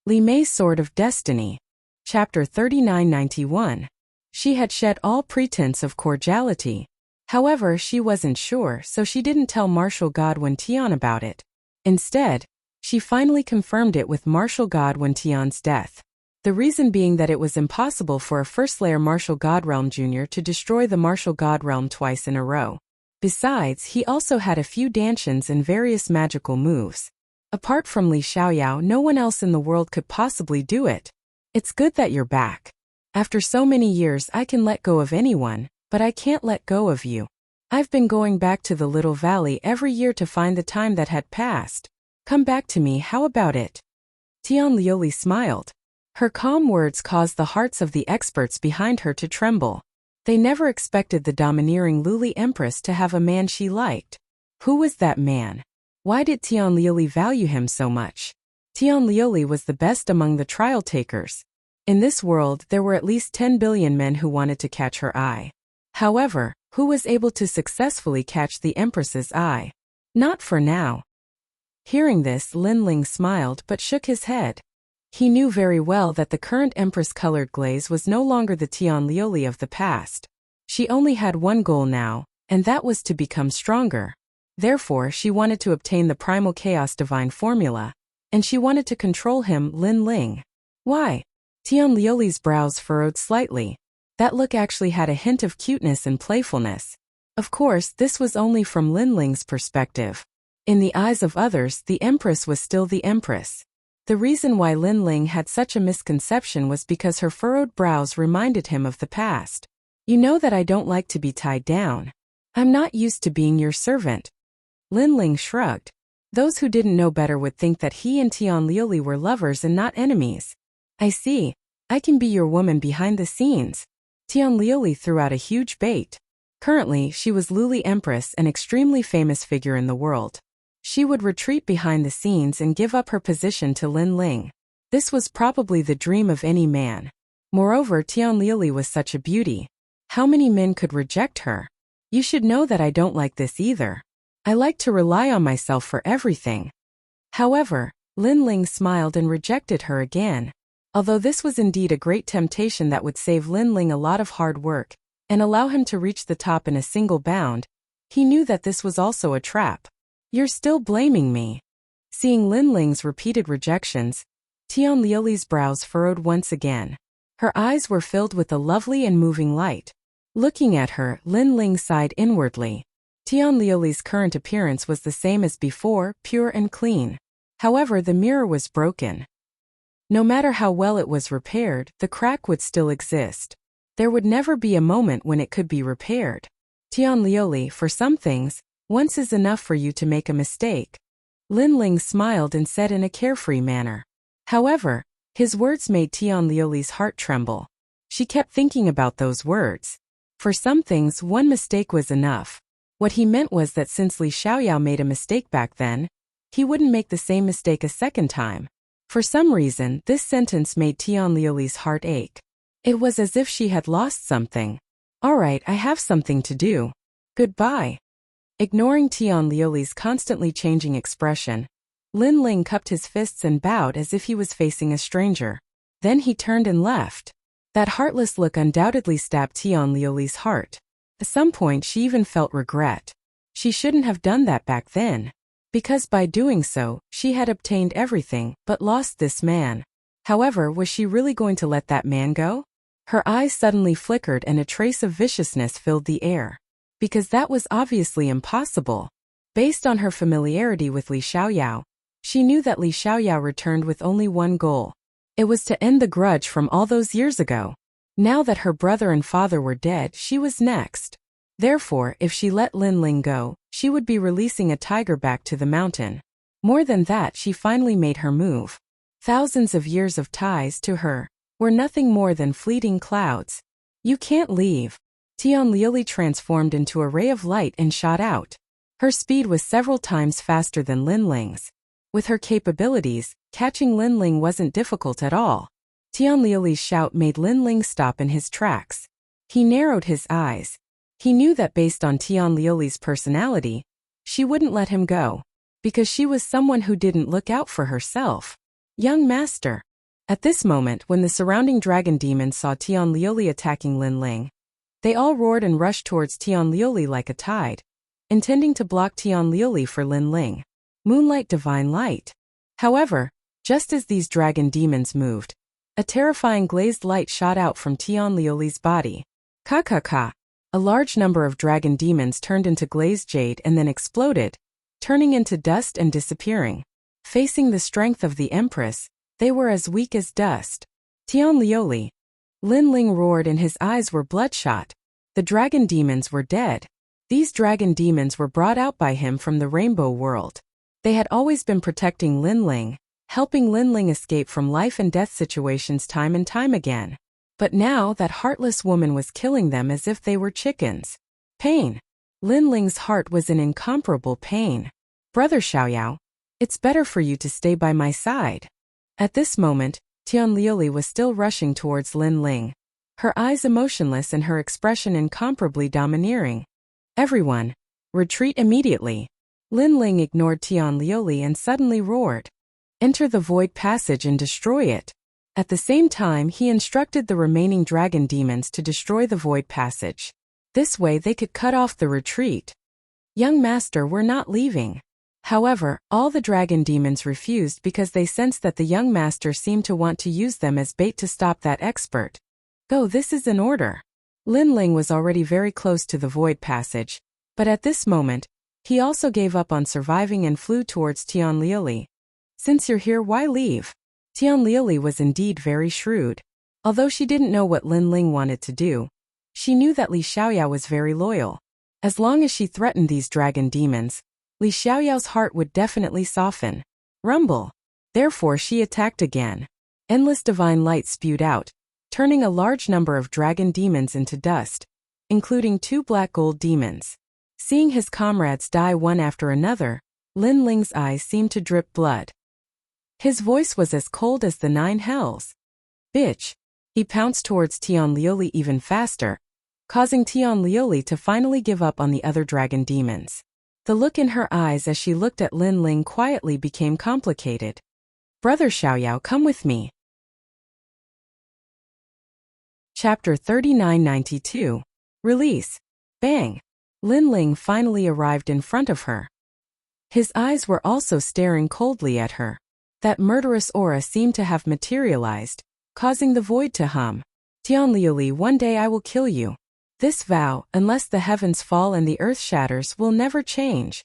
Li Mei's Sword of Destiny. Chapter 3991. She had shed all pretense of cordiality. However, she wasn't sure, so she didn't tell Marshal Godwin Tian about it. Instead, she finally confirmed it with Marshal Godwin Tian's death. The reason being that it was impossible for a First Layer Marshal Godrealm Jr. to destroy the Marshal Godrealm twice in a row. Besides, he also had a few dantians and various magical moves. Apart from Li Xiaoyao, no one else in the world could possibly do it. It's good that you're back. After so many years I can let go of anyone, but I can't let go of you. I've been going back to the Little Valley every year to find the time that had passed. Come back to me, how about it? Tian Liuli smiled. Her calm words caused the hearts of the experts behind her to tremble. They never expected the domineering Luli Empress to have a man she liked. Who was that man? Why did Tian Liuli value him so much? Tian Liuli was the best among the trial takers. In this world there were at least 10 billion men who wanted to catch her eye. However, who was able to successfully catch the Empress's eye? Not for now. Hearing this, Lin Ling smiled but shook his head. He knew very well that the current Empress-colored glaze was no longer the Tian Liuli of the past. She only had one goal now, and that was to become stronger. Therefore, she wanted to obtain the Primal Chaos Divine Formula, and she wanted to control him, Lin Ling. Why? Tian Liuli's brows furrowed slightly. That look actually had a hint of cuteness and playfulness. Of course, this was only from Lin Ling's perspective. In the eyes of others, the Empress was still the Empress. The reason why Lin Ling had such a misconception was because her furrowed brows reminded him of the past. You know that I don't like to be tied down. I'm not used to being your servant. Lin Ling shrugged. Those who didn't know better would think that he and Tian Liuli were lovers and not enemies. I see. I can be your woman behind the scenes. Tian Liuli threw out a huge bait. Currently, she was Luli Empress, an extremely famous figure in the world. She would retreat behind the scenes and give up her position to Lin Ling. This was probably the dream of any man. Moreover, Tian Liuli was such a beauty. How many men could reject her? You should know that I don't like this either. I like to rely on myself for everything. However, Lin Ling smiled and rejected her again. Although this was indeed a great temptation that would save Lin Ling a lot of hard work and allow him to reach the top in a single bound, he knew that this was also a trap. You're still blaming me. Seeing Lin Ling's repeated rejections, Tian Liuli's brows furrowed once again. Her eyes were filled with a lovely and moving light. Looking at her, Lin Ling sighed inwardly. Tian Liuli's current appearance was the same as before, pure and clean. However, the mirror was broken. No matter how well it was repaired, the crack would still exist. There would never be a moment when it could be repaired. Tian Liuli, for some things, once is enough for you to make a mistake. Lin Ling smiled and said in a carefree manner. However, his words made Tian Liuli's heart tremble. She kept thinking about those words. For some things, one mistake was enough. What he meant was that since Li Xiaoyao made a mistake back then, he wouldn't make the same mistake a second time. For some reason, this sentence made Tian Liuli's heart ache. It was as if she had lost something. All right, I have something to do. Goodbye. Ignoring Tian Liuli's constantly changing expression, Lin Ling cupped his fists and bowed as if he was facing a stranger. Then he turned and left. That heartless look undoubtedly stabbed Tian Liuli's heart. At some point she even felt regret. She shouldn't have done that back then. Because by doing so, she had obtained everything, but lost this man. However, was she really going to let that man go? Her eyes suddenly flickered and a trace of viciousness filled the air. Because that was obviously impossible. Based on her familiarity with Li Xiaoyao, she knew that Li Xiaoyao returned with only one goal. It was to end the grudge from all those years ago. Now that her brother and father were dead, she was next. Therefore, if she let Lin Ling go, she would be releasing a tiger back to the mountain. More than that, she finally made her move. Thousands of years of ties to her were nothing more than fleeting clouds. You can't leave. Tian Liuli transformed into a ray of light and shot out. Her speed was several times faster than Lin Ling's. With her capabilities, catching Lin Ling wasn't difficult at all. Tian Liuli's shout made Lin Ling stop in his tracks. He narrowed his eyes. He knew that based on Tian Liuli's personality, she wouldn't let him go, because she was someone who didn't look out for herself. Young master, At this moment, when the surrounding dragon demons saw Tian Liuli attacking Lin Ling, they all roared and rushed towards Tian Liuli like a tide, intending to block Tian Liuli for Lin Ling. Moonlight Divine Light. However, just as these dragon demons moved, a terrifying glazed light shot out from Tian Liuli's body. Ka. A large number of dragon demons turned into glazed jade and then exploded, turning into dust and disappearing. Facing the strength of the Empress, they were as weak as dust. Tian Liuli. Lin Ling roared and his eyes were bloodshot. The dragon demons were dead. These dragon demons were brought out by him from the rainbow world. They had always been protecting Lin Ling, helping Lin Ling escape from life and death situations time and time again. But now that heartless woman was killing them as if they were chickens. Pain. Lin Ling's heart was in incomparable pain. Brother Xiaoyao, it's better for you to stay by my side. At this moment, Tian Liuli was still rushing towards Lin Ling, her eyes emotionless and her expression incomparably domineering. Everyone, retreat immediately. Lin Ling ignored Tian Liuli and suddenly roared. Enter the void passage and destroy it. At the same time, he instructed the remaining dragon demons to destroy the void passage. This way they could cut off the retreat. Young master, we're not leaving. However, all the dragon demons refused because they sensed that the young master seemed to want to use them as bait to stop that expert. Go, this is an order. Lin Ling was already very close to the void passage, but at this moment, he also gave up on surviving and flew towards Tian Liuli. Since you're here, why leave? Tian Liuli was indeed very shrewd. Although she didn't know what Lin Ling wanted to do, she knew that Li Xiaoyao was very loyal. As long as she threatened these dragon demons, Li Xiaoyao's heart would definitely soften. Rumble. Therefore she attacked again. Endless divine light spewed out, turning a large number of dragon demons into dust, including 2 black gold demons. Seeing his comrades die one after another, Lin Ling's eyes seemed to drip blood. His voice was as cold as the 9 hells. Bitch. He pounced towards Tian Liuli even faster, causing Tian Liuli to finally give up on the other dragon demons. The look in her eyes as she looked at Lin Ling quietly became complicated. Brother Xiaoyao, come with me. Chapter 3992. Release. Bang. Lin Ling finally arrived in front of her. His eyes were also staring coldly at her. That murderous aura seemed to have materialized, causing the void to hum. Tian Liuli, one day I will kill you. This vow, unless the heavens fall and the earth shatters, will never change.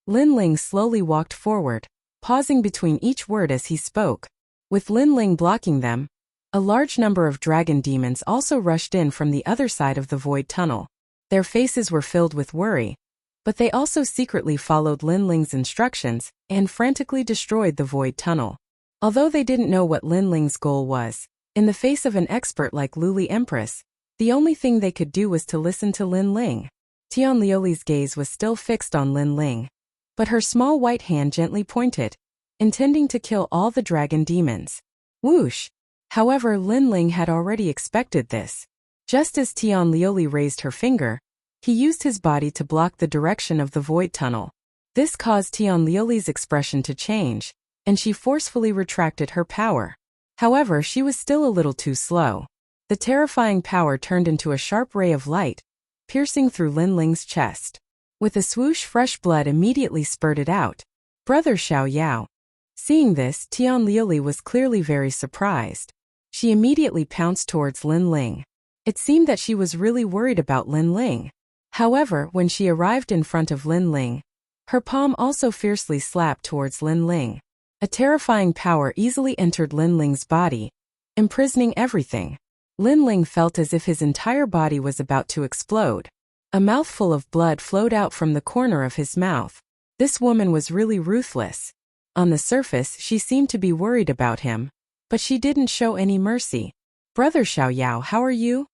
Lin Ling slowly walked forward, pausing between each word as he spoke. With Lin Ling blocking them, a large number of dragon demons also rushed in from the other side of the void tunnel. Their faces were filled with worry, but they also secretly followed Lin Ling's instructions and frantically destroyed the void tunnel. Although they didn't know what Lin Ling's goal was, in the face of an expert like Luli Empress, the only thing they could do was to listen to Lin Ling. Tian Liuli's gaze was still fixed on Lin Ling, but her small white hand gently pointed, intending to kill all the dragon demons. Whoosh! However, Lin Ling had already expected this. Just as Tian Liuli raised her finger, he used his body to block the direction of the void tunnel. This caused Tian Liuli's expression to change, and she forcefully retracted her power. However, she was still a little too slow. The terrifying power turned into a sharp ray of light, piercing through Lin Ling's chest. With a swoosh, fresh blood immediately spurted out. Brother Xiaoyao. Seeing this, Tian Liuli was clearly very surprised. She immediately pounced towards Lin Ling. It seemed that she was really worried about Lin Ling. However, when she arrived in front of Lin Ling, her palm also fiercely slapped towards Lin Ling. A terrifying power easily entered Lin Ling's body, imprisoning everything. Lin Ling felt as if his entire body was about to explode. A mouthful of blood flowed out from the corner of his mouth. This woman was really ruthless. On the surface, she seemed to be worried about him, but she didn't show any mercy. Brother Xiaoyao, how are you?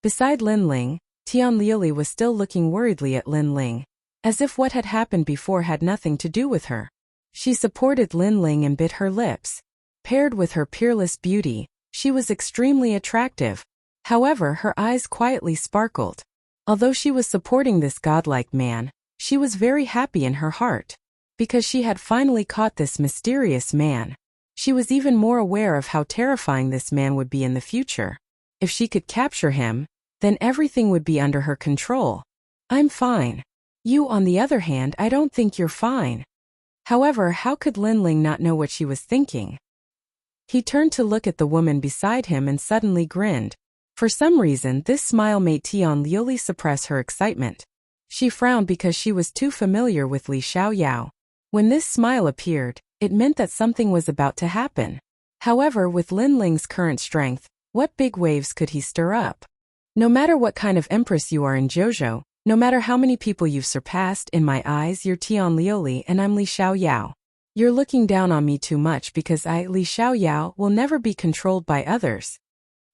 Beside Lin Ling, Tian Liuli was still looking worriedly at Lin Ling, as if what had happened before had nothing to do with her. She supported Lin Ling and bit her lips. Paired with her peerless beauty, she was extremely attractive. However, her eyes quietly sparkled. Although she was supporting this godlike man, she was very happy in her heart, because she had finally caught this mysterious man. She was even more aware of how terrifying this man would be in the future. If she could capture him, then everything would be under her control. I'm fine. You, on the other hand, I don't think you're fine. However, how could Linling not know what she was thinking? He turned to look at the woman beside him and suddenly grinned. For some reason, this smile made Tian Liuli suppress her excitement. She frowned because she was too familiar with Li Xiaoyao. When this smile appeared, it meant that something was about to happen. However, with Linling's current strength, what big waves could he stir up? No matter what kind of empress you are in Zhozhou, no matter how many people you've surpassed, in my eyes you're Tian Liuli and I'm Li Xiaoyao. You're looking down on me too much because I, Li Xiaoyao, will never be controlled by others.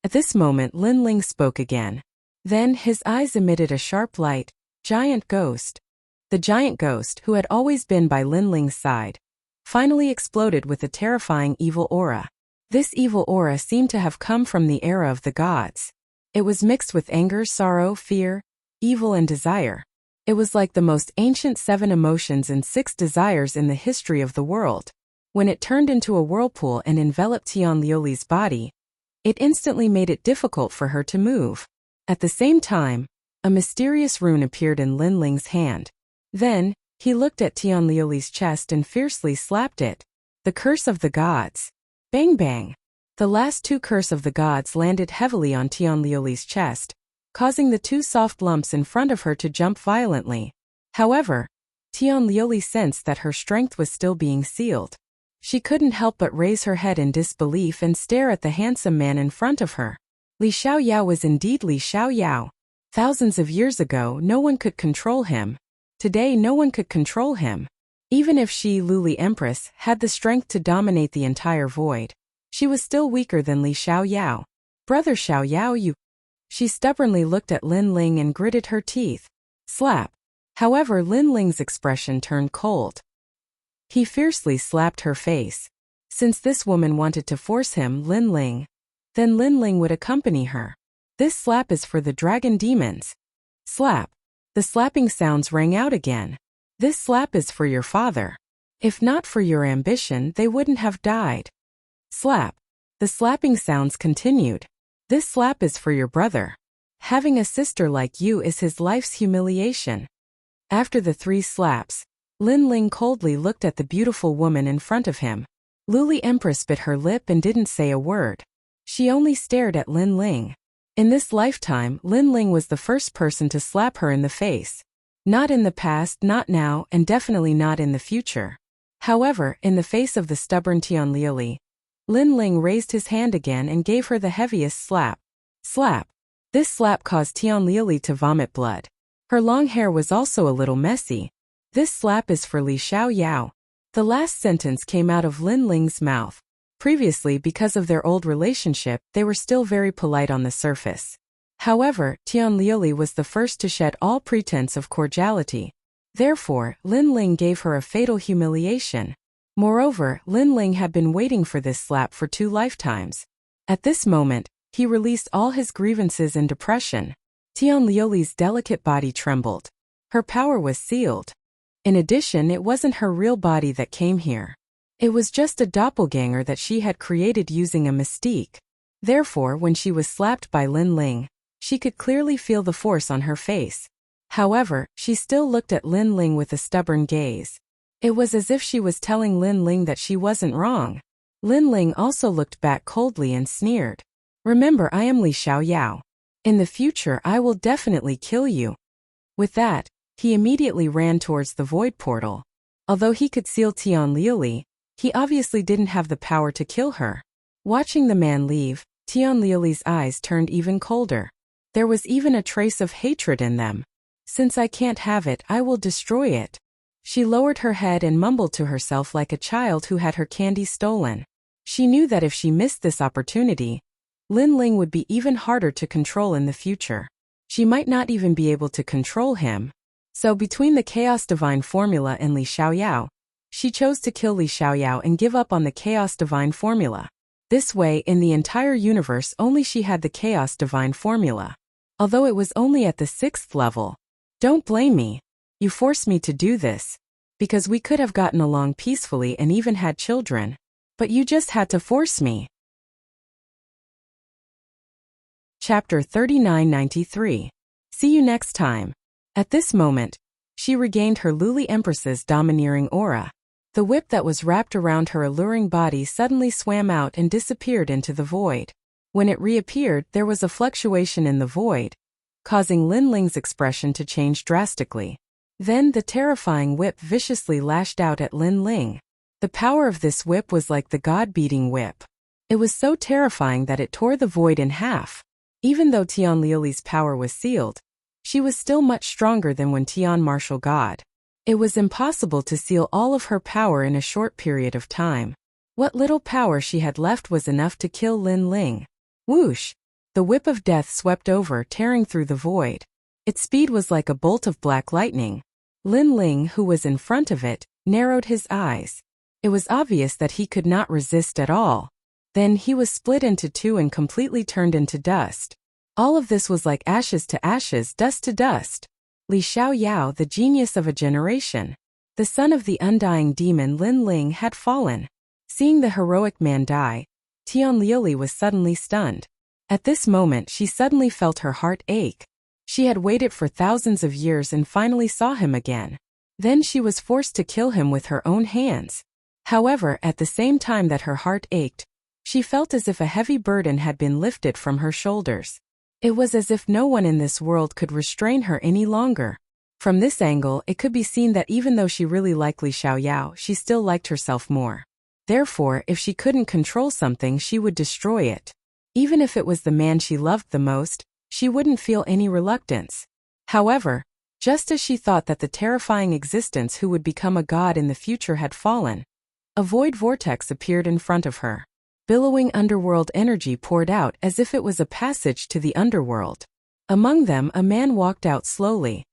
At this moment Linling spoke again. Then his eyes emitted a sharp light. Giant ghost. The giant ghost, who had always been by Linling's side, finally exploded with a terrifying evil aura. This evil aura seemed to have come from the era of the gods. It was mixed with anger, sorrow, fear, evil and desire. It was like the most ancient 7 emotions and 6 desires in the history of the world. When it turned into a whirlpool and enveloped Tian Liuli's body, it instantly made it difficult for her to move. At the same time, a mysterious rune appeared in Linling's hand. Then, he looked at Tian Liuli's chest and fiercely slapped it. The curse of the gods. Bang bang. The last 2 curse of the gods landed heavily on Tian Liuli's chest, causing the 2 soft lumps in front of her to jump violently. However, Tian Liuli sensed that her strength was still being sealed. She couldn't help but raise her head in disbelief and stare at the handsome man in front of her. Li Xiaoyao was indeed Li Xiaoyao. Thousands of years ago, no one could control him. Today, no one could control him. Even if she, Luli Empress, had the strength to dominate the entire void, she was still weaker than Li Xiaoyao. Brother Xiaoyao, you... She stubbornly looked at Linling and gritted her teeth. Slap. However, Linling's expression turned cold. He fiercely slapped her face. Since this woman wanted to force him, then Linling would accompany her. This slap is for the dragon demons. Slap. The slapping sounds rang out again. This slap is for your father. If not for your ambition, they wouldn't have died. Slap. The slapping sounds continued. This slap is for your brother. Having a sister like you is his life's humiliation. After the 3 slaps, Linling coldly looked at the beautiful woman in front of him. Luli Empress bit her lip and didn't say a word. She only stared at Linling. In this lifetime, Linling was the first person to slap her in the face. Not in the past, not now, and definitely not in the future. However, in the face of the stubborn Tian Liuli, Linling raised his hand again and gave her the heaviest slap. Slap. This slap caused Tian Liuli to vomit blood. Her long hair was also a little messy. This slap is for Li Xiaoyao. The last sentence came out of Linling's mouth. Previously, because of their old relationship, they were still very polite on the surface. However, Tian Liuli was the first to shed all pretense of cordiality. Therefore, Linling gave her a fatal humiliation. Moreover, Linling had been waiting for this slap for 2 lifetimes. At this moment, he released all his grievances and depression. Tian Liuli's delicate body trembled. Her power was sealed. In addition, it wasn't her real body that came here. It was just a doppelganger that she had created using a mystique. Therefore, when she was slapped by Linling, she could clearly feel the force on her face. However, she still looked at Linling with a stubborn gaze. It was as if she was telling Linling that she wasn't wrong. Linling also looked back coldly and sneered. Remember, I am Li Xiaoyao. In the future, I will definitely kill you. With that, he immediately ran towards the void portal. Although he could seal Tian Liuli, he obviously didn't have the power to kill her. Watching the man leave, Tian Liuli's eyes turned even colder. There was even a trace of hatred in them. Since I can't have it, I will destroy it. She lowered her head and mumbled to herself like a child who had her candy stolen. She knew that if she missed this opportunity, Linling would be even harder to control in the future. She might not even be able to control him. So between the Chaos Divine Formula and Li Xiaoyao, she chose to kill Li Xiaoyao and give up on the Chaos Divine Formula. This way, in the entire universe, only she had the Chaos Divine Formula. Although it was only at the 6th level. Don't blame me. You forced me to do this. Because we could have gotten along peacefully and even had children. But you just had to force me. Chapter 3993. See you next time. At this moment, she regained her Luli Empress's domineering aura. The whip that was wrapped around her alluring body suddenly swam out and disappeared into the void. When it reappeared, there was a fluctuation in the void, causing Lin Ling's expression to change drastically. Then the terrifying whip viciously lashed out at Lin Ling. The power of this whip was like the god-beating whip. It was so terrifying that it tore the void in half. Even though Tian Liuli's power was sealed, she was still much stronger than when Tian martial god. It was impossible to seal all of her power in a short period of time. What little power she had left was enough to kill Lin Ling. Whoosh! The whip of death swept over, tearing through the void. Its speed was like a bolt of black lightning. Lin Ling, who was in front of it, narrowed his eyes. It was obvious that he could not resist at all. Then he was split into two and completely turned into dust. All of this was like ashes to ashes, dust to dust. Li Xiaoyao, the genius of a generation, the son of the undying demon Lin Ling, had fallen. Seeing the heroic man die, Tian Liuli was suddenly stunned. At this moment she suddenly felt her heart ache. She had waited for thousands of years and finally saw him again. Then she was forced to kill him with her own hands. However, at the same time that her heart ached, she felt as if a heavy burden had been lifted from her shoulders. It was as if no one in this world could restrain her any longer. From this angle, it could be seen that even though she really liked Li Xiaoyao, she still liked herself more. Therefore, if she couldn't control something, she would destroy it. Even if it was the man she loved the most, she wouldn't feel any reluctance. However, just as she thought that the terrifying existence who would become a god in the future had fallen, a void vortex appeared in front of her. Billowing underworld energy poured out as if it was a passage to the underworld. Among them, a man walked out slowly.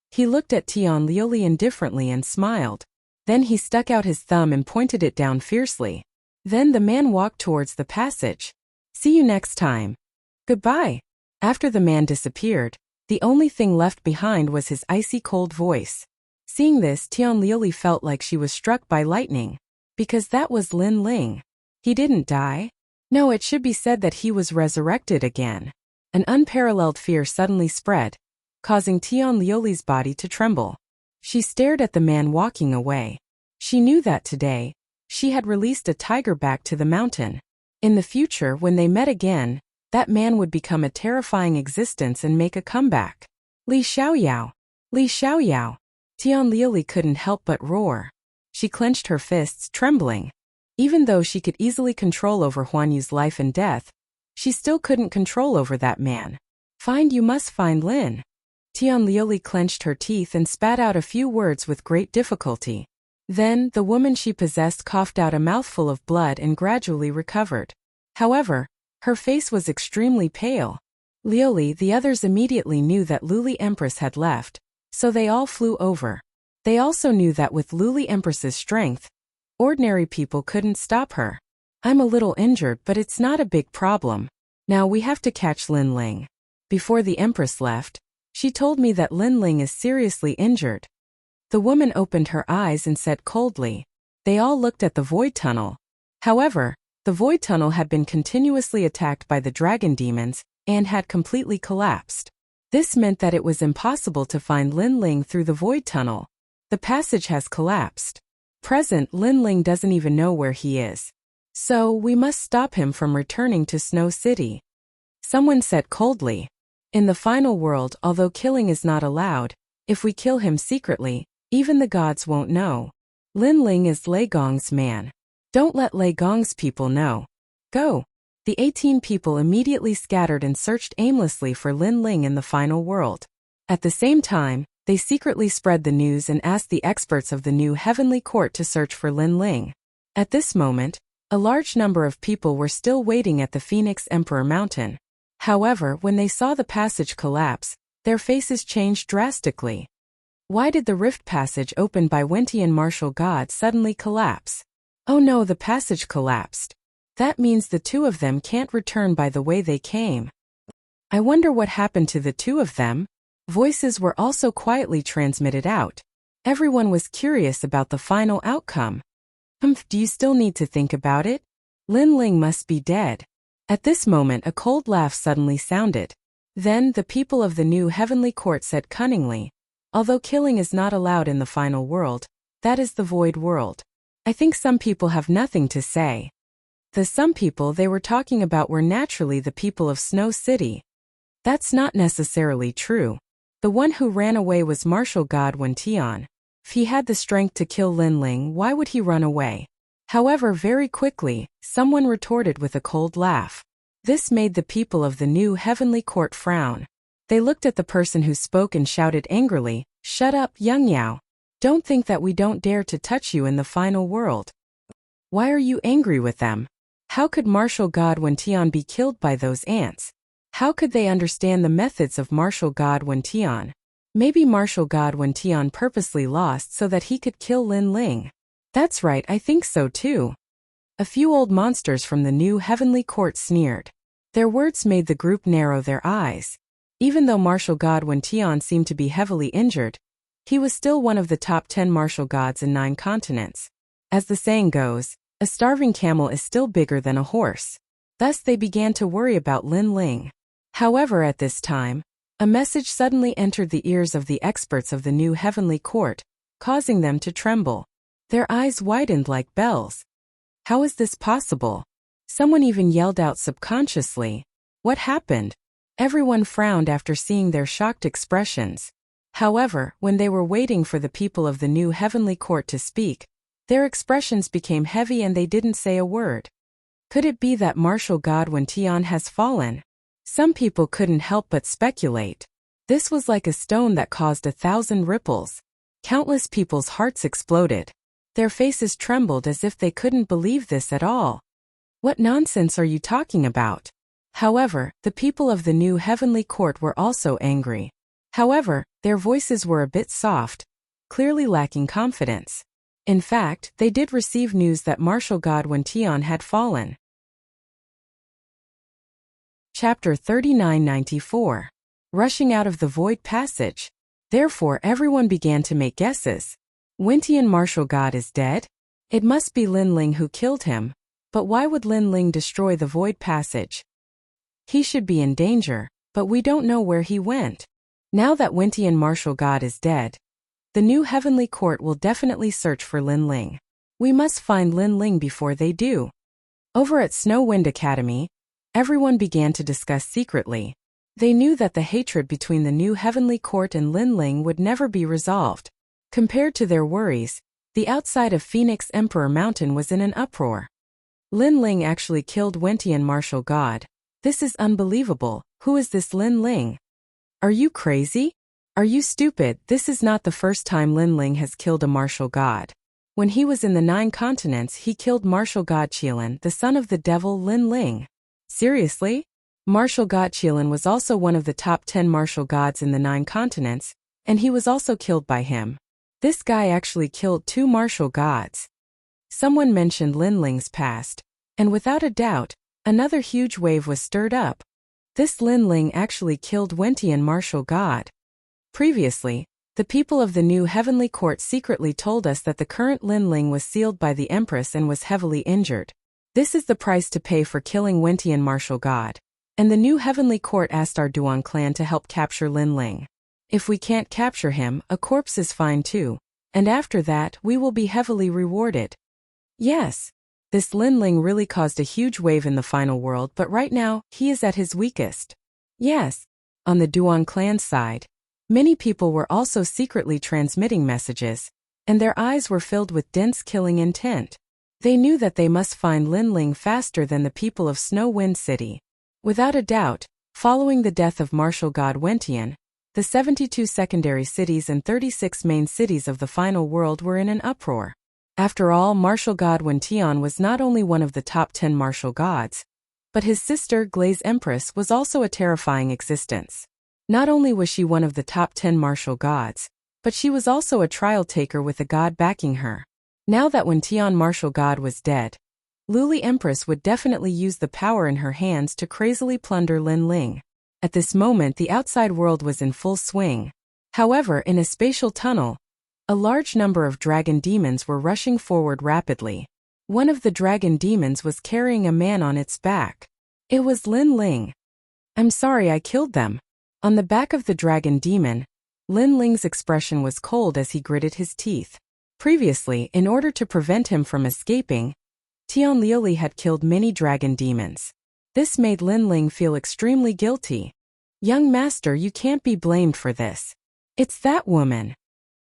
He looked at Tian Liuli indifferently and smiled. Then he stuck out his thumb and pointed it down fiercely. Then the man walked towards the passage. See you next time. Goodbye. After the man disappeared, the only thing left behind was his icy cold voice. Seeing this, Tian Liuli felt like she was struck by lightning. Because that was Lin Ling. He didn't die. No, it should be said that he was resurrected again. An unparalleled fear suddenly spread, causing Tian Liuli's body to tremble. She stared at the man walking away. She knew that today, she had released a tiger back to the mountain. In the future, when they met again, that man would become a terrifying existence and make a comeback. Li Xiaoyao! Li Xiaoyao! Tian Liuli couldn't help but roar. She clenched her fists, trembling. Even though she could easily control over Huan Yu's life and death, she still couldn't control over that man. You must find Lin. Tian Liuli clenched her teeth and spat out a few words with great difficulty. Then, the woman she possessed coughed out a mouthful of blood and gradually recovered. However, her face was extremely pale. Liuli, the others immediately knew that Luli Empress had left, so they all flew over. They also knew that with Luli Empress's strength, ordinary people couldn't stop her. I'm a little injured, but it's not a big problem. Now we have to catch Lin Ling. Before the Empress left, she told me that Lin Ling is seriously injured. The woman opened her eyes and said coldly. They all looked at the void tunnel. However, the void tunnel had been continuously attacked by the dragon demons and had completely collapsed. This meant that it was impossible to find Lin Ling through the void tunnel. The passage has collapsed. Present, Lin Ling doesn't even know where he is. So, we must stop him from returning to Snow City. Someone said coldly. In the final world, although killing is not allowed, if we kill him secretly, even the gods won't know. Lin Ling is Lei Gong's man. Don't let Lei Gong's people know. Go. The 18 people immediately scattered and searched aimlessly for Lin Ling in the final world. At the same time, they secretly spread the news and asked the experts of the new heavenly court to search for Lin Ling. At this moment, a large number of people were still waiting at the Phoenix Emperor Mountain. However, when they saw the passage collapse, their faces changed drastically. Why did the rift passage opened by Wentian martial god suddenly collapse? Oh no, the passage collapsed. That means the two of them can't return by the way they came. I wonder what happened to the two of them? Voices were also quietly transmitted out. Everyone was curious about the final outcome. Do you still need to think about it? Lin Ling must be dead. At this moment a cold laugh suddenly sounded. Then the people of the new heavenly court said cunningly, although killing is not allowed in the final world, that is the void world. I think some people have nothing to say. The some people they were talking about were naturally the people of Snow City. That's not necessarily true. The one who ran away was martial god Wen Tian. If he had the strength to kill Lin Ling, why would he run away? However, very quickly, someone retorted with a cold laugh. This made the people of the new heavenly court frown. They looked at the person who spoke and shouted angrily, "Shut up, Young Yao. Don't think that we don't dare to touch you in the final world. Why are you angry with them? How could martial god Wen Tian be killed by those ants? How could they understand the methods of martial god Wen Tian? Maybe martial god Wen Tian purposely lost so that he could kill Lin Ling. That's right, I think so too." A few old monsters from the new heavenly court sneered. Their words made the group narrow their eyes. Even though martial god Wen Tian seemed to be heavily injured, he was still one of the top 10 martial gods in 9 continents. As the saying goes, a starving camel is still bigger than a horse. Thus they began to worry about Lin Ling. However, at this time, a message suddenly entered the ears of the experts of the new heavenly court, causing them to tremble. Their eyes widened like bells. How is this possible? Someone even yelled out subconsciously, "What happened?" Everyone frowned after seeing their shocked expressions. However, when they were waiting for the people of the new heavenly court to speak, their expressions became heavy and they didn't say a word. Could it be that martial god Wen Tian has fallen? Some people couldn't help but speculate. This was like a stone that caused 1,000 ripples. Countless people's hearts exploded. Their faces trembled as if they couldn't believe this at all. What nonsense are you talking about? However, the people of the new heavenly court were also angry. However, their voices were a bit soft, clearly lacking confidence. In fact, they did receive news that martial god Wen Tian had fallen. Chapter 3994. Rushing out of the void passage. Therefore everyone began to make guesses. Wen Tian martial god is dead? It must be Lin Ling who killed him. But why would Lin Ling destroy the void passage? He should be in danger, but we don't know where he went. Now that Wen Tian martial god is dead, the new heavenly court will definitely search for Lin Ling. We must find Lin Ling before they do. Over at Snow Wind Academy, everyone began to discuss secretly. They knew that the hatred between the new heavenly court and Lin Ling would never be resolved. Compared to their worries, the outside of Phoenix Emperor Mountain was in an uproar. Lin Ling actually killed Wen Tian martial god. This is unbelievable. Who is this Lin Ling? Are you crazy? Are you stupid? This is not the first time Lin Ling has killed a martial god. When he was in the 9 continents, he killed martial god Qilin, the son of the devil Lin Ling. Seriously? Martial god Qilin was also one of the top 10 martial gods in the 9 continents, and he was also killed by him. This guy actually killed 2 martial gods. Someone mentioned Lin Ling's past, and without a doubt, another huge wave was stirred up. This Lin Ling actually killed Wen Tian martial god. Previously, the people of the new heavenly court secretly told us that the current Lin Ling was sealed by the Empress and was heavily injured. This is the price to pay for killing Wen Tian martial god. And the new heavenly court asked our Duan clan to help capture Lin Ling. If we can't capture him, a corpse is fine too. And after that, we will be heavily rewarded. Yes. This Lin Ling really caused a huge wave in the final world, but right now, he is at his weakest. Yes. On the Duan clan side, many people were also secretly transmitting messages, and their eyes were filled with dense killing intent. They knew that they must find Lin Ling faster than the people of Snow Wind City. Without a doubt, following the death of martial god Wen Tian, the 72 secondary cities and 36 main cities of the final world were in an uproar. After all, martial god Wen Tian was not only one of the top 10 martial gods, but his sister, Glaze Empress, was also a terrifying existence. Not only was she one of the top 10 martial gods, but she was also a trial taker with a god backing her. Now that Wen Tian martial god was dead, Luli Empress would definitely use the power in her hands to crazily plunder Lin Ling. At this moment the outside world was in full swing. However, in a spatial tunnel, a large number of dragon demons were rushing forward rapidly. One of the dragon demons was carrying a man on its back. It was Lin Ling. "I'm sorry I killed them." On the back of the dragon demon, Lin Ling's expression was cold as he gritted his teeth. Previously, in order to prevent him from escaping, Tian Liuli had killed many dragon demons. This made Lin Ling feel extremely guilty. "Young master, you can't be blamed for this. It's that woman."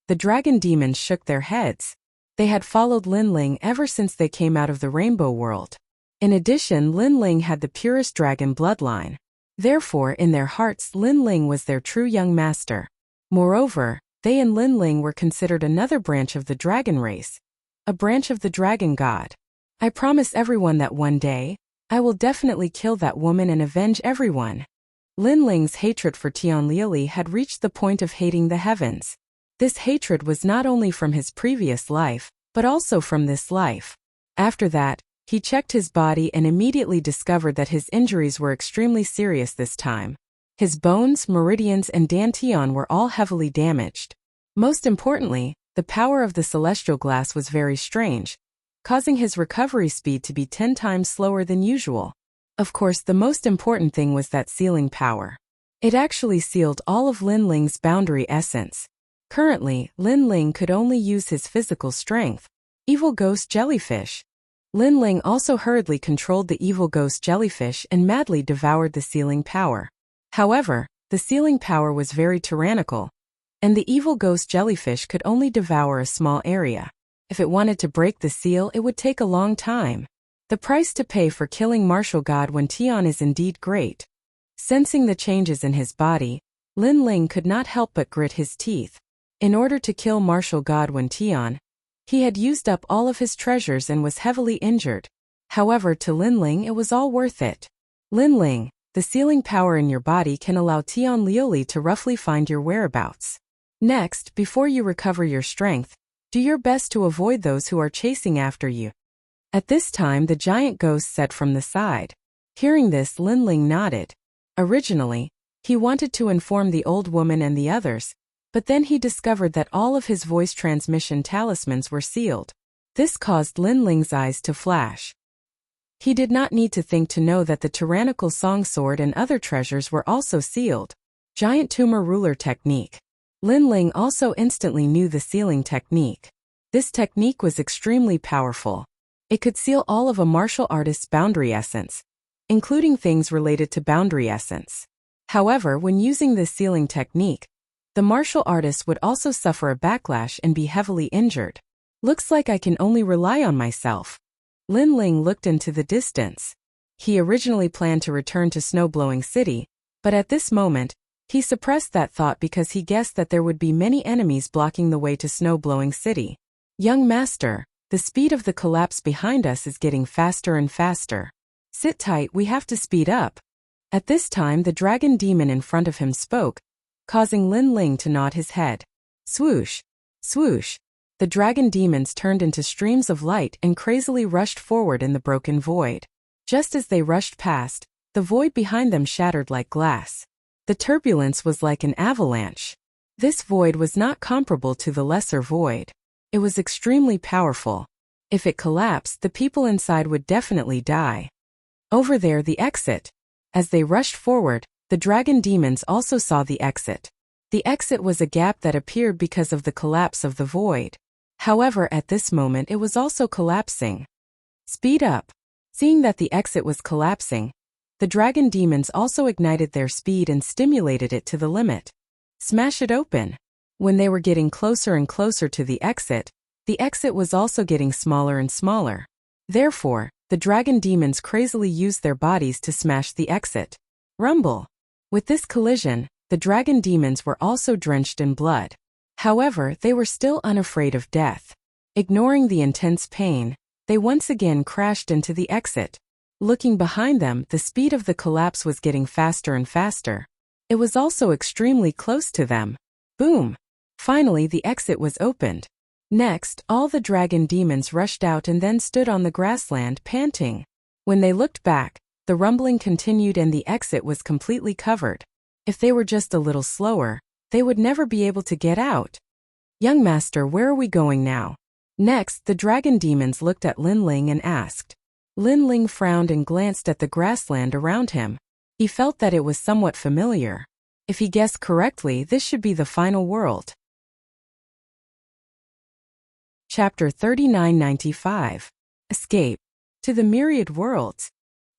The dragon demons shook their heads. They had followed Lin Ling ever since they came out of the rainbow world. In addition, Lin Ling had the purest dragon bloodline. Therefore, in their hearts, Lin Ling was their true young master. Moreover, they and Lin Ling were considered another branch of the dragon race, a branch of the dragon god. "I promise everyone that one day, I will definitely kill that woman and avenge everyone." Lin Ling's hatred for Tian Liuli had reached the point of hating the heavens. This hatred was not only from his previous life, but also from this life. After that, he checked his body and immediately discovered that his injuries were extremely serious this time. His bones, meridians, and dantian were all heavily damaged. Most importantly, the power of the celestial glass was very strange, causing his recovery speed to be 10 times slower than usual. Of course, the most important thing was that sealing power. It actually sealed all of Lin Ling's boundary essence. Currently, Lin Ling could only use his physical strength. Evil ghost jellyfish. Lin Ling also hurriedly controlled the evil ghost jellyfish and madly devoured the sealing power. However, the sealing power was very tyrannical, and the evil ghost jellyfish could only devour a small area. If it wanted to break the seal, it would take a long time. The price to pay for killing martial god Wen Tian is indeed great. Sensing the changes in his body, Lin Ling could not help but grit his teeth. In order to kill martial god Wen Tian, he had used up all of his treasures and was heavily injured. However, to Lin Ling it was all worth it. "Lin Ling, the sealing power in your body can allow Tian Liuli to roughly find your whereabouts. Next, before you recover your strength, do your best to avoid those who are chasing after you." At this time the giant ghost said from the side. Hearing this, Lin Ling nodded. Originally, he wanted to inform the old woman and the others, but then he discovered that all of his voice transmission talismans were sealed. This caused Lin Ling's eyes to flash. He did not need to think to know that the tyrannical song sword and other treasures were also sealed. Giant tumor ruler technique. Lin Ling also instantly knew the sealing technique. This technique was extremely powerful. It could seal all of a martial artist's boundary essence, including things related to boundary essence. However, when using this sealing technique, the martial artist would also suffer a backlash and be heavily injured. "Looks like I can only rely on myself." Lin Ling looked into the distance. He originally planned to return to Snowblowing City, but at this moment, he suppressed that thought because he guessed that there would be many enemies blocking the way to Snowblowing City. "Young master, the speed of the collapse behind us is getting faster and faster. Sit tight, we have to speed up." At this time the dragon demon in front of him spoke, causing Lin Ling to nod his head. Swoosh! Swoosh! The dragon demons turned into streams of light and crazily rushed forward in the broken void. Just as they rushed past, the void behind them shattered like glass. The turbulence was like an avalanche. This void was not comparable to the lesser void. It was extremely powerful. If it collapsed, the people inside would definitely die. Over there, the exit. As they rushed forward, the dragon demons also saw the exit. The exit was a gap that appeared because of the collapse of the void. However, at this moment it was also collapsing. Speed up. Seeing that the exit was collapsing, the dragon demons also ignited their speed and stimulated it to the limit. Smash it open. When they were getting closer and closer to the exit was also getting smaller and smaller. Therefore, the dragon demons crazily used their bodies to smash the exit. Rumble. With this collision, the dragon demons were also drenched in blood. However, they were still unafraid of death. Ignoring the intense pain, they once again crashed into the exit. Looking behind them, the speed of the collapse was getting faster and faster. It was also extremely close to them. Boom! Finally, the exit was opened. Next, all the dragon demons rushed out and then stood on the grassland, panting. When they looked back, the rumbling continued and the exit was completely covered. If they were just a little slower, they would never be able to get out. "Young master, where are we going now?" Next, the dragon demons looked at Lin Ling and asked. Lin Ling frowned and glanced at the grassland around him. He felt that it was somewhat familiar. If he guessed correctly, this should be the final world. Chapter 3995. Escape to the myriad worlds.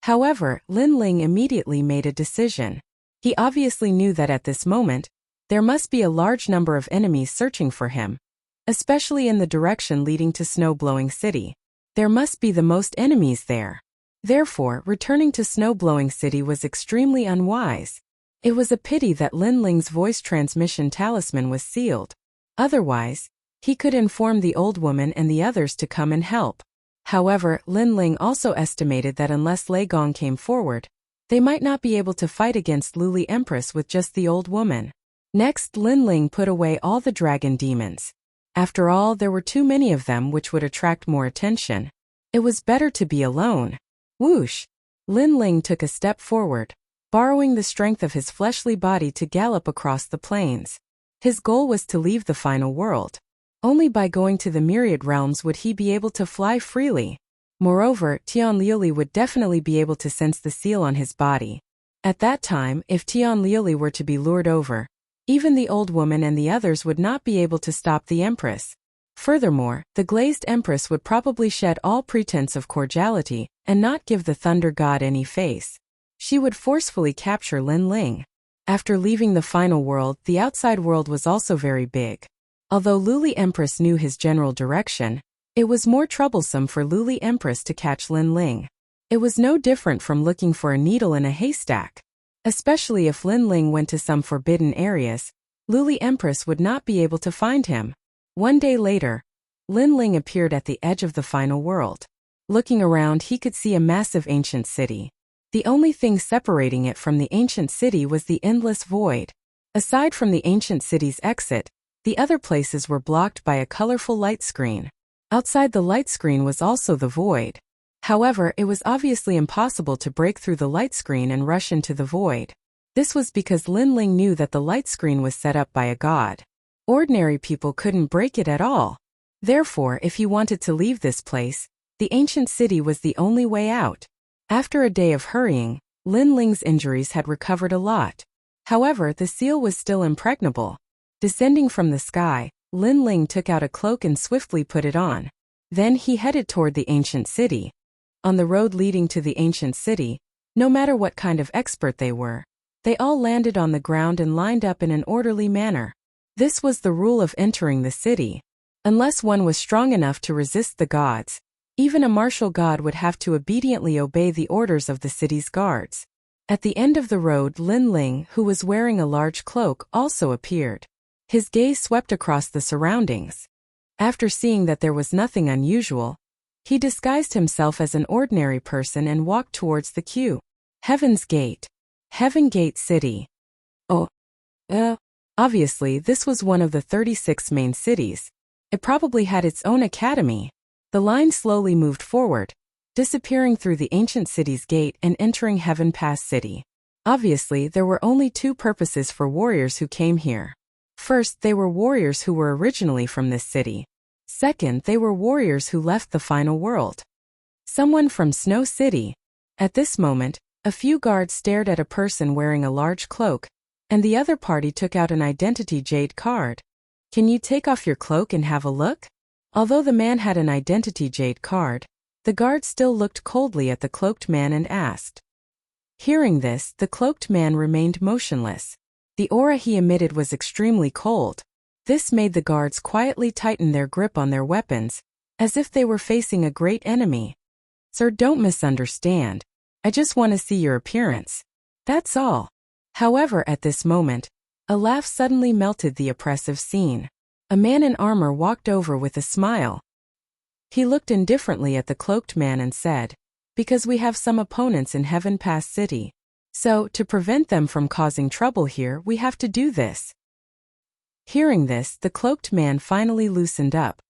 However, Lin Ling immediately made a decision. He obviously knew that at this moment, there must be a large number of enemies searching for him, especially in the direction leading to Snow-Blowing City. There must be the most enemies there. Therefore, returning to Snow-Blowing City was extremely unwise. It was a pity that Lin Ling's voice transmission talisman was sealed. Otherwise, he could inform the old woman and the others to come and help. However, Lin Ling also estimated that unless Lei Gong came forward, they might not be able to fight against Luli Empress with just the old woman. Next, Lin Ling put away all the dragon demons. After all, there were too many of them which would attract more attention. It was better to be alone. Whoosh! Lin Ling took a step forward, borrowing the strength of his fleshly body to gallop across the plains. His goal was to leave the final world. Only by going to the myriad realms would he be able to fly freely. Moreover, Tian Liuli would definitely be able to sense the seal on his body. At that time, if Tian Liuli were to be lured over, even the old woman and the others would not be able to stop the Empress. Furthermore, the glazed Empress would probably shed all pretense of cordiality and not give the Thunder God any face. She would forcefully capture Lin Ling. After leaving the final world, the outside world was also very big. Although Luli Empress knew his general direction, it was more troublesome for Luli Empress to catch Lin Ling. It was no different from looking for a needle in a haystack. Especially if Lin Ling went to some forbidden areas, Luli Empress would not be able to find him. One day later, Lin Ling appeared at the edge of the final world. Looking around, he could see a massive ancient city. The only thing separating it from the ancient city was the endless void. Aside from the ancient city's exit, the other places were blocked by a colorful light screen. Outside the light screen was also the void. However, it was obviously impossible to break through the light screen and rush into the void. This was because Lin Ling knew that the light screen was set up by a god. Ordinary people couldn't break it at all. Therefore, if he wanted to leave this place, the ancient city was the only way out. After a day of hurrying, Lin Ling's injuries had recovered a lot. However, the seal was still impregnable. Descending from the sky, Lin Ling took out a cloak and swiftly put it on. Then he headed toward the ancient city. On the road leading to the ancient city, no matter what kind of expert they were, they all landed on the ground and lined up in an orderly manner. This was the rule of entering the city. Unless one was strong enough to resist the gods, even a martial god would have to obediently obey the orders of the city's guards. At the end of the road, Lin Ling, who was wearing a large cloak, also appeared. His gaze swept across the surroundings. After seeing that there was nothing unusual, he disguised himself as an ordinary person and walked towards the queue. Heaven's Gate. Heaven Gate City. Obviously, this was one of the 36 main cities. It probably had its own academy. The line slowly moved forward, disappearing through the ancient city's gate and entering Heaven Pass City. Obviously, there were only two purposes for warriors who came here. First, they were warriors who were originally from this city. Second, they were warriors who left the final world. Someone from Snow City. At this moment, a few guards stared at a person wearing a large cloak, and the other party took out an identity jade card. Can you take off your cloak and have a look? Although the man had an identity jade card, the guard still looked coldly at the cloaked man and asked. Hearing this, the cloaked man remained motionless. The aura he emitted was extremely cold. This made the guards quietly tighten their grip on their weapons, as if they were facing a great enemy. Sir, don't misunderstand. I just want to see your appearance. That's all. However, at this moment, a laugh suddenly melted the oppressive scene. A man in armor walked over with a smile. He looked indifferently at the cloaked man and said, "Because we have some opponents in Heaven Pass City. So, to prevent them from causing trouble here, we have to do this." Hearing this, the cloaked man finally loosened up.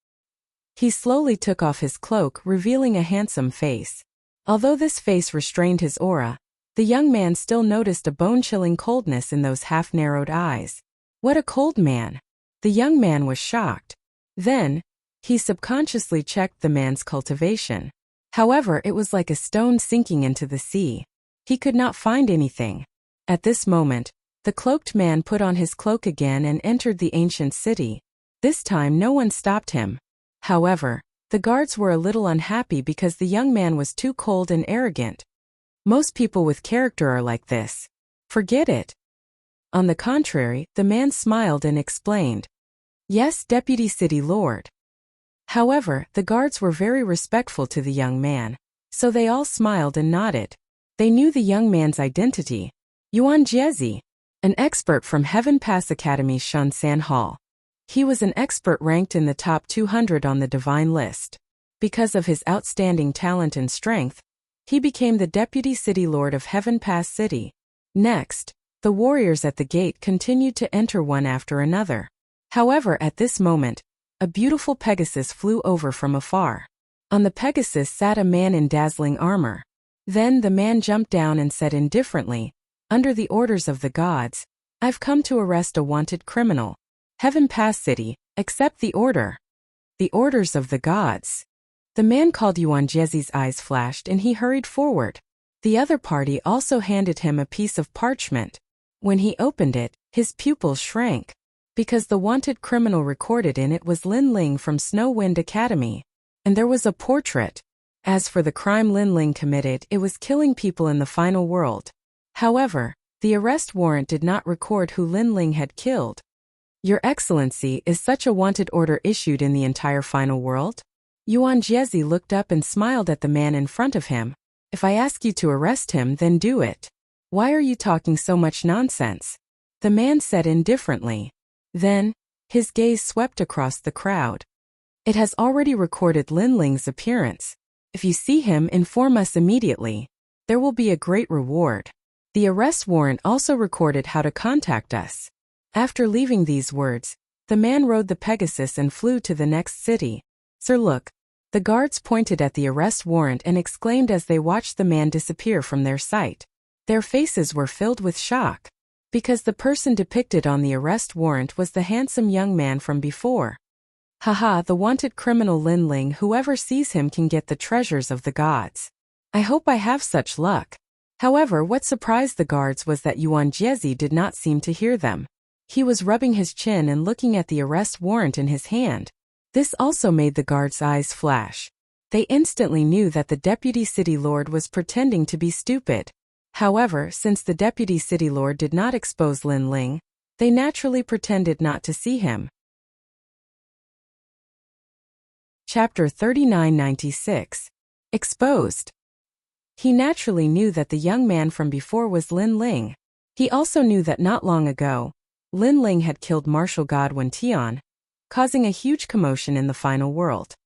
He slowly took off his cloak, revealing a handsome face. Although this face restrained his aura, the young man still noticed a bone-chilling coldness in those half-narrowed eyes. What a cold man! The young man was shocked. Then, He subconsciously checked the man's cultivation. However, it was like a stone sinking into the sea. He could not find anything. At this moment, the cloaked man put on his cloak again and entered the ancient city. This time no one stopped him. However, the guards were a little unhappy because the young man was too cold and arrogant. Most people with character are like this. Forget it. On the contrary, the man smiled and explained, "Yes, Deputy City Lord." However, the guards were very respectful to the young man, so they all smiled and nodded. They knew the young man's identity. Yuan Jiezi, an expert from Heaven Pass Academy's Shansan Hall. He was an expert ranked in the top 200 on the divine list. Because of his outstanding talent and strength, he became the Deputy City Lord of Heaven Pass City. Next, the warriors at the gate continued to enter one after another. However, at this moment, a beautiful Pegasus flew over from afar. On the Pegasus sat a man in dazzling armor. Then the man jumped down and said indifferently, "Under the orders of the gods, I've come to arrest a wanted criminal. Heaven Pass City, accept the order." The orders of the gods. The man called Yuan Jiezi's eyes flashed and he hurried forward. The other party also handed him a piece of parchment. When he opened it, his pupils shrank. Because the wanted criminal recorded in it was Lin Ling from Snow Wind Academy. And there was a portrait. As for the crime Lin Ling committed, it was killing people in the final world. However, the arrest warrant did not record who Lin Ling had killed. "Your Excellency, is such a wanted order issued in the entire final world?" Yuan Jiezi looked up and smiled at the man in front of him. "If I ask you to arrest him, then do it. Why are you talking so much nonsense?" The man said indifferently. Then, his gaze swept across the crowd. "It has already recorded Lin Ling's appearance. If you see him, inform us immediately. There will be a great reward. The arrest warrant also recorded how to contact us." After leaving these words, the man rode the Pegasus and flew to the next city. "Sir, look." The guards pointed at the arrest warrant and exclaimed as they watched the man disappear from their sight. Their faces were filled with shock. Because the person depicted on the arrest warrant was the handsome young man from before. "Haha, the wanted criminal Lin Ling, whoever sees him can get the treasures of the gods. I hope I have such luck." However, what surprised the guards was that Yuan Jiezi did not seem to hear them. He was rubbing his chin and looking at the arrest warrant in his hand. This also made the guards' eyes flash. They instantly knew that the Deputy City Lord was pretending to be stupid. However, since the Deputy City Lord did not expose Lin Ling, they naturally pretended not to see him. Chapter 3996. Exposed. He naturally knew that the young man from before was Lin Ling. He also knew that not long ago, Lin Ling had killed Martial God Wen Tian, causing a huge commotion in the final world.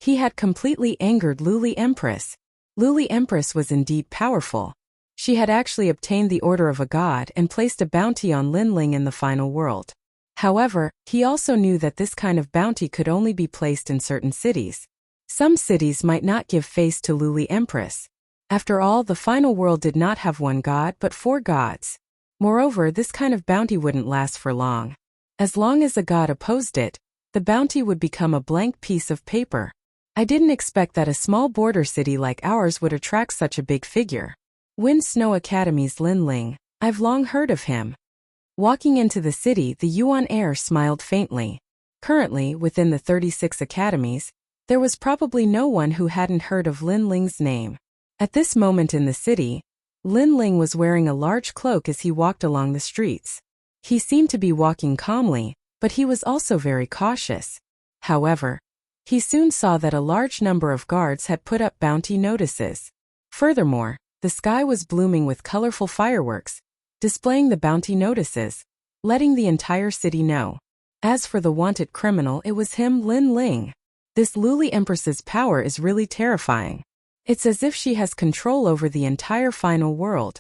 He had completely angered Luli Empress. Luli Empress was indeed powerful. She had actually obtained the order of a god and placed a bounty on Lin Ling in the final world. However, he also knew that this kind of bounty could only be placed in certain cities. Some cities might not give face to Luli Empress. After all, the final world did not have one god but 4 gods. Moreover, this kind of bounty wouldn't last for long. As long as a god opposed it, the bounty would become a blank piece of paper. I didn't expect that a small border city like ours would attract such a big figure. Wind Snow Academy's Lin Ling, I've long heard of him. Walking into the city, the Yuan heir smiled faintly. Currently, within the 36 academies, there was probably no one who hadn't heard of Lin Ling's name. At this moment in the city, Lin Ling was wearing a large cloak as he walked along the streets. He seemed to be walking calmly, but he was also very cautious. However, he soon saw that a large number of guards had put up bounty notices. Furthermore, the sky was blooming with colorful fireworks, displaying the bounty notices, letting the entire city know. As for the wanted criminal, it was him, Lin Ling. This Luli Empress's power is really terrifying. It's as if she has control over the entire final world.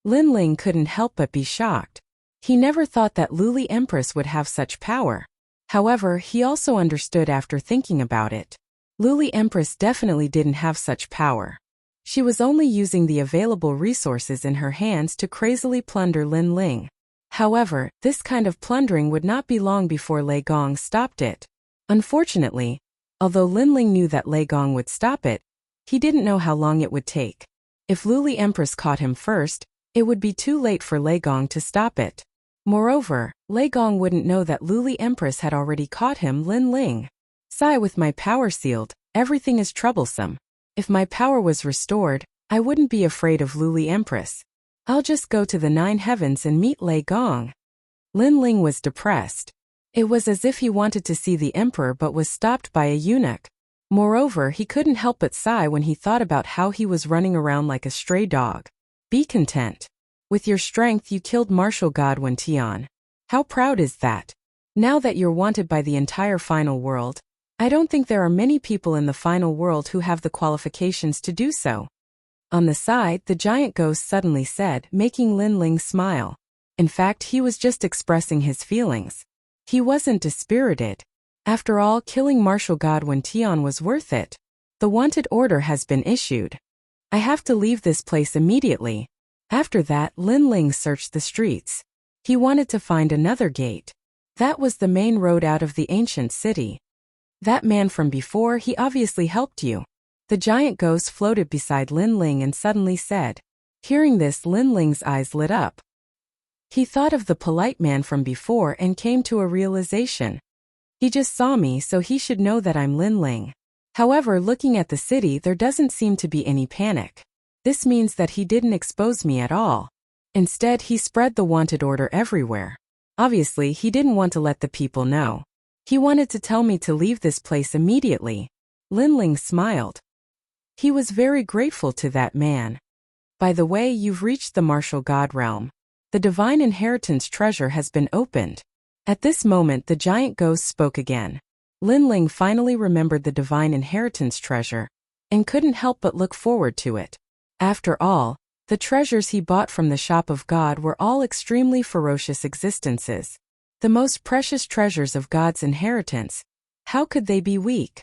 Lin Ling couldn't help but be shocked. He never thought that Luli Empress would have such power. However, he also understood after thinking about it. Luli Empress definitely didn't have such power. She was only using the available resources in her hands to crazily plunder Lin Ling. However, this kind of plundering would not be long before Lei Gong stopped it. Unfortunately, Although Lin Ling knew that Lei Gong would stop it, he didn't know how long it would take. If Luli Empress caught him first, it would be too late for Lei Gong to stop it. Moreover, Lei Gong wouldn't know that Luli Empress had already caught him. Lin Ling. Sigh, with my power sealed, everything is troublesome. If my power was restored, I wouldn't be afraid of Luli Empress. I'll just go to the 9 heavens and meet Lei Gong. Lin Ling was depressed. It was as if he wanted to see the emperor but was stopped by a eunuch. Moreover, he couldn't help but sigh when he thought about how he was running around like a stray dog. Be content. With your strength you killed Martial God Wen Tian. How proud is that? Now that you're wanted by the entire final world, I don't think there are many people in the final world who have the qualifications to do so. On the side, the giant ghost suddenly said, making Lin Ling smile. In fact, he was just expressing his feelings. He wasn't dispirited. After all, killing Martial God Wen Tian was worth it. The wanted order has been issued. I have to leave this place immediately. After that, Lin Ling searched the streets. He wanted to find another gate. That was the main road out of the ancient city. That man from before, he obviously helped you. The giant ghost floated beside Lin Ling and suddenly said. Hearing this, Lin Ling's eyes lit up. He thought of the polite man from before and came to a realization. He just saw me, so he should know that I'm Lin Ling. However, looking at the city, there doesn't seem to be any panic. This means that he didn't expose me at all. Instead, he spread the wanted order everywhere. Obviously, he didn't want to let the people know. He wanted to tell me to leave this place immediately. Lin Ling smiled. He was very grateful to that man. By the way, you've reached the martial god realm. The divine inheritance treasure has been opened. At this moment, the giant ghost spoke again. Lin Ling finally remembered the divine inheritance treasure and couldn't help but look forward to it. After all, the treasures he bought from the shop of God were all extremely ferocious existences. The most precious treasures of God's inheritance. How could they be weak?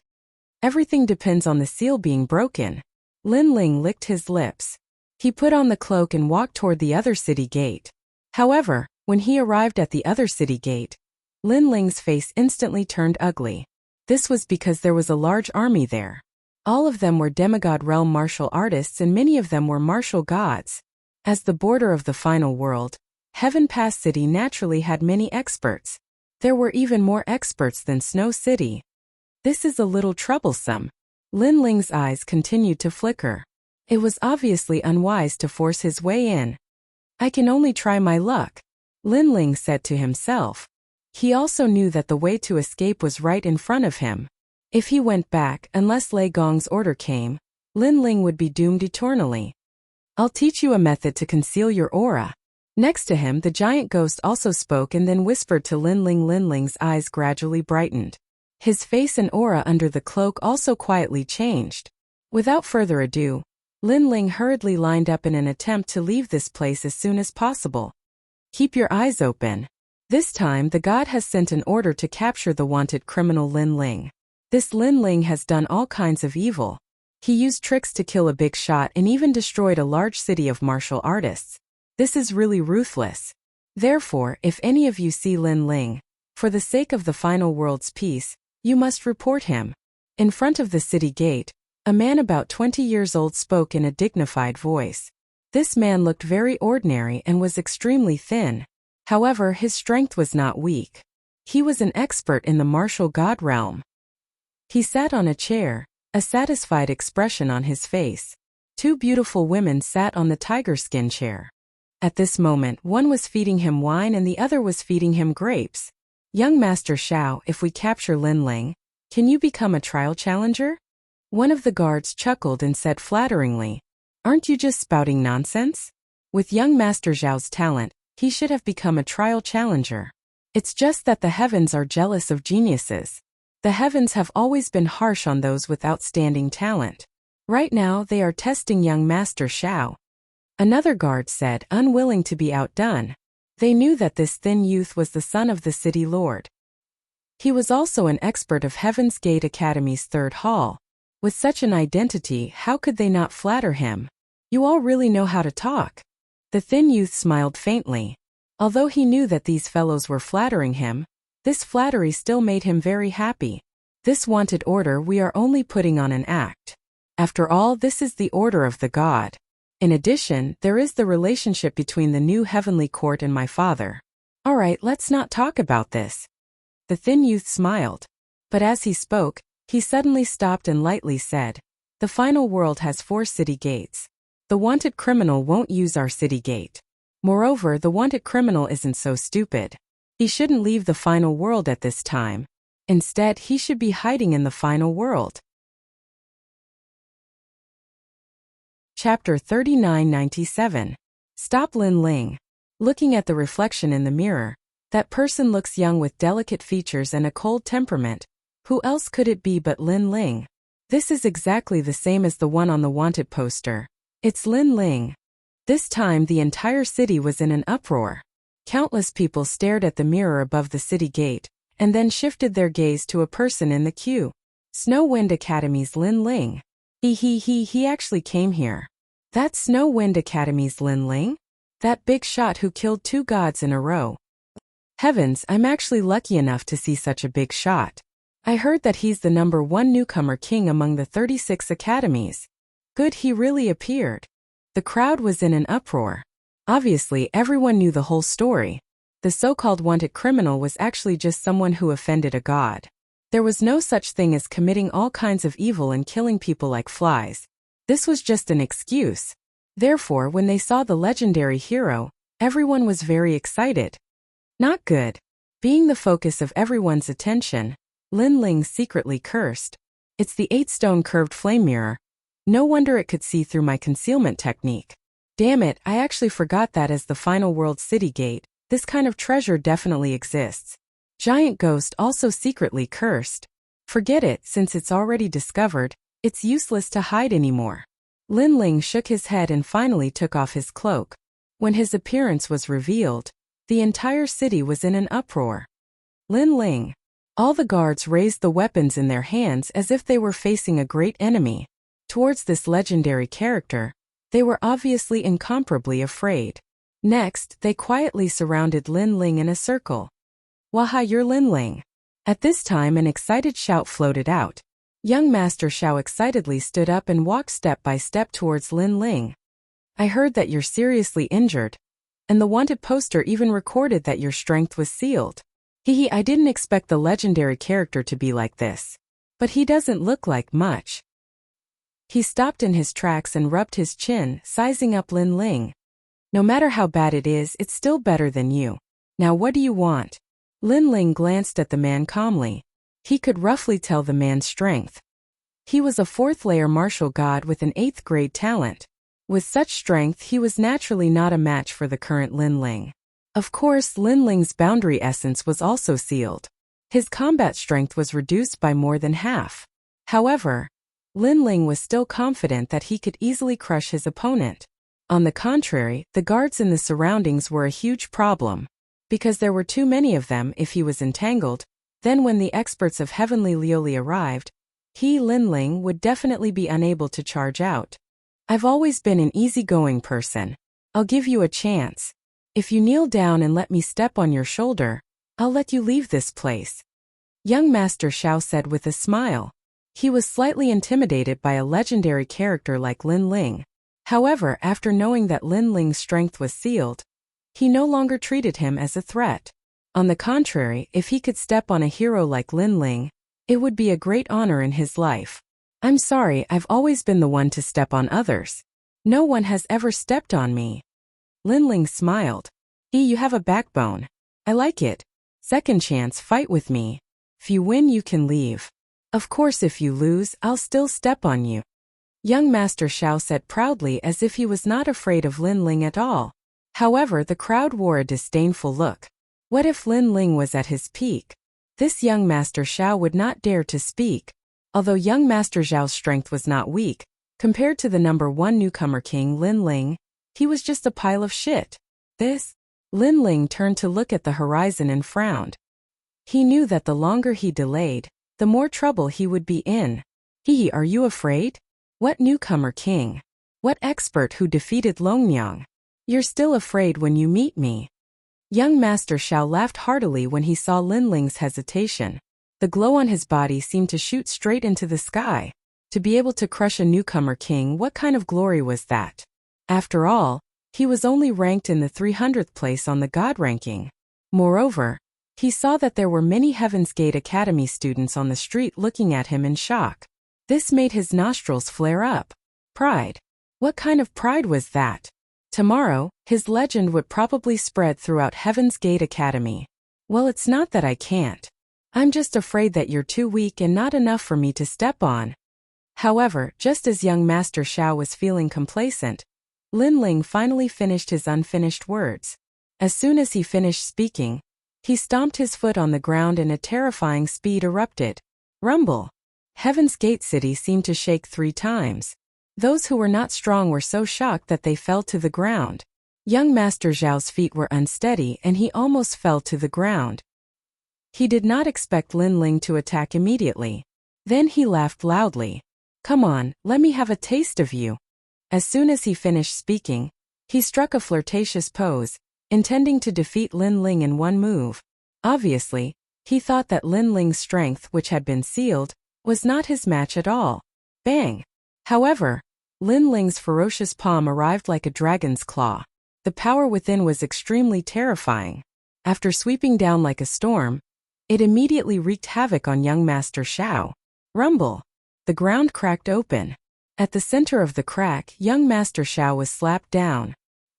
Everything depends on the seal being broken. Lin Ling licked his lips. He put on the cloak and walked toward the other city gate. However, when he arrived at the other city gate, Lin Ling's face instantly turned ugly. This was because there was a large army there. All of them were demigod realm martial artists and many of them were martial gods. As the border of the final world, Heaven Pass City naturally had many experts. There were even more experts than Snow City. This is a little troublesome. Lin Ling's eyes continued to flicker. It was obviously unwise to force his way in. I can only try my luck, Lin Ling said to himself. He also knew that the way to escape was right in front of him. If he went back, unless Lei Gong's order came, Lin Ling would be doomed eternally. I'll teach you a method to conceal your aura. Next to him, the giant ghost also spoke and then whispered to Lin Ling. Lin Ling's eyes gradually brightened. His face and aura under the cloak also quietly changed. Without further ado, Lin Ling hurriedly lined up in an attempt to leave this place as soon as possible. Keep your eyes open. This time, the god has sent an order to capture the wanted criminal Lin Ling. This Lin Ling has done all kinds of evil. He used tricks to kill a big shot and even destroyed a large city of martial artists. This is really ruthless. Therefore, if any of you see Lin Ling, for the sake of the final world's peace, you must report him. In front of the city gate, a man about 20 years old spoke in a dignified voice. This man looked very ordinary and was extremely thin. However, his strength was not weak. He was an expert in the martial god realm. He sat on a chair, a satisfied expression on his face. Two beautiful women sat on the tiger skin chair. At this moment, one was feeding him wine and the other was feeding him grapes. Young Master Xiao, if we capture Lin Ling, can you become a trial challenger? One of the guards chuckled and said flatteringly, aren't you just spouting nonsense? With young Master Xiao's talent, he should have become a trial challenger. It's just that the heavens are jealous of geniuses. The heavens have always been harsh on those with outstanding talent. Right now, they are testing young Master Xiao. Another guard said, unwilling to be outdone. They knew that this thin youth was the son of the city lord. He was also an expert of Heaven's Gate Academy's third hall. With such an identity, how could they not flatter him? You all really know how to talk. The thin youth smiled faintly. Although he knew that these fellows were flattering him, this flattery still made him very happy. This wanted order we are only putting on an act. After all, this is the order of the god. In addition, there is the relationship between the new heavenly court and my father. All right, let's not talk about this. The thin youth smiled. But as he spoke, he suddenly stopped and lightly said, "The final world has 4 city gates. The wanted criminal won't use our city gate. Moreover, the wanted criminal isn't so stupid. He shouldn't leave the final world at this time. Instead, he should be hiding in the final world." Chapter 3997. Stop Lin Ling. Looking at the reflection in the mirror, that person looks young with delicate features and a cold temperament. Who else could it be but Lin Ling? This is exactly the same as the one on the wanted poster. It's Lin Ling. This time the entire city was in an uproar. Countless people stared at the mirror above the city gate, and then shifted their gaze to a person in the queue. Snow Wind Academy's Lin Ling. He actually came here. That's Snow Wind Academy's Lin Ling? That big shot who killed 2 gods in a row. Heavens, I'm actually lucky enough to see such a big shot. I heard that he's the #1 newcomer king among the 36 academies. Good, he really appeared. The crowd was in an uproar. Obviously, everyone knew the whole story. The so-called wanted criminal was actually just someone who offended a god. There was no such thing as committing all kinds of evil and killing people like flies. This was just an excuse. Therefore, when they saw the legendary hero, everyone was very excited. Not good. Being the focus of everyone's attention, Lin Ling secretly cursed. It's the 8-stone curved flame mirror. No wonder it could see through my concealment technique. Damn it, I actually forgot that as the final world city gate, this kind of treasure definitely exists. Giant Ghost also secretly cursed. Forget it, since it's already discovered, it's useless to hide anymore. Lin Ling shook his head and finally took off his cloak. When his appearance was revealed, the entire city was in an uproar. Lin Ling. All the guards raised the weapons in their hands as if they were facing a great enemy. Towards this legendary character, they were obviously incomparably afraid. Next, they quietly surrounded Lin Ling in a circle. "Waha, you're Lin Ling." At this time an excited shout floated out. Young Master Xiao excitedly stood up and walked step by step towards Lin Ling. "I heard that you're seriously injured. And the wanted poster even recorded that your strength was sealed. I didn't expect the legendary character to be like this. But he doesn't look like much." He stopped in his tracks and rubbed his chin, sizing up Lin Ling. "No matter how bad it is, it's still better than you. Now what do you want?" Lin Ling glanced at the man calmly. He could roughly tell the man's strength. He was a 4th-layer martial god with an 8th-grade talent. With such strength, he was naturally not a match for the current Lin Ling. Of course, Lin Ling's boundary essence was also sealed. His combat strength was reduced by more than half. However, Lin Ling was still confident that he could easily crush his opponent. On the contrary, the guards in the surroundings were a huge problem. Because there were too many of them if he was entangled, then when the experts of Heavenly Lioli arrived, Lin Ling, would definitely be unable to charge out. "I've always been an easygoing person. I'll give you a chance. If you kneel down and let me step on your shoulder, I'll let you leave this place." Young Master Xiao said with a smile. He was slightly intimidated by a legendary character like Lin Ling. However, after knowing that Lin Ling's strength was sealed, he no longer treated him as a threat. On the contrary, if he could step on a hero like Lin Ling, it would be a great honor in his life. "I'm sorry, I've always been the one to step on others. No one has ever stepped on me." Lin Ling smiled. You have a backbone. I like it. Second chance, fight with me. If you win, you can leave. Of course, if you lose, I'll still step on you." Young Master Xiao said proudly as if he was not afraid of Lin Ling at all. However, the crowd wore a disdainful look. What if Lin Ling was at his peak? This young Master Xiao would not dare to speak. Although young Master Zhao's strength was not weak, compared to the #1 newcomer king Lin Ling, he was just a pile of shit. Lin Ling turned to look at the horizon and frowned. He knew that the longer he delayed, the more trouble he would be in. Are you afraid? What newcomer king? What expert who defeated Longmyang? You're still afraid when you meet me. Young Master Xiao laughed heartily when he saw Lin Ling's hesitation. The glow on his body seemed to shoot straight into the sky. To be able to crush a newcomer king, what kind of glory was that? After all, he was only ranked in the 300th place on the God ranking. Moreover, he saw that there were many Heaven's Gate Academy students on the street looking at him in shock. This made his nostrils flare up. Pride. What kind of pride was that? Tomorrow, his legend would probably spread throughout Heaven's Gate Academy. Well, it's not that I can't. I'm just afraid that you're too weak and not enough for me to step on. However, just as young Master Xiao was feeling complacent, Lin Ling finally finished his unfinished words. As soon as he finished speaking, he stomped his foot on the ground and a terrifying speed erupted. Rumble. Heaven's Gate City seemed to shake 3 times. Those who were not strong were so shocked that they fell to the ground. Young Master Zhao's feet were unsteady and he almost fell to the ground. He did not expect Lin Ling to attack immediately. Then he laughed loudly. Come on, let me have a taste of you. As soon as he finished speaking, he struck a flirtatious pose, intending to defeat Lin Ling in one move. Obviously, he thought that Lin Ling's strength, which had been sealed, was not his match at all. Bang! However, Lin Ling's ferocious palm arrived like a dragon's claw. The power within was extremely terrifying. After sweeping down like a storm, it immediately wreaked havoc on young Master Xiao. Rumble! The ground cracked open. At the center of the crack, young Master Xiao was slapped down.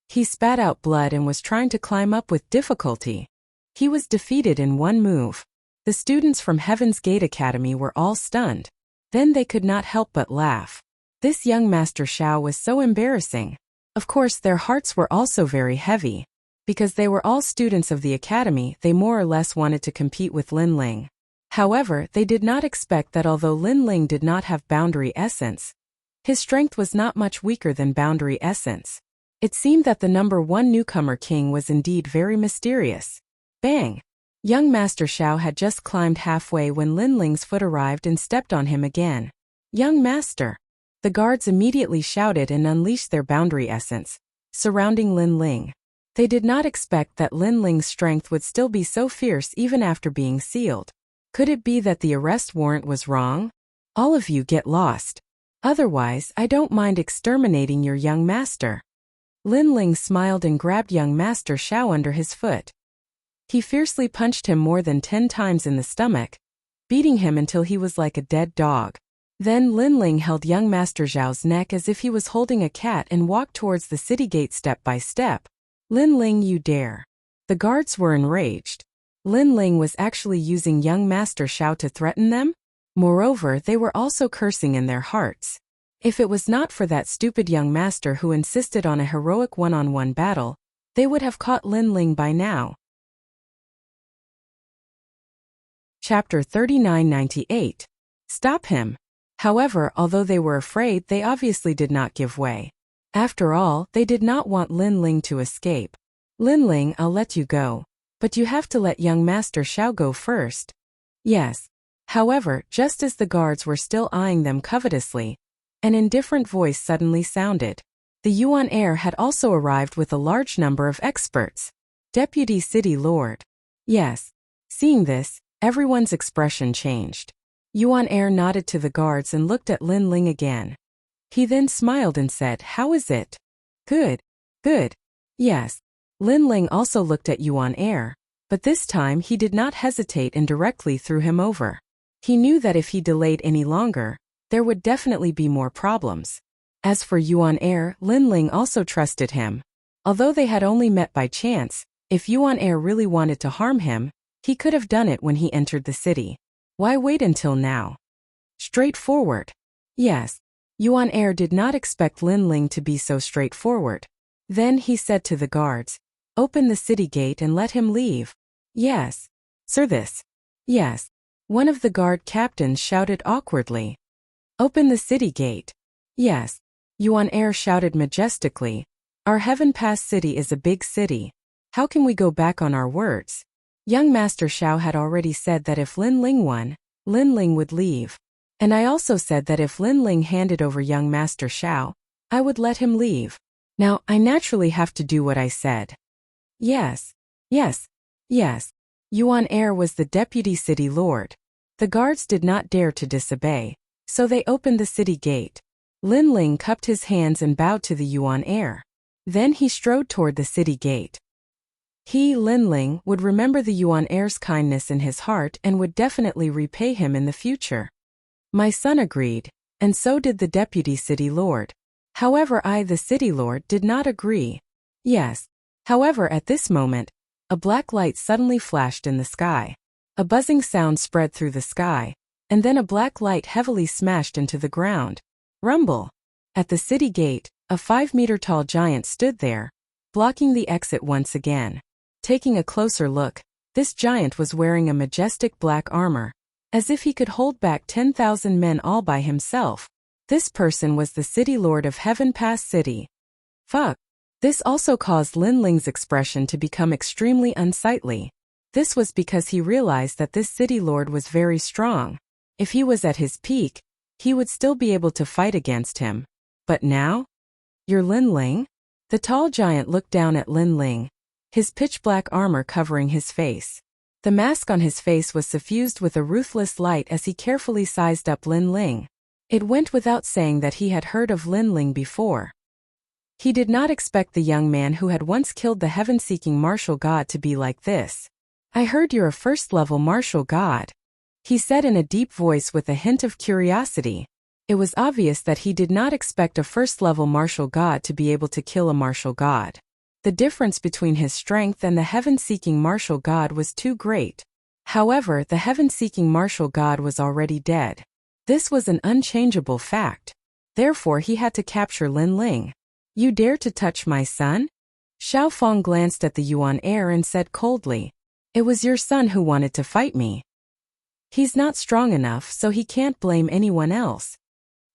He spat out blood and was trying to climb up with difficulty. He was defeated in one move. The students from Heaven's Gate Academy were all stunned. Then they could not help but laugh. This young Master Xiao was so embarrassing. Of course, their hearts were also very heavy. Because they were all students of the academy, they more or less wanted to compete with Lin Ling. However, they did not expect that although Lin Ling did not have boundary essence, his strength was not much weaker than boundary essence. It seemed that the number 1 newcomer king was indeed very mysterious. Bang! Young Master Xiao had just climbed halfway when Lin Ling's foot arrived and stepped on him again. Young Master! The guards immediately shouted and unleashed their boundary essence, surrounding Lin Ling. They did not expect that Lin Ling's strength would still be so fierce even after being sealed. Could it be that the arrest warrant was wrong? All of you get lost. Otherwise, I don't mind exterminating your young master. Lin Ling smiled and grabbed young Master Xiao under his foot. He fiercely punched him more than 10 times in the stomach, beating him until he was like a dead dog. Then Lin Ling held young Master Zhao's neck as if he was holding a cat and walked towards the city gate step by step. Lin Ling, you dare. The guards were enraged. Lin Ling was actually using young Master Xiao to threaten them? Moreover, they were also cursing in their hearts. If it was not for that stupid young master who insisted on a heroic one-on-one battle, they would have caught Lin Ling by now. Chapter 3998. Stop him. However, although they were afraid, they obviously did not give way. After all, they did not want Lin Ling to escape. Lin Ling, I'll let you go. But you have to let young Master Xiao go first. Yes. However, just as the guards were still eyeing them covetously, an indifferent voice suddenly sounded. The Yuan heir had also arrived with a large number of experts. Deputy City Lord. Yes. Seeing this, everyone's expression changed. Yuan heir nodded to the guards and looked at Lin Ling again. He then smiled and said, How is it? Good. Good. Yes. Lin Ling also looked at Yuan heir, but this time he did not hesitate and directly threw him over. He knew that if he delayed any longer, there would definitely be more problems. As for Yuan heir, Lin Ling also trusted him. Although they had only met by chance, if Yuan heir really wanted to harm him, he could have done it when he entered the city. Why wait until now? Straightforward. Yes. Yuan heir did not expect Lin Ling to be so straightforward. Then he said to the guards, Open the city gate and let him leave. Yes. Sir, this. Yes. One of the guard captains shouted awkwardly. Open the city gate. Yes. Yuan heir shouted majestically. Our Heaven Pass city is a big city. How can we go back on our words? Young Master Xiao had already said that if Lin Ling won, Lin Ling would leave. And I also said that if Lin Ling handed over young Master Xiao, I would let him leave. Now, I naturally have to do what I said. Yes. Yes. Yes. Yuan heir was the deputy city lord. The guards did not dare to disobey, so they opened the city gate. Lin Ling cupped his hands and bowed to the yuan heir. Then he strode toward the city gate. He, Lin Ling, would remember the yuan heir's kindness in his heart and would definitely repay him in the future. My son agreed, and so did the deputy city lord. However, I, the city lord, did not agree. Yes. However, at this moment, a black light suddenly flashed in the sky. A buzzing sound spread through the sky, and then a black light heavily smashed into the ground. Rumble! At the city gate, a 5-meter-tall giant stood there, blocking the exit once again. Taking a closer look, this giant was wearing a majestic black armor, as if he could hold back 10,000 men all by himself. This person was the city lord of Heaven Pass City. Fuck! This also caused Lin Ling's expression to become extremely unsightly. This was because he realized that this city lord was very strong. If he was at his peak, he would still be able to fight against him. But now? You're Lin Ling? The tall giant looked down at Lin Ling, his pitch-black armor covering his face. The mask on his face was suffused with a ruthless light as he carefully sized up Lin Ling. It went without saying that he had heard of Lin Ling before. He did not expect the young man who had once killed the heaven-seeking martial god to be like this. I heard you're a first-level martial god, he said in a deep voice with a hint of curiosity. It was obvious that he did not expect a first-level martial god to be able to kill a martial god. The difference between his strength and the heaven-seeking martial god was too great. However, the heaven-seeking martial god was already dead. This was an unchangeable fact. Therefore, he had to capture Lin Ling. You dare to touch my son? Xiao Feng glanced at the yuan heir and said coldly. It was your son who wanted to fight me. He's not strong enough, so he can't blame anyone else.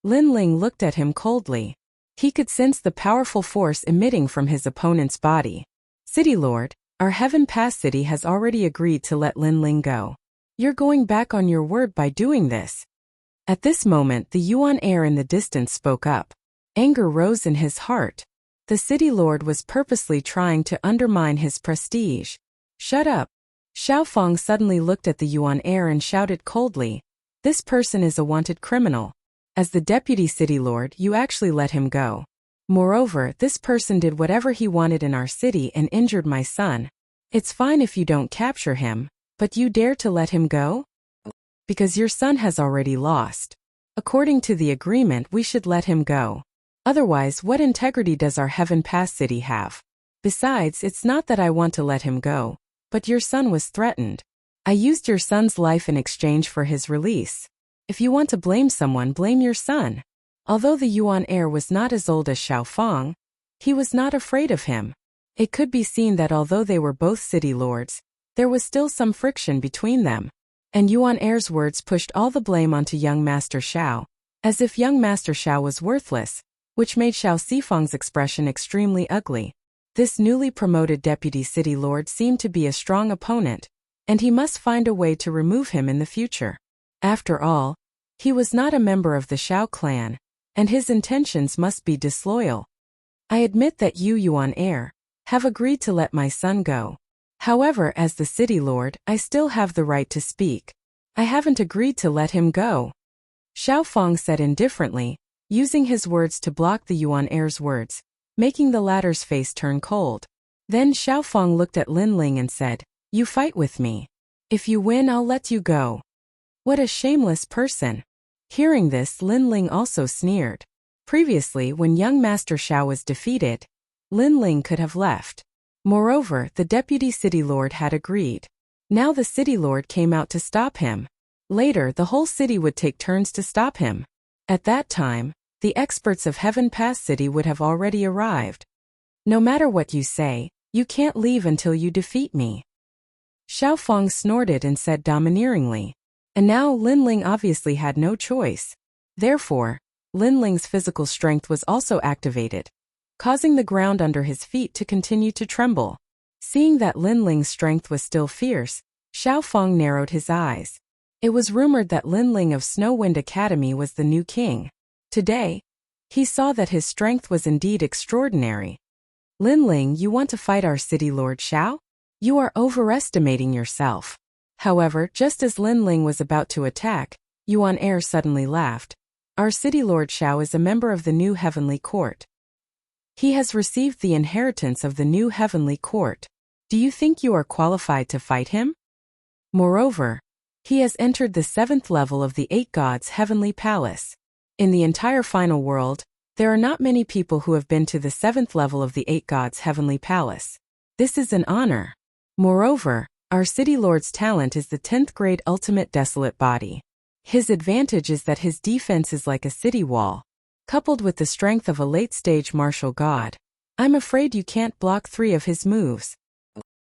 Lin Ling looked at him coldly. He could sense the powerful force emitting from his opponent's body. City Lord, our Heaven Pass City has already agreed to let Lin Ling go. You're going back on your word by doing this. At this moment, the yuan heir in the distance spoke up. Anger rose in his heart. The City Lord was purposely trying to undermine his prestige. Shut up. Xiao Feng suddenly looked at the yuan heir and shouted coldly. This person is a wanted criminal. As the deputy city lord, you actually let him go. Moreover, this person did whatever he wanted in our city and injured my son. It's fine if you don't capture him, but you dare to let him go? Because your son has already lost. According to the agreement, we should let him go. Otherwise, what integrity does our Heaven Pass City have? Besides, it's not that I want to let him go, but your son was threatened. I used your son's life in exchange for his release. If you want to blame someone, blame your son. Although the yuan heir was not as old as Xiao Feng, he was not afraid of him. It could be seen that although they were both city lords, there was still some friction between them. And yuan heir's words pushed all the blame onto young Master Xiao, as if young Master Xiao was worthless, which made Xiao Sifeng's expression extremely ugly. This newly promoted deputy city lord seemed to be a strong opponent, and he must find a way to remove him in the future. After all, he was not a member of the Xiao clan, and his intentions must be disloyal. I admit that you, yuan heir, have agreed to let my son go. However, as the city lord, I still have the right to speak. I haven't agreed to let him go. Xiao Feng said indifferently, using his words to block the yuan heir's words, making the latter's face turn cold. Then Xiao Feng looked at Lin Ling and said, You fight with me. If you win, I'll let you go. What a shameless person. Hearing this, Lin Ling also sneered. Previously, when young Master Xiao was defeated, Lin Ling could have left. Moreover, the deputy city lord had agreed. Now the city lord came out to stop him. Later, the whole city would take turns to stop him. At that time, the experts of Heaven Pass City would have already arrived. No matter what you say, you can't leave until you defeat me. Xiao Feng snorted and said domineeringly. And now Lin Ling obviously had no choice. Therefore, Lin Ling's physical strength was also activated, causing the ground under his feet to continue to tremble. Seeing that Lin Ling's strength was still fierce, Xiao Feng narrowed his eyes. It was rumored that Lin Ling of Snow Wind Academy was the new king. Today, he saw that his strength was indeed extraordinary. Lin Ling, you want to fight our city lord Xiao? You are overestimating yourself. However, just as Lin Ling was about to attack, Yuan Er suddenly laughed. Our city lord Xiao is a member of the new heavenly court. He has received the inheritance of the new heavenly court. Do you think you are qualified to fight him? Moreover, he has entered the 7th level of the 8 gods' heavenly palace. In the entire final world, there are not many people who have been to the 7th level of the 8 gods' heavenly palace. This is an honor. Moreover, our city lord's talent is the 10th grade ultimate desolate body. His advantage is that his defense is like a city wall, coupled with the strength of a late-stage martial god. I'm afraid you can't block 3 of his moves.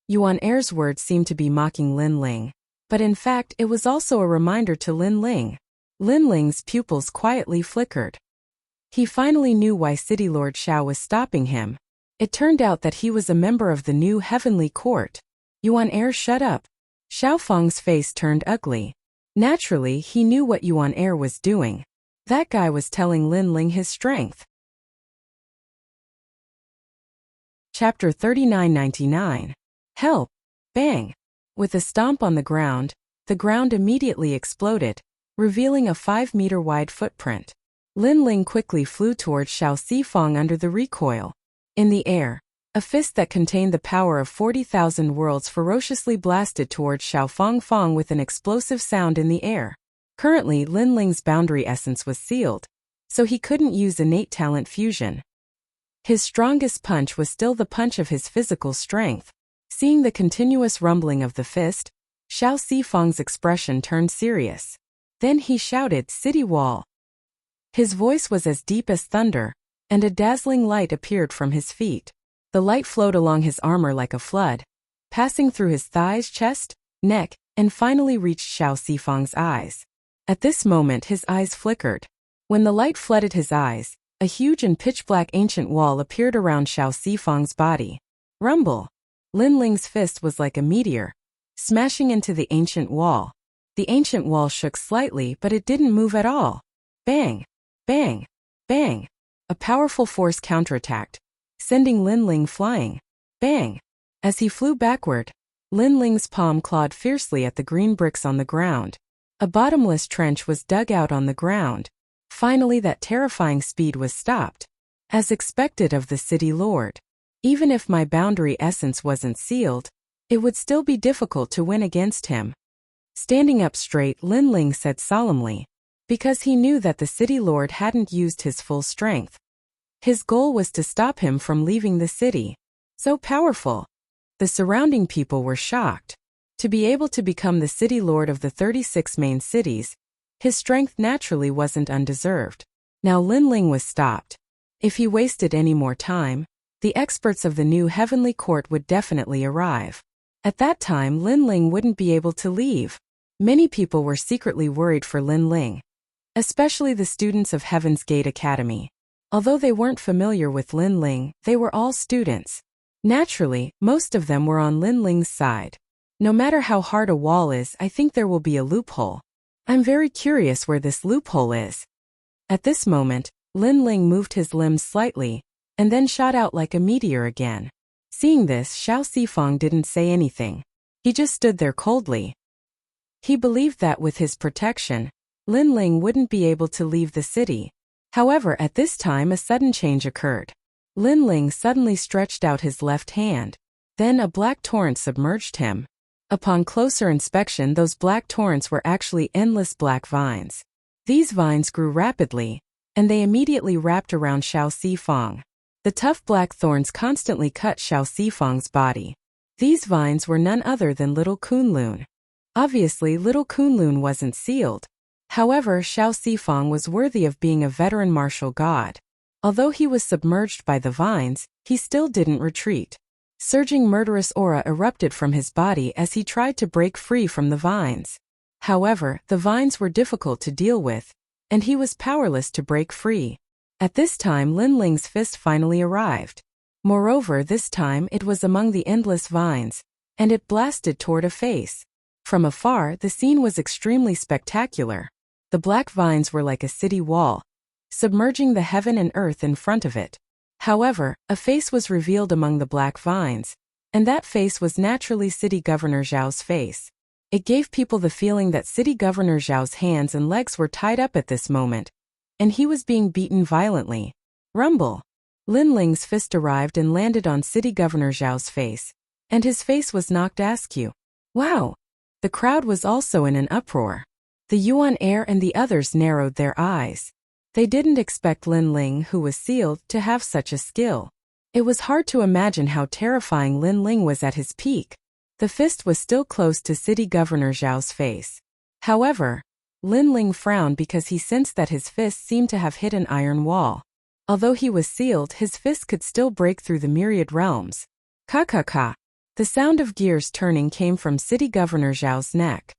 Yuan Er's words seemed to be mocking Lin Ling, but in fact it was also a reminder to Lin Ling. Lin Ling's pupils quietly flickered. He finally knew why City Lord Xiao was stopping him. It turned out that he was a member of the new heavenly court. Yuan Er, shut up. Xiao Feng's face turned ugly. Naturally, he knew what Yuan Er was doing. That guy was telling Lin Ling his strength. Chapter 3999. Help! Bang! With a stomp on the ground immediately exploded, revealing a 5-meter wide footprint. Lin Ling quickly flew towards Xiao Sifeng under the recoil. In the air, a fist that contained the power of 40,000 worlds ferociously blasted towards Xiao Feng with an explosive sound in the air. Currently, Lin Ling's boundary essence was sealed, so he couldn't use innate talent fusion. His strongest punch was still the punch of his physical strength. Seeing the continuous rumbling of the fist, Xiao Sifeng's expression turned serious. Then he shouted, "City wall!" His voice was as deep as thunder, and a dazzling light appeared from his feet. The light flowed along his armor like a flood, passing through his thighs, chest, neck, and finally reached Xiao Sifeng's eyes. At this moment his eyes flickered. When the light flooded his eyes, a huge and pitch-black ancient wall appeared around Xiao Sifeng's body. Rumble! Lin Ling's fist was like a meteor, smashing into the ancient wall. The ancient wall shook slightly, but it didn't move at all. Bang! Bang! Bang! A powerful force counterattacked, sending Lin Ling flying. Bang! As he flew backward, Lin Ling's palm clawed fiercely at the green bricks on the ground. A bottomless trench was dug out on the ground. Finally, that terrifying speed was stopped. As expected of the city lord. Even if my boundary essence wasn't sealed, it would still be difficult to win against him. Standing up straight, Lin Ling said solemnly, because he knew that the city lord hadn't used his full strength. His goal was to stop him from leaving the city. So powerful. The surrounding people were shocked. To be able to become the city lord of the 36 main cities, his strength naturally wasn't undeserved. Now Lin Ling was stopped. If he wasted any more time, the experts of the new heavenly court would definitely arrive. At that time, Lin Ling wouldn't be able to leave. Many people were secretly worried for Lin Ling, especially the students of Heaven's Gate Academy. Although they weren't familiar with Lin Ling, they were all students. Naturally, most of them were on Lin Ling's side. No matter how hard a wall is, I think there will be a loophole. I'm very curious where this loophole is. At this moment, Lin Ling moved his limbs slightly, and then shot out like a meteor again. Seeing this, Xiao Sifeng didn't say anything. He just stood there coldly. He believed that with his protection, Lin Ling wouldn't be able to leave the city. However, at this time a sudden change occurred. Lin Ling suddenly stretched out his left hand. Then a black torrent submerged him. Upon closer inspection, those black torrents were actually endless black vines. These vines grew rapidly, and they immediately wrapped around Xiao Sifeng. The tough black thorns constantly cut Xiao Sifeng's body. These vines were none other than Little Kunlun. Obviously, Little Kunlun wasn't sealed. However, Xiao Sifeng was worthy of being a veteran martial god. Although he was submerged by the vines, he still didn't retreat. Surging murderous aura erupted from his body as he tried to break free from the vines. However, the vines were difficult to deal with, and he was powerless to break free. At this time, Lin Ling's fist finally arrived. Moreover, this time it was among the endless vines, and it blasted toward a face. From afar, the scene was extremely spectacular. The black vines were like a city wall, submerging the heaven and earth in front of it. However, a face was revealed among the black vines, and that face was naturally City Governor Zhao's face. It gave people the feeling that City Governor Zhao's hands and legs were tied up at this moment, and he was being beaten violently. Rumble. Lin Ling's fist arrived and landed on City Governor Zhao's face, and his face was knocked askew. Wow! The crowd was also in an uproar. The Yuan heir and the others narrowed their eyes. They didn't expect Lin Ling, who was sealed, to have such a skill. It was hard to imagine how terrifying Lin Ling was at his peak. The fist was still close to City Governor Zhao's face. However, Lin Ling frowned because he sensed that his fist seemed to have hit an iron wall. Although he was sealed, his fist could still break through the myriad realms. Ka-ka-ka. The sound of gears turning came from City Governor Zhao's neck.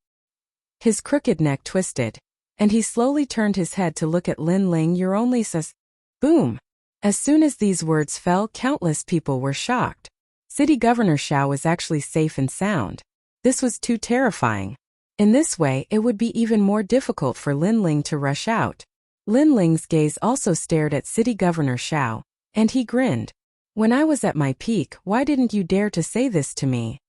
His crooked neck twisted, and he slowly turned his head to look at Lin Ling. "You're only sus—" Boom! As soon as these words fell, countless people were shocked. City Governor Zhao was actually safe and sound. This was too terrifying. In this way, it would be even more difficult for Lin Ling to rush out. Lin Ling's gaze also stared at City Governor Zhao, and he grinned. "When I was at my peak, why didn't you dare to say this to me?"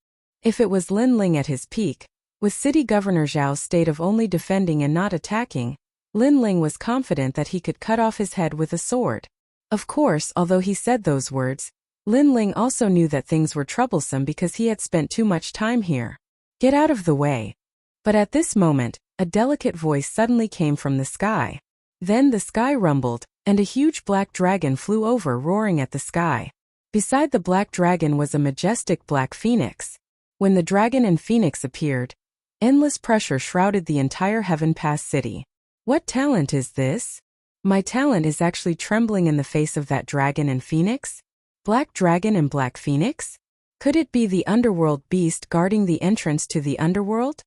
If it was Lin Ling at his peak, with City Governor Zhao's state of only defending and not attacking, Lin Ling was confident that he could cut off his head with a sword. Of course, although he said those words, Lin Ling also knew that things were troublesome because he had spent too much time here. "Get out of the way." But at this moment, a delicate voice suddenly came from the sky. Then the sky rumbled, and a huge black dragon flew over, roaring at the sky. Beside the black dragon was a majestic black phoenix. When the dragon and phoenix appeared, endless pressure shrouded the entire Heaven Pass city. What talent is this? My talent is actually trembling in the face of that dragon and phoenix? Black dragon and black phoenix? Could it be the underworld beast guarding the entrance to the underworld?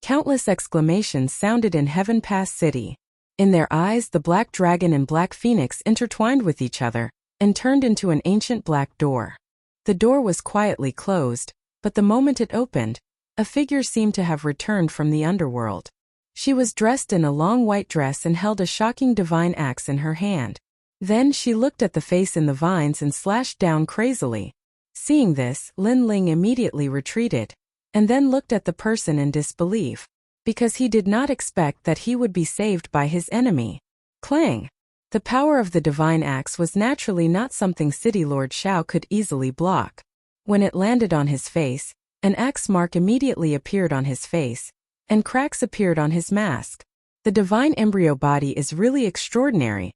Countless exclamations sounded in Heaven Pass city. In their eyes, the black dragon and black phoenix intertwined with each other and turned into an ancient black door. The door was quietly closed, but the moment it opened, a figure seemed to have returned from the underworld. She was dressed in a long white dress and held a shocking divine axe in her hand. Then she looked at the face in the vines and slashed down crazily. Seeing this, Lin Ling immediately retreated, and then looked at the person in disbelief, because he did not expect that he would be saved by his enemy. Clang! The power of the divine axe was naturally not something City Lord Zhao could easily block. When it landed on his face, an axe mark immediately appeared on his face, and cracks appeared on his mask. The divine embryo body is really extraordinary.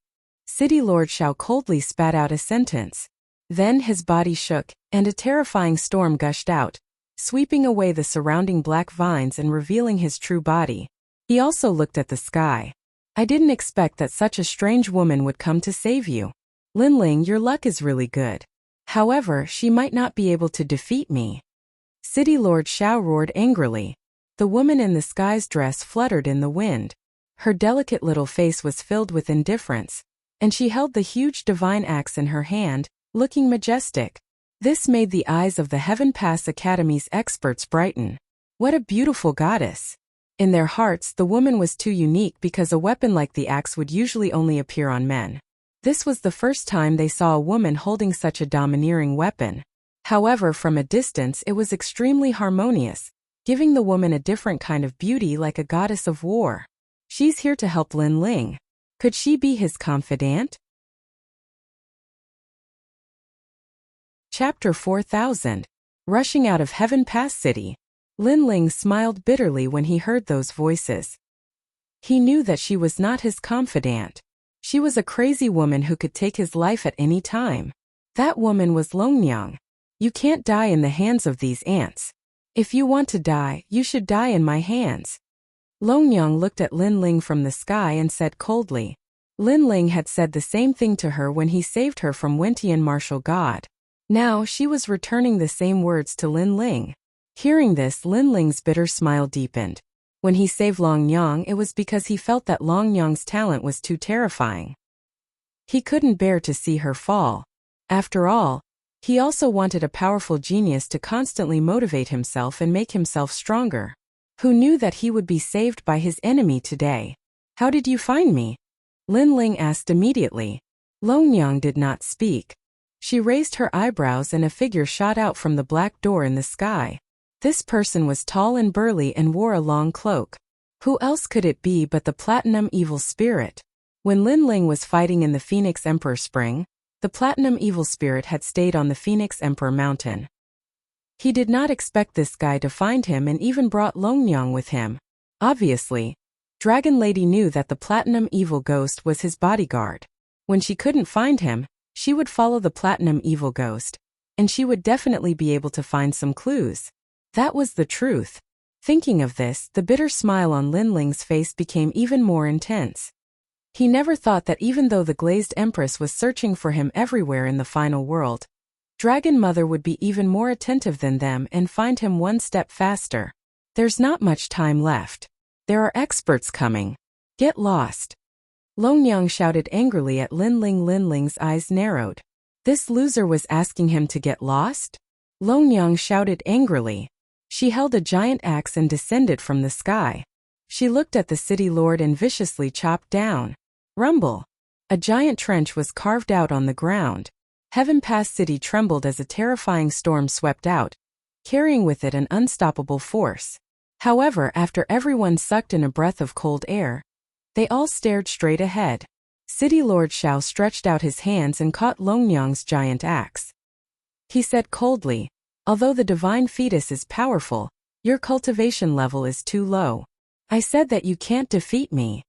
City Lord Zhao coldly spat out a sentence. Then his body shook, and a terrifying storm gushed out, sweeping away the surrounding black vines and revealing his true body. He also looked at the sky. "I didn't expect that such a strange woman would come to save you. Lin Ling, your luck is really good. However, she might not be able to defeat me." City Lord Zhao roared angrily. The woman in the sky's dress fluttered in the wind. Her delicate little face was filled with indifference, and she held the huge divine axe in her hand, looking majestic. This made the eyes of the Heaven Pass Academy's experts brighten. What a beautiful goddess! In their hearts, the woman was too unique because a weapon like the axe would usually only appear on men. This was the first time they saw a woman holding such a domineering weapon. However, from a distance it was extremely harmonious, giving the woman a different kind of beauty like a goddess of war. She's here to help Lin Ling. Could she be his confidant? Chapter 4000. Rushing out of Heaven Pass City. Lin Ling smiled bitterly when he heard those voices. He knew that she was not his confidant. She was a crazy woman who could take his life at any time. That woman was Longnyang. You can't die in the hands of these ants. If you want to die, you should die in my hands. Longnyang looked at Lin Ling from the sky and said coldly. Lin Ling had said the same thing to her when he saved her from Wentian martial god. Now she was returning the same words to Lin Ling. Hearing this, Lin Ling's bitter smile deepened. When he saved Longnyang, it was because he felt that Longnyang's talent was too terrifying. He couldn't bear to see her fall. After all, he also wanted a powerful genius to constantly motivate himself and make himself stronger. Who knew that he would be saved by his enemy today? "How did you find me?" Lin Ling asked immediately. Longnyang did not speak. She raised her eyebrows and a figure shot out from the black door in the sky. This person was tall and burly and wore a long cloak. Who else could it be but the Platinum Evil Spirit? When Lin Ling was fighting in the Phoenix Emperor Spring, the Platinum Evil Spirit had stayed on the Phoenix Emperor Mountain. He did not expect this guy to find him and even brought Longyang with him. Obviously, Dragon Lady knew that the Platinum Evil Ghost was his bodyguard. When she couldn't find him, she would follow the Platinum Evil Ghost, and she would definitely be able to find some clues. That was the truth. Thinking of this, the bitter smile on Lin Ling's face became even more intense. He never thought that even though the Glazed Empress was searching for him everywhere in the final world, Dragon Mother would be even more attentive than them and find him one step faster. There's not much time left. There are experts coming. Get lost. Longyang shouted angrily at Lin Ling. Lin Ling's eyes narrowed. This loser was asking him to get lost? Longyang shouted angrily. She held a giant axe and descended from the sky. She looked at the city lord and viciously chopped down. Rumble. A giant trench was carved out on the ground. Heaven Pass City trembled as a terrifying storm swept out, carrying with it an unstoppable force. However, after everyone sucked in a breath of cold air, they all stared straight ahead. City Lord Shao stretched out his hands and caught Longyang's giant axe. He said coldly, "Although the divine fetus is powerful, your cultivation level is too low. I said that you can't defeat me."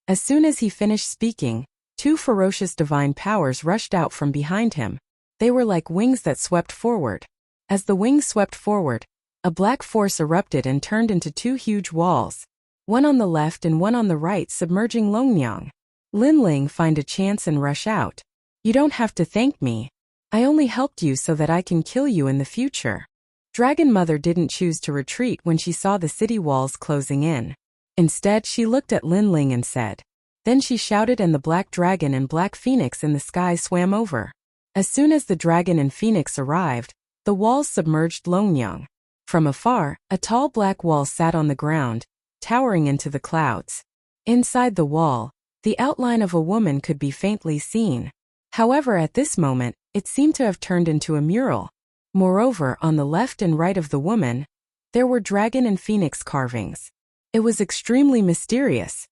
As soon as he finished speaking, two ferocious divine powers rushed out from behind him. They were like wings that swept forward. As the wings swept forward, a black force erupted and turned into two huge walls, one on the left and one on the right, submerging Longyang. Lin Ling find a chance and rush out. "You don't have to thank me. I only helped you so that I can kill you in the future." Dragon Mother didn't choose to retreat when she saw the city walls closing in. Instead, she looked at Lin Ling and said. Then she shouted and the black dragon and black phoenix in the sky swam over. As soon as the dragon and phoenix arrived, the walls submerged Longyang. From afar, a tall black wall sat on the ground, towering into the clouds. Inside the wall, the outline of a woman could be faintly seen. However, at this moment, it seemed to have turned into a mural. Moreover, on the left and right of the woman, there were dragon and phoenix carvings. It was extremely mysterious.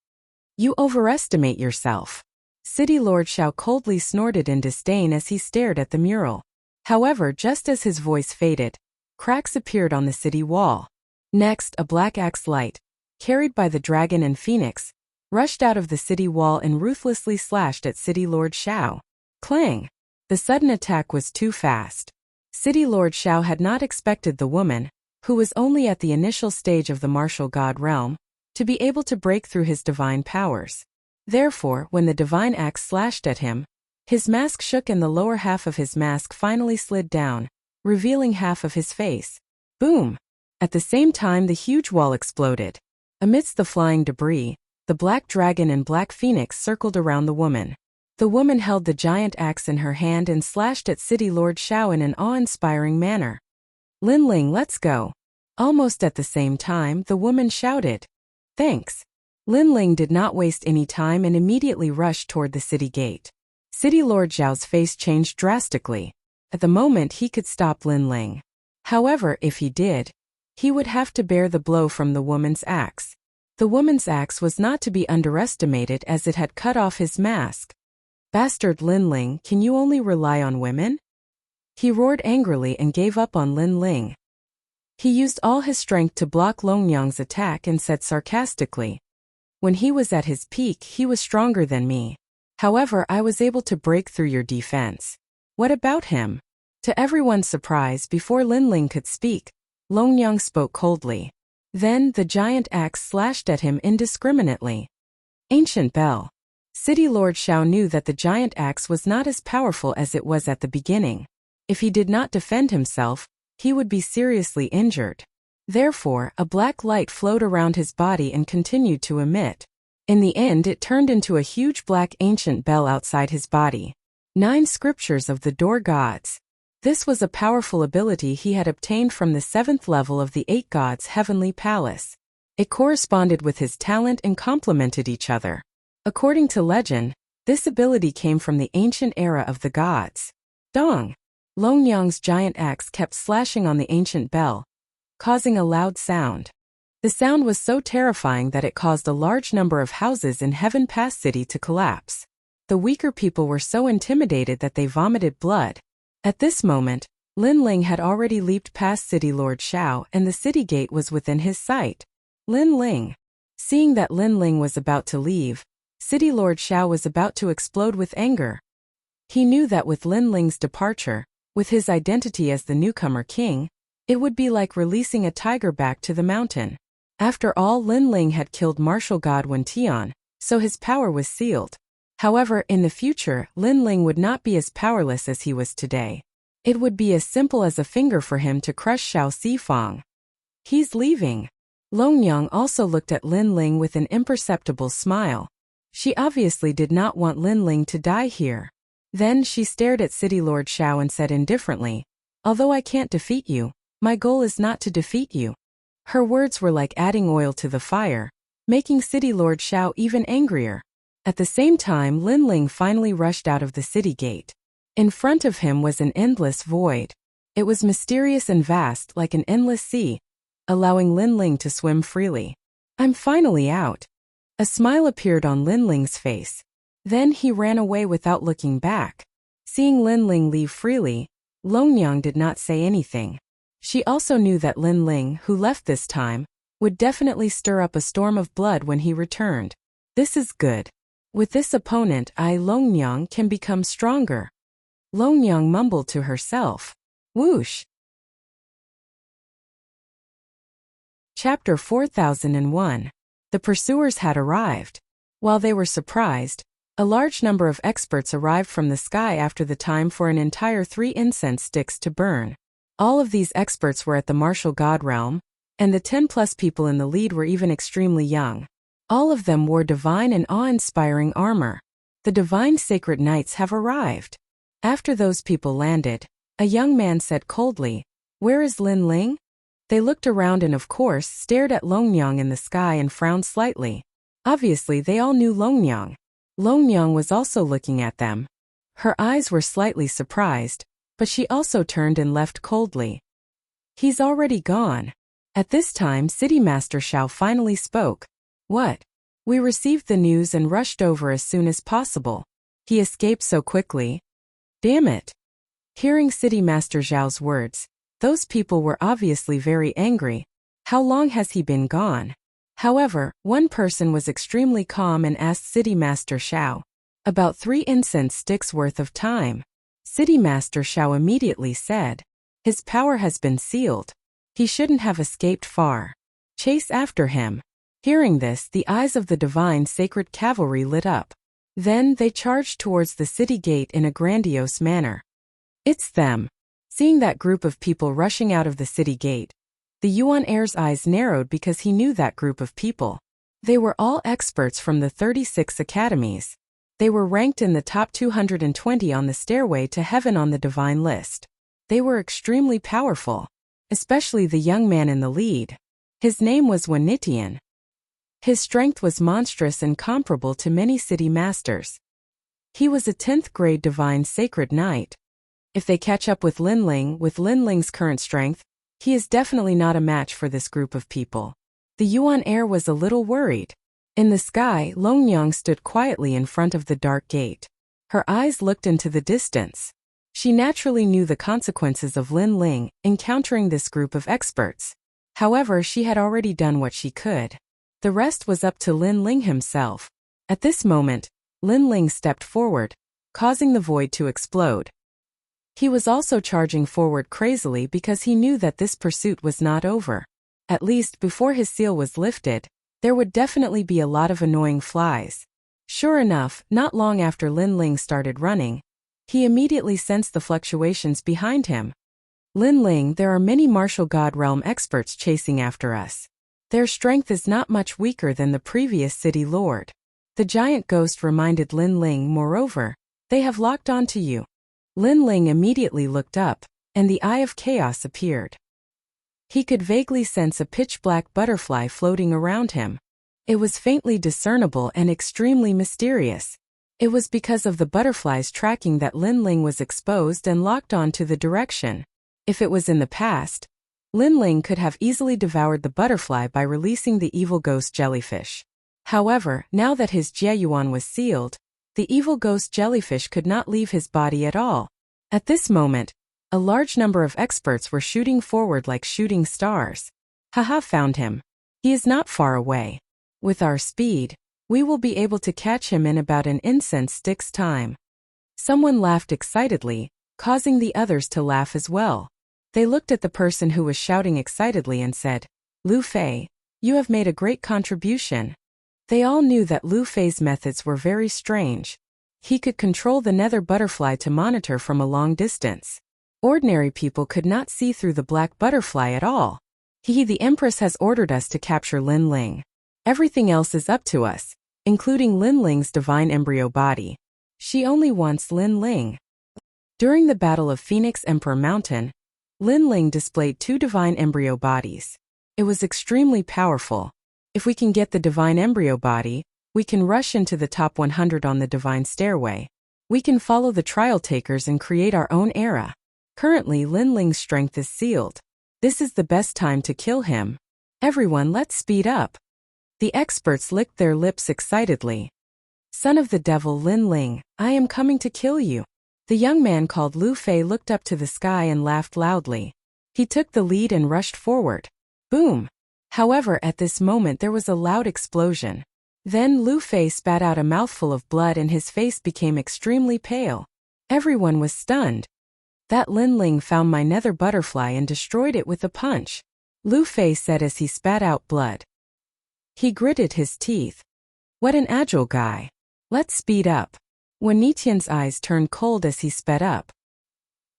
"You overestimate yourself." City Lord Shao coldly snorted in disdain as he stared at the mural. However, just as his voice faded, cracks appeared on the city wall. Next, a black axe light, carried by the dragon and phoenix, rushed out of the city wall and ruthlessly slashed at City Lord Shao. Clang! The sudden attack was too fast. City Lord Shao had not expected the woman, who was only at the initial stage of the martial god realm, to be able to break through his divine powers. Therefore, when the divine axe slashed at him, his mask shook and the lower half of his mask finally slid down, revealing half of his face. Boom! At the same time, the huge wall exploded. Amidst the flying debris, the black dragon and black phoenix circled around the woman. The woman held the giant axe in her hand and slashed at City Lord Shao in an awe-inspiring manner. "Lin Ling, let's go." Almost at the same time, the woman shouted. "Thanks." Lin Ling did not waste any time and immediately rushed toward the city gate. City Lord Zhao's face changed drastically. At the moment, he could stop Lin Ling. However, if he did, he would have to bear the blow from the woman's axe. The woman's axe was not to be underestimated as it had cut off his mask. "Bastard Lin Ling, can you only rely on women?" He roared angrily and gave up on Lin Ling. He used all his strength to block Longyang's attack and said sarcastically, "When he was at his peak, he was stronger than me. However, I was able to break through your defense. What about him?" To everyone's surprise, before Lin Ling could speak, Longyang spoke coldly. Then, the giant axe slashed at him indiscriminately. Ancient Bell. City Lord Shao knew that the giant axe was not as powerful as it was at the beginning. If he did not defend himself, he would be seriously injured. Therefore, a black light flowed around his body and continued to emit. In the end, it turned into a huge black ancient bell outside his body. 9 scriptures of the Door Gods. This was a powerful ability he had obtained from the 7th level of the 8 Gods' heavenly palace. It corresponded with his talent and complemented each other. According to legend, this ability came from the ancient era of the gods. Dong! Longyang's giant axe kept slashing on the ancient bell, causing a loud sound. The sound was so terrifying that it caused a large number of houses in Heaven Pass City to collapse. The weaker people were so intimidated that they vomited blood. At this moment, Lin Ling had already leaped past City Lord Xiao and the city gate was within his sight. Lin Ling. Seeing that Lin Ling was about to leave, City Lord Xiao was about to explode with anger. He knew that with Lin Ling's departure, with his identity as the newcomer king, it would be like releasing a tiger back to the mountain. After all, Lin Ling had killed martial god Wen Tian, so his power was sealed. However, in the future, Lin Ling would not be as powerless as he was today. It would be as simple as a finger for him to crush Xiao Sifang. He's leaving. Longyang also looked at Lin Ling with an imperceptible smile. She obviously did not want Lin Ling to die here. Then she stared at City Lord Xiao and said indifferently, "Although I can't defeat you, my goal is not to defeat you." Her words were like adding oil to the fire, making City Lord Xiao even angrier. At the same time, Lin Ling finally rushed out of the city gate. In front of him was an endless void. It was mysterious and vast like an endless sea, allowing Lin Ling to swim freely. "I'm finally out." A smile appeared on Lin Ling's face. Then he ran away without looking back. Seeing Lin Ling leave freely, Longyang did not say anything. She also knew that Lin Ling, who left this time, would definitely stir up a storm of blood when he returned. This is good. With this opponent, Longyang can become stronger. Longyang mumbled to herself. Whoosh! Chapter 4001. The pursuers had arrived. While they were surprised, a large number of experts arrived from the sky after the time for an entire 3 incense sticks to burn. All of these experts were at the martial god realm, and the 10+ people in the lead were even extremely young. All of them wore divine and awe-inspiring armor. The divine sacred knights have arrived. After those people landed, a young man said coldly, "Where is Lin Ling?" They looked around and of course stared at Longyang in the sky and frowned slightly. Obviously they all knew Longyang. Longyang was also looking at them. Her eyes were slightly surprised, but she also turned and left coldly. "He's already gone." At this time, City Master Xiao finally spoke. "What? We received the news and rushed over as soon as possible. He escaped so quickly. Damn it." Hearing City Master Xiao's words, those people were obviously very angry. How long has he been gone? However, one person was extremely calm and asked City Master Xiao. "About 3 incense sticks worth of time." City Master Xiao immediately said, "His power has been sealed. He shouldn't have escaped far. Chase after him." Hearing this, the eyes of the divine sacred cavalry lit up. Then they charged towards the city gate in a grandiose manner. "It's them." Seeing that group of people rushing out of the city gate, the Yuan heir's eyes narrowed because he knew that group of people. They were all experts from the 36 academies. They were ranked in the top 220 on the stairway to heaven on the divine list. They were extremely powerful, especially the young man in the lead. His name was Wen Tian. His strength was monstrous and comparable to many city masters. He was a 10th grade divine sacred knight. If they catch up with Lin Ling with Lin Ling's current strength, he is definitely not a match for this group of people. The Yuan heir was a little worried. In the sky, Longyang stood quietly in front of the dark gate. Her eyes looked into the distance. She naturally knew the consequences of Lin Ling encountering this group of experts. However, she had already done what she could. The rest was up to Lin Ling himself. At this moment, Lin Ling stepped forward, causing the void to explode. He was also charging forward crazily because he knew that this pursuit was not over. At least before his seal was lifted, there would definitely be a lot of annoying flies. Sure enough, not long after Lin Ling started running, he immediately sensed the fluctuations behind him. "Lin Ling, there are many martial god realm experts chasing after us. Their strength is not much weaker than the previous city lord." The giant ghost reminded Lin Ling, "Moreover, they have locked onto you." Lin Ling immediately looked up, and the Eye of Chaos appeared. He could vaguely sense a pitch-black butterfly floating around him. It was faintly discernible and extremely mysterious. It was because of the butterfly's tracking that Lin Ling was exposed and locked on to the direction. If it was in the past, Lin Ling could have easily devoured the butterfly by releasing the evil ghost jellyfish. However, now that his Jieyuan was sealed, the evil ghost jellyfish could not leave his body at all. At this moment, a large number of experts were shooting forward like shooting stars. Haha, found him. He is not far away. With our speed, we will be able to catch him in about an incense stick's time. Someone laughed excitedly, causing the others to laugh as well. They looked at the person who was shouting excitedly and said, Lu Fei, you have made a great contribution. They all knew that Lu Fei's methods were very strange. He could control the nether butterfly to monitor from a long distance. Ordinary people could not see through the black butterfly at all. The Empress has ordered us to capture Lin Ling. Everything else is up to us, including Lin Ling's divine embryo body. She only wants Lin Ling. During the Battle of Phoenix Emperor Mountain, Lin Ling displayed 2 divine embryo bodies. It was extremely powerful. If we can get the divine embryo body, we can rush into the top 100 on the divine stairway. We can follow the trial takers and create our own era. Currently, Lin Ling's strength is sealed. This is the best time to kill him. Everyone, let's speed up. The experts licked their lips excitedly. Son of the devil Lin Ling, I am coming to kill you. The young man called Lu Fei looked up to the sky and laughed loudly. He took the lead and rushed forward. Boom! However, at this moment there was a loud explosion. Then Lu Fei spat out a mouthful of blood and his face became extremely pale. Everyone was stunned. That Lin Ling found my nether butterfly and destroyed it with a punch, Lu Fei said as he spat out blood. He gritted his teeth. What an agile guy. Let's speed up. When Nitian's eyes turned cold as he sped up.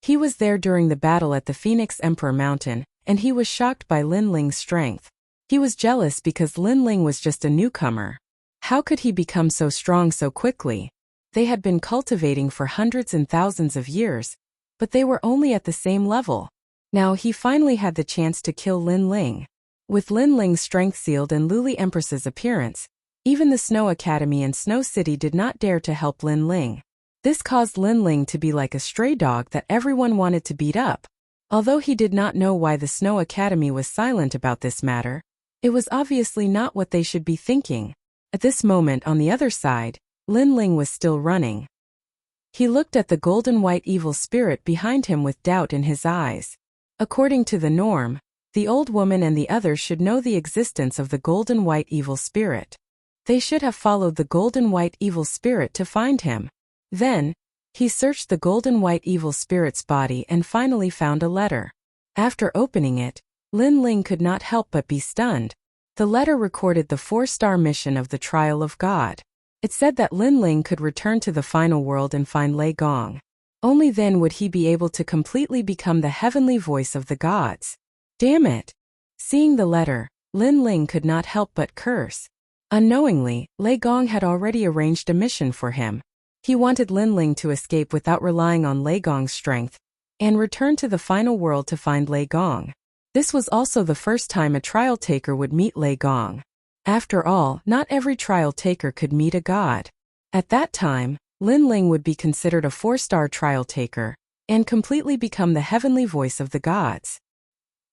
He was there during the battle at the Phoenix Emperor Mountain, and he was shocked by Lin Ling's strength. He was jealous because Lin Ling was just a newcomer. How could he become so strong so quickly? They had been cultivating for hundreds and thousands of years, but they were only at the same level. Now he finally had the chance to kill Lin Ling. With Lin Ling's strength sealed and Luli Empress's appearance, even the Snow Academy and Snow City did not dare to help Lin Ling. This caused Lin Ling to be like a stray dog that everyone wanted to beat up. Although he did not know why the Snow Academy was silent about this matter, it was obviously not what they should be thinking. At this moment on the other side, Lin Ling was still running. He looked at the golden white evil spirit behind him with doubt in his eyes. According to the norm, the old woman and the others should know the existence of the golden white evil spirit. They should have followed the golden white evil spirit to find him. Then, he searched the golden white evil spirit's body and finally found a letter. After opening it, Lin Ling could not help but be stunned. The letter recorded the 4-star mission of the Trial of God. It said that Lin Ling could return to the final world and find Lei Gong. Only then would he be able to completely become the heavenly voice of the gods. Damn it! Seeing the letter, Lin Ling could not help but curse. Unknowingly, Lei Gong had already arranged a mission for him. He wanted Lin Ling to escape without relying on Lei Gong's strength, and return to the final world to find Lei Gong. This was also the first time a trial taker would meet Lei Gong. After all, not every trial taker could meet a god. At that time, Lin Ling would be considered a 4-star trial taker, and completely become the heavenly voice of the gods.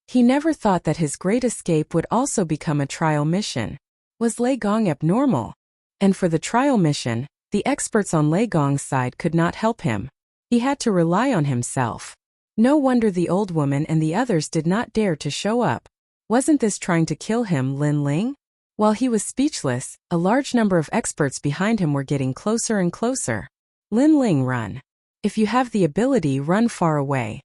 He never thought that his great escape would also become a trial mission. Was Lei Gong abnormal? And for the trial mission, the experts on Lei Gong's side could not help him. He had to rely on himself. No wonder the old woman and the others did not dare to show up. Wasn't this trying to kill him, Lin Ling? While he was speechless, a large number of experts behind him were getting closer and closer. Lin Ling, run. If you have the ability, run far away.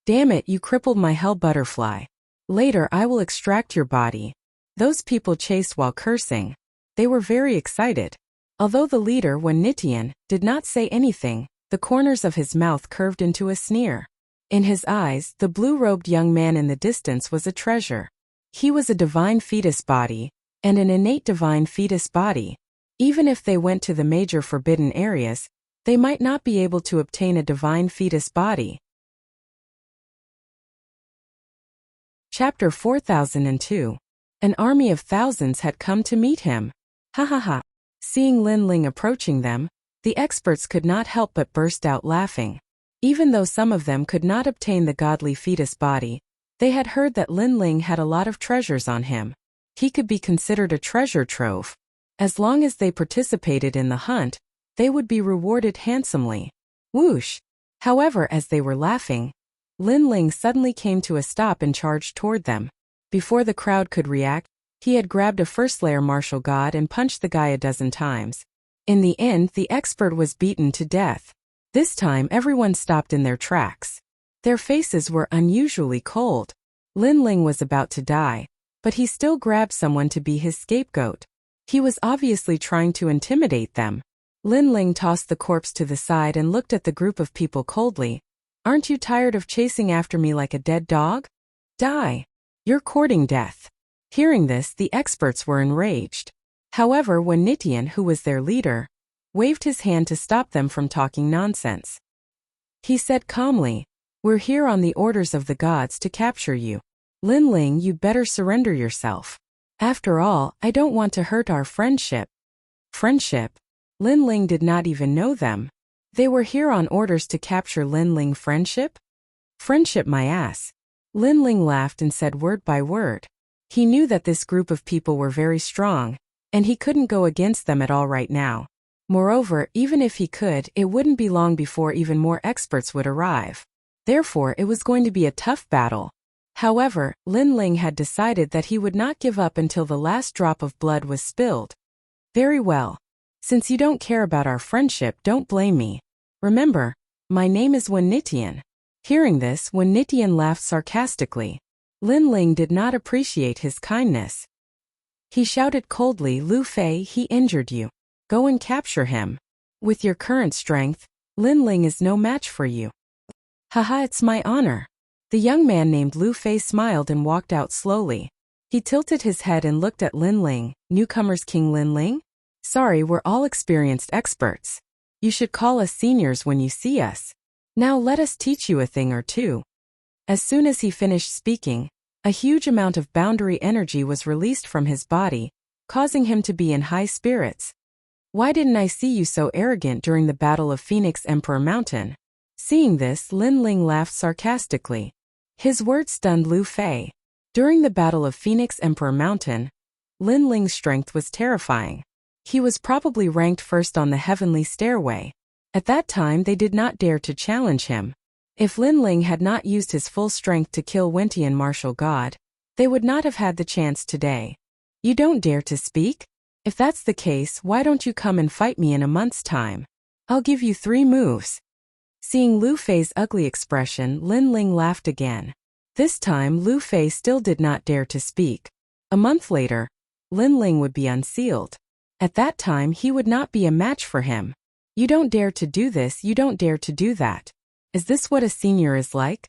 Damn it, you crippled my hell butterfly. Later I will extract your body. Those people chased while cursing. They were very excited. Although the leader, Wen Nitian, did not say anything, the corners of his mouth curved into a sneer. In his eyes, the blue-robed young man in the distance was a treasure. He was a divine fetus body, and an innate divine fetus body. Even if they went to the major forbidden areas, they might not be able to obtain a divine fetus body. Chapter 4002. An army of thousands had come to meet him. Ha ha ha. Seeing Lin Ling approaching them, the experts could not help but burst out laughing. Even though some of them could not obtain the godly fetus body, They had heard that Lin Ling had a lot of treasures on him. He could be considered a treasure trove. As long as they participated in the hunt, they would be rewarded handsomely. Whoosh! However, as they were laughing, Lin Ling suddenly came to a stop and charged toward them. Before the crowd could react, he had grabbed a first-layer martial god and punched the guy a dozen times. In the end, the expert was beaten to death. This time everyone stopped in their tracks. Their faces were unusually cold. Lin Ling was about to die, but he still grabbed someone to be his scapegoat. He was obviously trying to intimidate them. Lin Ling tossed the corpse to the side and looked at the group of people coldly. "Aren't you tired of chasing after me like a dead dog? Die. You're courting death." Hearing this, the experts were enraged. However, when Nitian, who was their leader, waved his hand to stop them from talking nonsense, he said calmly, "We're here on the orders of the gods to capture you. Lin Ling, you better surrender yourself. After all, I don't want to hurt our friendship." Friendship? Lin Ling did not even know them. They were here on orders to capture Lin Ling. Friendship? Friendship my ass. Lin Ling laughed and said word by word. He knew that this group of people were very strong, and he couldn't go against them at all right now. Moreover, even if he could, it wouldn't be long before even more experts would arrive. Therefore, it was going to be a tough battle. However, Lin Ling had decided that he would not give up until the last drop of blood was spilled. "Very well. Since you don't care about our friendship, don't blame me. Remember, my name is Wen Nitian." Hearing this, Wen Nitian laughed sarcastically. Lin Ling did not appreciate his kindness. He shouted coldly, "Lu Fei, he injured you. Go and capture him. With your current strength, Lin Ling is no match for you." "Haha, it's my honor." The young man named Lu Fei smiled and walked out slowly. He tilted his head and looked at Lin Ling. "Newcomers, King Lin Ling? Sorry, we're all experienced experts. You should call us seniors when you see us. Now let us teach you a thing or two." As soon as he finished speaking, a huge amount of boundary energy was released from his body, causing him to be in high spirits. "Why didn't I see you so arrogant during the Battle of Phoenix Emperor Mountain?" Seeing this, Lin Ling laughed sarcastically. His words stunned Lu Fei. During the Battle of Phoenix Emperor Mountain, Lin Ling's strength was terrifying. He was probably ranked first on the heavenly stairway. At that time, they did not dare to challenge him. If Lin Ling had not used his full strength to kill Wentian martial god, they would not have had the chance today. "You don't dare to speak? If that's the case, why don't you come and fight me in a month's time? I'll give you 3 moves. Seeing Lu Fei's ugly expression, Lin Ling laughed again. This time, Lu Fei still did not dare to speak. A month later, Lin Ling would be unsealed. At that time, he would not be a match for him. "You don't dare to do this, you don't dare to do that. Is this what a senior is like?"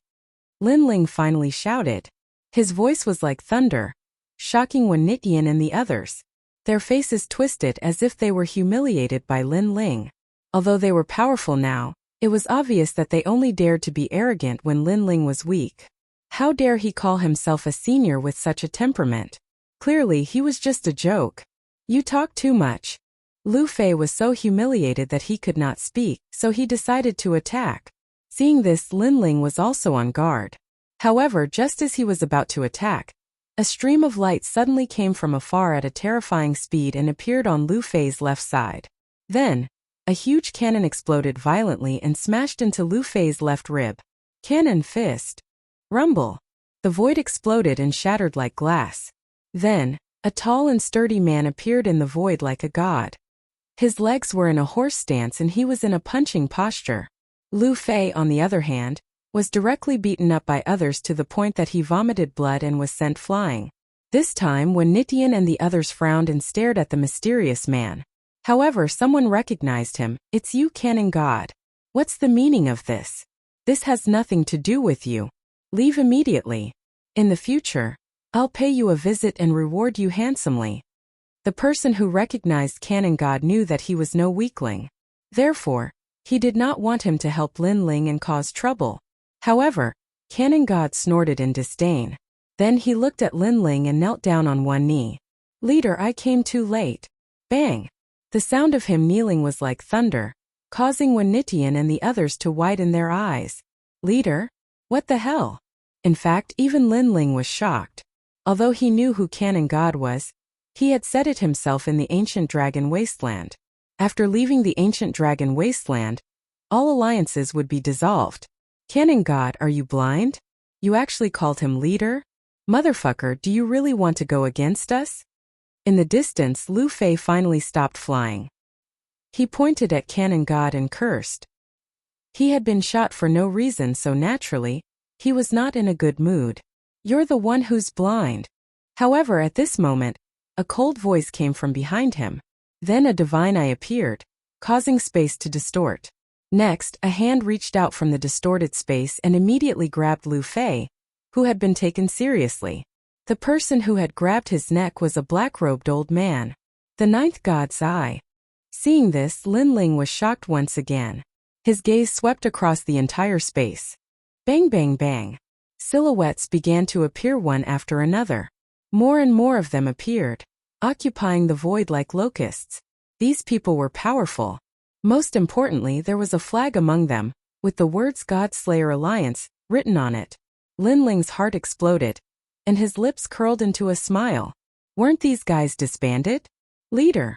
Lin Ling finally shouted. His voice was like thunder, shocking Wen Nitian and the others. Their faces twisted as if they were humiliated by Lin Ling. Although they were powerful now, it was obvious that they only dared to be arrogant when Lin Ling was weak. How dare he call himself a senior with such a temperament? Clearly, he was just a joke. "You talk too much." Lu Fei was so humiliated that he could not speak, so he decided to attack. Seeing this, Lin Ling was also on guard. However, just as he was about to attack, a stream of light suddenly came from afar at a terrifying speed and appeared on Lu Fei's left side. Then, a huge cannon exploded violently and smashed into Lu Fei's left rib. Cannon fist. Rumble. The void exploded and shattered like glass. Then, a tall and sturdy man appeared in the void like a god. His legs were in a horse stance and he was in a punching posture. Lu Fei, on the other hand, was directly beaten up by others to the point that he vomited blood and was sent flying. This time, when Nitian and the others frowned and stared at the mysterious man. However, someone recognized him. "It's you, Cannon God. What's the meaning of this? This has nothing to do with you. Leave immediately. In the future, I'll pay you a visit and reward you handsomely." The person who recognized Cannon God knew that he was no weakling. Therefore, he did not want him to help Lin Ling and cause trouble. However, Cannon God snorted in disdain. Then he looked at Lin Ling and knelt down on one knee. "Leader, I came too late." Bang! The sound of him kneeling was like thunder, causing Wen Nitian and the others to widen their eyes. "Leader? What the hell?" In fact, even Lin Ling was shocked. Although he knew who Canon God was, he had said it himself in the ancient dragon wasteland. After leaving the ancient dragon wasteland, all alliances would be dissolved. Canon God, are you blind? You actually called him leader? Motherfucker, do you really want to go against us? In the distance, Lu Fei finally stopped flying. He pointed at Canon God and cursed. He had been shot for no reason, so naturally, he was not in a good mood. You're the one who's blind. However, at this moment, a cold voice came from behind him. Then a divine eye appeared, causing space to distort. Next, a hand reached out from the distorted space and immediately grabbed Lu Fei, who had been taken seriously. The person who had grabbed his neck was a black-robed old man. The ninth god's eye. Seeing this, Lin Ling was shocked once again. His gaze swept across the entire space. Bang bang bang. Silhouettes began to appear one after another. More and more of them appeared, occupying the void like locusts. These people were powerful. Most importantly, there was a flag among them, with the words God Slayer Alliance written on it. Lin Ling's heart exploded, and his lips curled into a smile. Weren't these guys disbanded? Leader.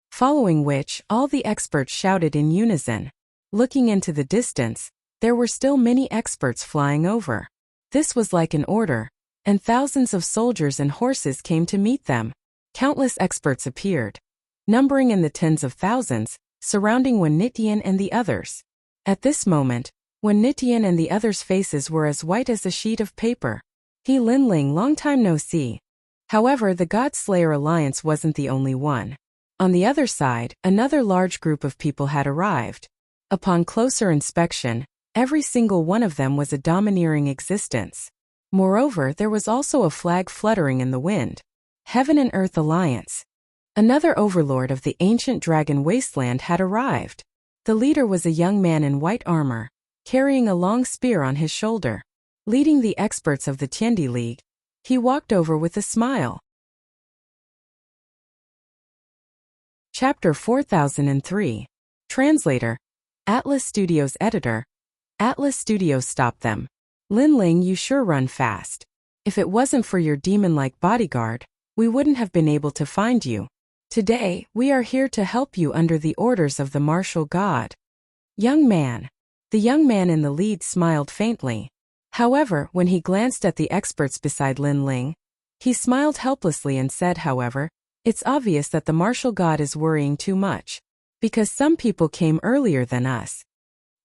Following which, all the experts shouted in unison. Looking into the distance, there were still many experts flying over. This was like an order, and thousands of soldiers and horses came to meet them. Countless experts appeared, numbering in the tens of thousands, surrounding Wen Nitian and the others. At this moment, Wen Nitian and the others' faces were as white as a sheet of paper. He Lin Ling, long time no see. However, the God Slayer Alliance wasn't the only one. On the other side, another large group of people had arrived. Upon closer inspection, every single one of them was a domineering existence. Moreover, there was also a flag fluttering in the wind. Heaven and Earth Alliance. Another overlord of the ancient dragon wasteland had arrived. The leader was a young man in white armor, carrying a long spear on his shoulder. Leading the experts of the Tiandi League, he walked over with a smile. Chapter 4003. Translator. Atlas Studios Editor. Atlas Studios stopped them. Lin Ling, you sure run fast. If it wasn't for your demon-like bodyguard, we wouldn't have been able to find you. Today, we are here to help you under the orders of the martial god. Young man. The young man in the lead smiled faintly. However, when he glanced at the experts beside Lin Ling, he smiled helplessly and said, however, it's obvious that the martial god is worrying too much. Because some people came earlier than us.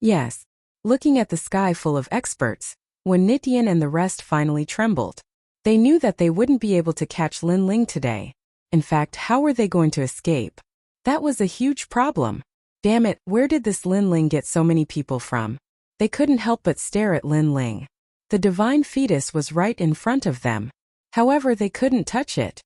Yes. Looking at the sky full of experts, when Nitian and the rest finally trembled. They knew that they wouldn't be able to catch Lin Ling today. In fact, how were they going to escape? That was a huge problem. Damn it, where did this Lin Ling get so many people from? They couldn't help but stare at Lin Ling. The divine fetus was right in front of them. However, they couldn't touch it.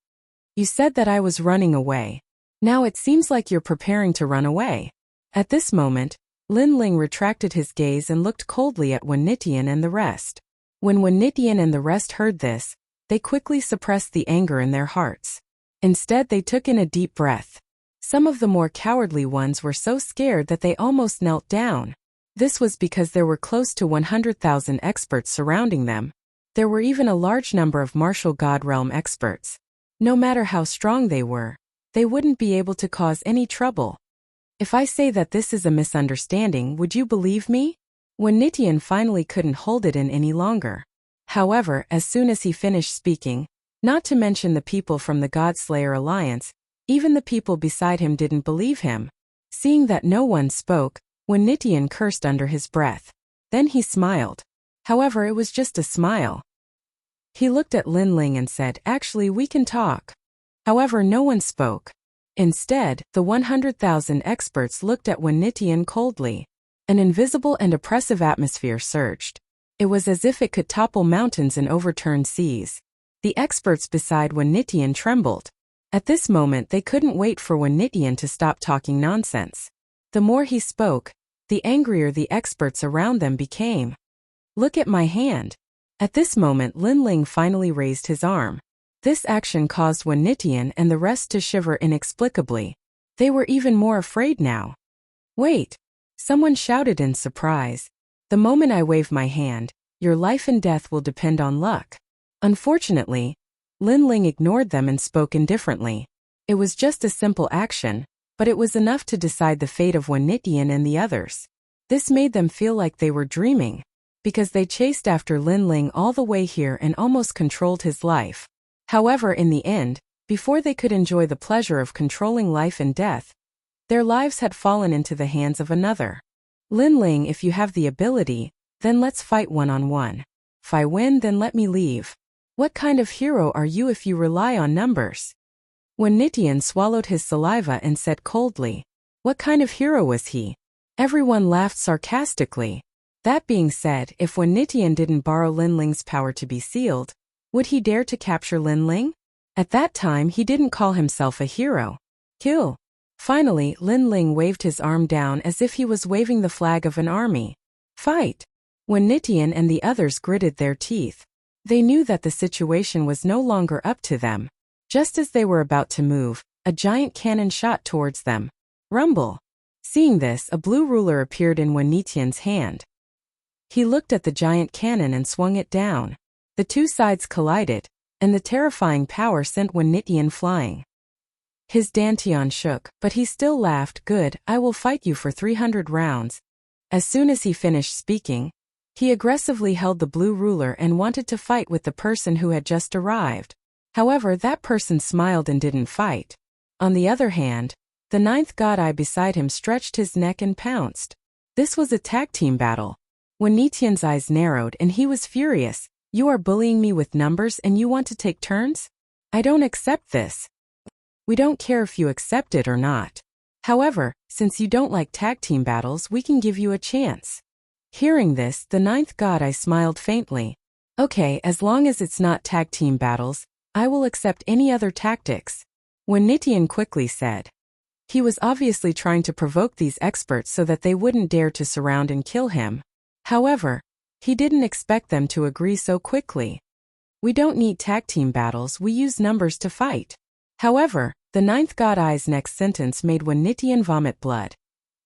You said that I was running away. Now it seems like you're preparing to run away. At this moment, Lin Ling retracted his gaze and looked coldly at Wen Nitian and the rest. When Wen Nitian and the rest heard this, they quickly suppressed the anger in their hearts. Instead, they took in a deep breath. Some of the more cowardly ones were so scared that they almost knelt down. This was because there were close to 100,000 experts surrounding them. There were even a large number of martial god realm experts. No matter how strong they were, they wouldn't be able to cause any trouble. If I say that this is a misunderstanding, would you believe me? When Nitian finally couldn't hold it in any longer. However, as soon as he finished speaking, not to mention the people from the God Slayer Alliance, even the people beside him didn't believe him. Seeing that no one spoke, when Nitian cursed under his breath. Then he smiled. However, it was just a smile. He looked at Lin Ling and said, actually, we can talk. However, no one spoke. Instead, the 100,000 experts looked at Wen Nitian coldly. An invisible and oppressive atmosphere surged. It was as if it could topple mountains and overturn seas. The experts beside Wen Nitian trembled. At this moment, they couldn't wait for Wen Nitian to stop talking nonsense. The more he spoke, the angrier the experts around them became. Look at my hand. At this moment, Lin Ling finally raised his arm. This action caused Wen Nitian and the rest to shiver inexplicably. They were even more afraid now. Wait! Someone shouted in surprise. The moment I waved my hand, Your life and death will depend on luck. Unfortunately, Lin Ling ignored them and spoke indifferently. It was just a simple action, but it was enough to decide the fate of Wen Nitian and the others. This made them feel like they were dreaming, because they chased after Lin Ling all the way here and almost controlled his life. However, in the end, before they could enjoy the pleasure of controlling life and death, their lives had fallen into the hands of another. Lin Ling, if you have the ability, then let's fight one-on-one. If I win, then let me leave. What kind of hero are you if you rely on numbers? When Nitian swallowed his saliva and said coldly, what kind of hero was he? Everyone laughed sarcastically. That being said, if Wen Nitian didn't borrow Lin Ling's power to be sealed, would he dare to capture Lin Ling? At that time, he didn't call himself a hero. Kill. Finally, Lin Ling waved his arm down as if he was waving the flag of an army. Fight. When Nitian and the others gritted their teeth, they knew that the situation was no longer up to them. Just as they were about to move, a giant cannon shot towards them. Rumble. Seeing this, a blue ruler appeared in Wen Nitian's hand. He looked at the giant cannon and swung it down. The two sides collided, and the terrifying power sent Wen Nitian flying. His dantian shook, but he still laughed. Good, I will fight you for 300 rounds. As soon as he finished speaking, he aggressively held the blue ruler and wanted to fight with the person who had just arrived. However, that person smiled and didn't fight. On the other hand, the ninth god eye beside him stretched his neck and pounced. This was a tag team battle. When Nitian's eyes narrowed and he was furious, you are bullying me with numbers and you want to take turns? I don't accept this. We don't care if you accept it or not. However, since you don't like tag team battles, we can give you a chance. Hearing this, the ninth god eye smiled faintly. Okay, as long as it's not tag team battles, I will accept any other tactics. When Nitian quickly said. He was obviously trying to provoke these experts so that they wouldn't dare to surround and kill him. However, he didn't expect them to agree so quickly. We don't need tag team battles, we use numbers to fight. However, the ninth god eye's next sentence made Wen Nitian vomit blood.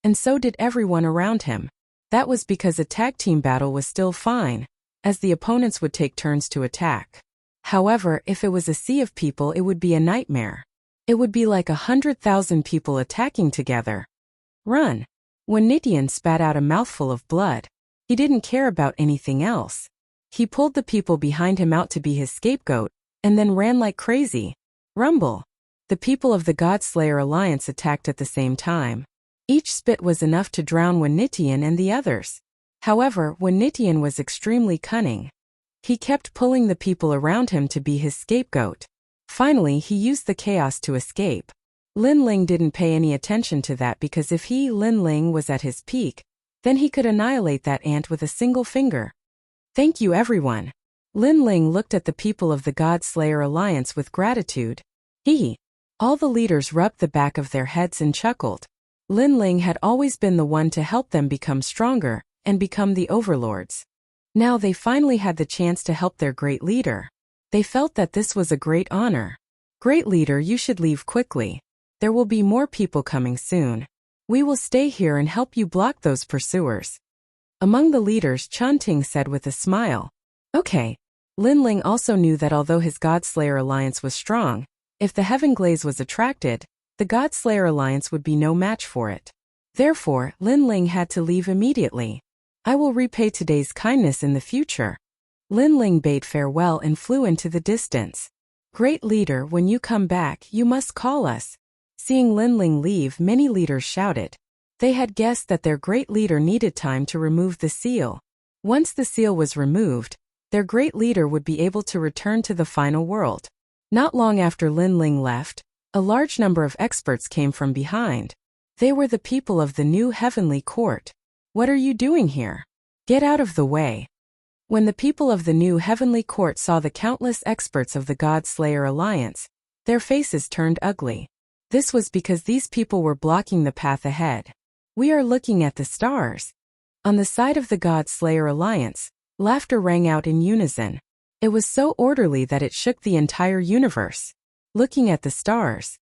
And so did everyone around him. That was because a tag team battle was still fine, as the opponents would take turns to attack. However, if it was a sea of people, it would be a nightmare. It would be like 100,000 people attacking together. Run. When Nitian spat out a mouthful of blood, he didn't care about anything else. He pulled the people behind him out to be his scapegoat, and then ran like crazy. Rumble. The people of the God-Slayer Alliance attacked at the same time. Each spit was enough to drown Wen Nitian and the others. However, Wen Nitian was extremely cunning. He kept pulling the people around him to be his scapegoat. Finally, he used the chaos to escape. Lin Ling didn't pay any attention to that because if he, Lin Ling, was at his peak, then he could annihilate that ant with a single finger. Thank you, everyone. Lin Ling looked at the people of the God-Slayer Alliance with gratitude. All the leaders rubbed the back of their heads and chuckled. Lin Ling had always been the one to help them become stronger and become the overlords. Now they finally had the chance to help their great leader. They felt that this was a great honor. Great leader, you should leave quickly. There will be more people coming soon. We will stay here and help you block those pursuers. Among the leaders, Chun Ting said with a smile. Okay. Lin Ling also knew that although his God-Slayer Alliance was strong, if the Heaven Glaze was attracted, the God-Slayer Alliance would be no match for it. Therefore, Lin Ling had to leave immediately. I will repay today's kindness in the future. Lin Ling bade farewell and flew into the distance. Great leader, when you come back, you must call us. Seeing Lin Ling leave, many leaders shouted. They had guessed that their great leader needed time to remove the seal. Once the seal was removed, their great leader would be able to return to the final world. Not long after Lin Ling left, a large number of experts came from behind. They were the people of the new heavenly court. What are you doing here? Get out of the way. When the people of the new heavenly court saw the countless experts of the God-Slayer Alliance, their faces turned ugly. This was because these people were blocking the path ahead. We are looking at the stars. On the side of the God-Slayer Alliance, laughter rang out in unison. It was so orderly that it shook the entire universe. Looking at the stars.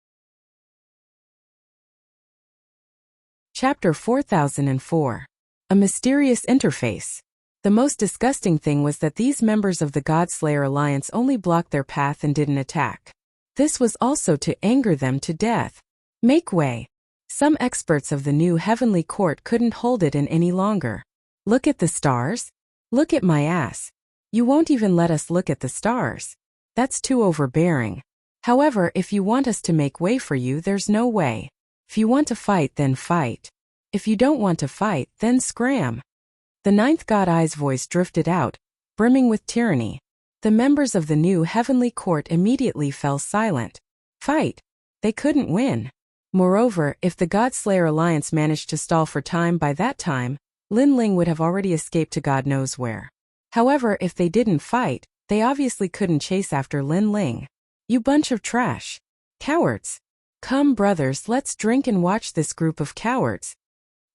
Chapter 4004. A Mysterious Interface. The most disgusting thing was that these members of the God-Slayer Alliance only blocked their path and didn't attack. This was also to anger them to death. Make way. Some experts of the new heavenly court couldn't hold it in any longer. Look at the stars. Look at my ass. You won't even let us look at the stars. That's too overbearing. However, if you want us to make way for you, there's no way. If you want to fight, then fight. If you don't want to fight, then scram. The ninth God Eye's voice drifted out, brimming with tyranny. The members of the new heavenly court immediately fell silent. Fight. They couldn't win. Moreover, if the God-Slayer Alliance managed to stall for time, by that time, Lin Ling would have already escaped to God knows where. However, if they didn't fight, they obviously couldn't chase after Lin Ling. You bunch of trash. Cowards. Come, brothers, let's drink and watch this group of cowards.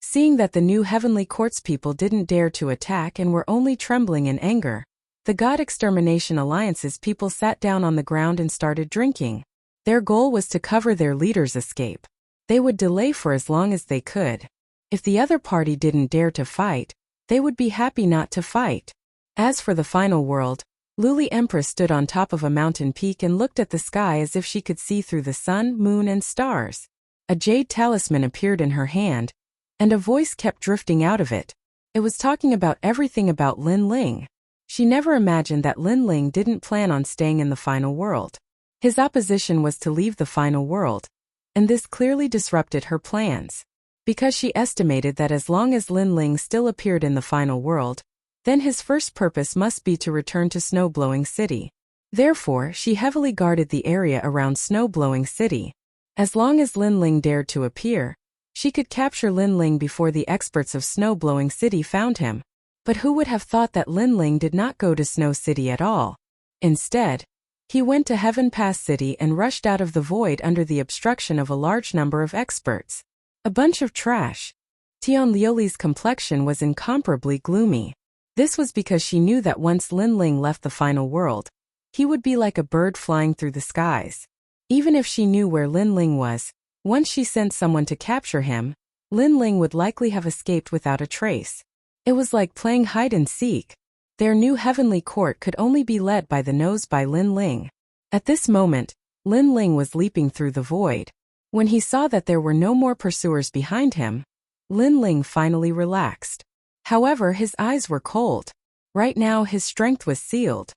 Seeing that the new heavenly court's people didn't dare to attack and were only trembling in anger, the God Extermination Alliance's people sat down on the ground and started drinking. Their goal was to cover their leader's escape. They would delay for as long as they could. If the other party didn't dare to fight, they would be happy not to fight. As for the final world, Luli Empress stood on top of a mountain peak and looked at the sky as if she could see through the sun, moon, and stars. A jade talisman appeared in her hand, and a voice kept drifting out of it. It was talking about everything about Lin Ling. She never imagined that Lin Ling didn't plan on staying in the final world. His opposition was to leave the final world, and this clearly disrupted her plans. Because she estimated that as long as Lin Ling still appeared in the final world, then his first purpose must be to return to Snow-Blowing City. Therefore, she heavily guarded the area around Snow-Blowing City. As long as Lin Ling dared to appear, she could capture Lin Ling before the experts of Snow-Blowing City found him. But who would have thought that Lin Ling did not go to Snow City at all? Instead, he went to Heaven Pass City and rushed out of the void under the obstruction of a large number of experts. A bunch of trash. Tian Liuli's complexion was incomparably gloomy. This was because she knew that once Lin Ling left the final world, he would be like a bird flying through the skies. Even if she knew where Lin Ling was, once she sent someone to capture him, Lin Ling would likely have escaped without a trace. It was like playing hide and seek. Their new heavenly court could only be led by the nose by Lin Ling. At this moment, Lin Ling was leaping through the void. When he saw that there were no more pursuers behind him, Lin Ling finally relaxed. However, his eyes were cold. Right now his strength was sealed.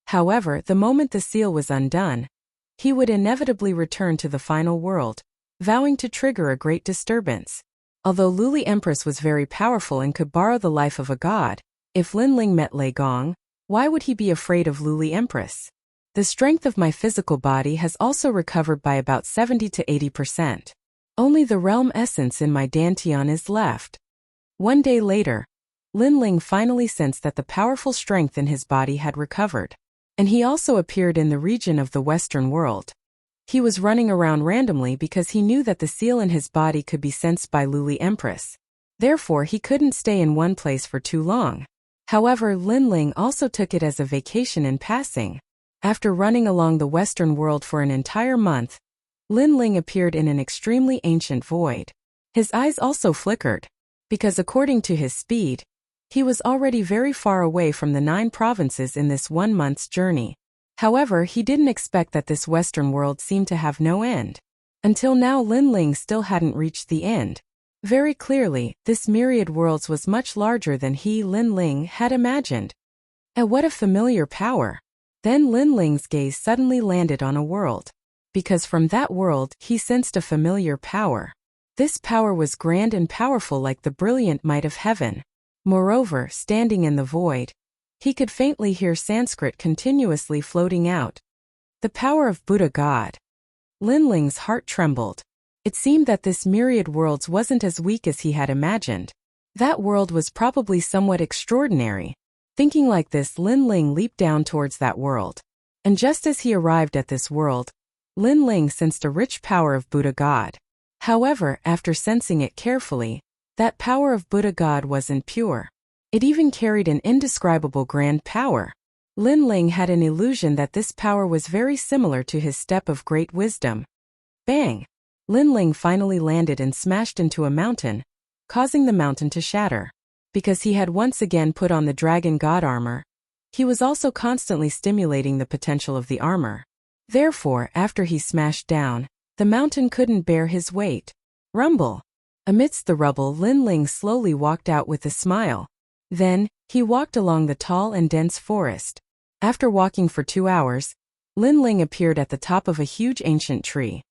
However, the moment the seal was undone, he would inevitably return to the final world, vowing to trigger a great disturbance. Although Luli Empress was very powerful and could borrow the life of a god, if Lin Ling met Lei Gong, why would he be afraid of Luli Empress? The strength of my physical body has also recovered by about 70 to 80%. Only the realm essence in my dantian is left. One day later, Lin Ling finally sensed that the powerful strength in his body had recovered. And he also appeared in the region of the Western world. He was running around randomly because he knew that the seal in his body could be sensed by Luli Empress. Therefore, he couldn't stay in one place for too long. However, Lin Ling also took it as a vacation in passing. After running along the Western world for an entire month, Lin Ling appeared in an extremely ancient void. His eyes also flickered, because according to his speed, he was already very far away from the 9 provinces in this 1 month's journey. However, he didn't expect that this Western world seemed to have no end. Until now, Lin Ling still hadn't reached the end. Very clearly, this myriad worlds was much larger than he, Lin Ling, had imagined. And what a familiar power! Then Lin Ling's gaze suddenly landed on a world. Because from that world, he sensed a familiar power. This power was grand and powerful like the brilliant might of heaven. Moreover, standing in the void, he could faintly hear Sanskrit continuously floating out. The power of Buddha God. Lin Ling's heart trembled. It seemed that this myriad worlds wasn't as weak as he had imagined. That world was probably somewhat extraordinary. Thinking like this, Lin Ling leaped down towards that world. And just as he arrived at this world, Lin Ling sensed a rich power of Buddha God. However, after sensing it carefully, that power of Buddha God wasn't pure. It even carried an indescribable grand power. Lin Ling had an illusion that this power was very similar to his step of great wisdom. Bang! Lin Ling finally landed and smashed into a mountain, causing the mountain to shatter. because he had once again put on the dragon god armor. He was also constantly stimulating the potential of the armor. Therefore, after he smashed down, the mountain couldn't bear his weight. Rumble. Amidst the rubble, Lin Ling slowly walked out with a smile. Then, he walked along the tall and dense forest. After walking for 2 hours, Lin Ling appeared at the top of a huge ancient tree.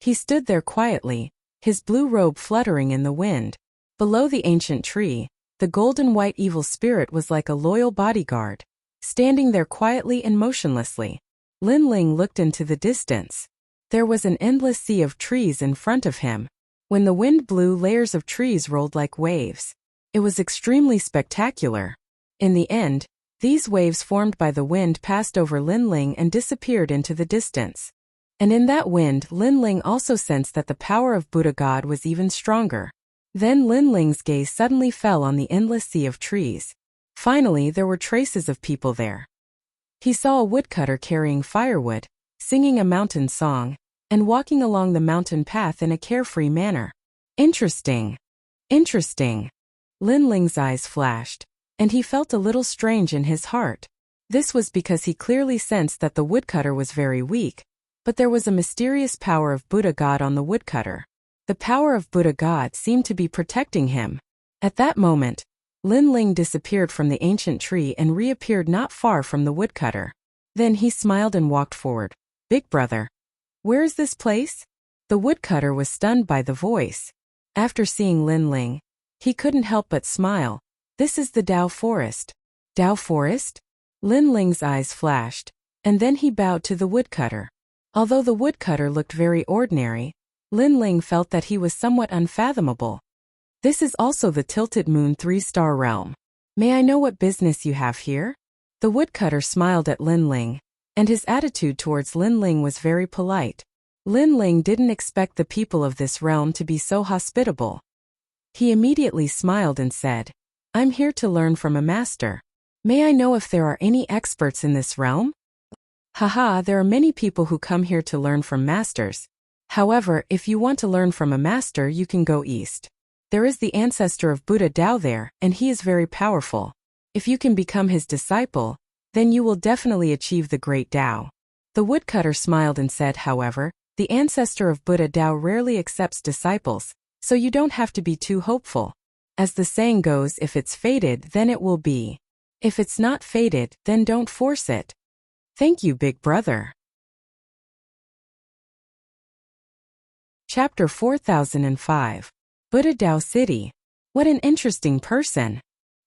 He stood there quietly, his blue robe fluttering in the wind. Below the ancient tree, the golden white evil spirit was like a loyal bodyguard, standing there quietly and motionlessly. Lin Ling looked into the distance. There was an endless sea of trees in front of him. When the wind blew, layers of trees rolled like waves. It was extremely spectacular. In the end, these waves formed by the wind passed over Lin Ling and disappeared into the distance. And in that wind, Lin Ling also sensed that the power of Buddha God was even stronger. Then Lin Ling's gaze suddenly fell on the endless sea of trees. Finally, there were traces of people there. He saw a woodcutter carrying firewood, singing a mountain song, and walking along the mountain path in a carefree manner. Interesting. Interesting. Lin Ling's eyes flashed, and he felt a little strange in his heart. This was because he clearly sensed that the woodcutter was very weak, but there was a mysterious power of Buddha God on the woodcutter. The power of Buddha God seemed to be protecting him. At that moment, Lin Ling disappeared from the ancient tree and reappeared not far from the woodcutter. Then he smiled and walked forward. Big brother. Where is this place? The woodcutter was stunned by the voice. After seeing Lin Ling, he couldn't help but smile. This is the Dao Forest. Dao Forest? Lin Ling's eyes flashed, and then he bowed to the woodcutter. Although the woodcutter looked very ordinary, Lin Ling felt that he was somewhat unfathomable. This is also the Tilted Moon 3-star realm. May I know what business you have here? The woodcutter smiled at Lin Ling, and his attitude towards Lin Ling was very polite. Lin Ling didn't expect the people of this realm to be so hospitable. He immediately smiled and said, I'm here to learn from a master. May I know if there are any experts in this realm? Haha, there are many people who come here to learn from masters. However, if you want to learn from a master, you can go east. There is the ancestor of Buddha Dao there, and he is very powerful. If you can become his disciple, then you will definitely achieve the great Dao. The woodcutter smiled and said, however, the ancestor of Buddha Dao rarely accepts disciples, so you don't have to be too hopeful. As the saying goes, if it's fated, then it will be. If it's not fated, then don't force it. Thank you, big brother. Chapter 4005. Buddha Dao City. What an interesting person.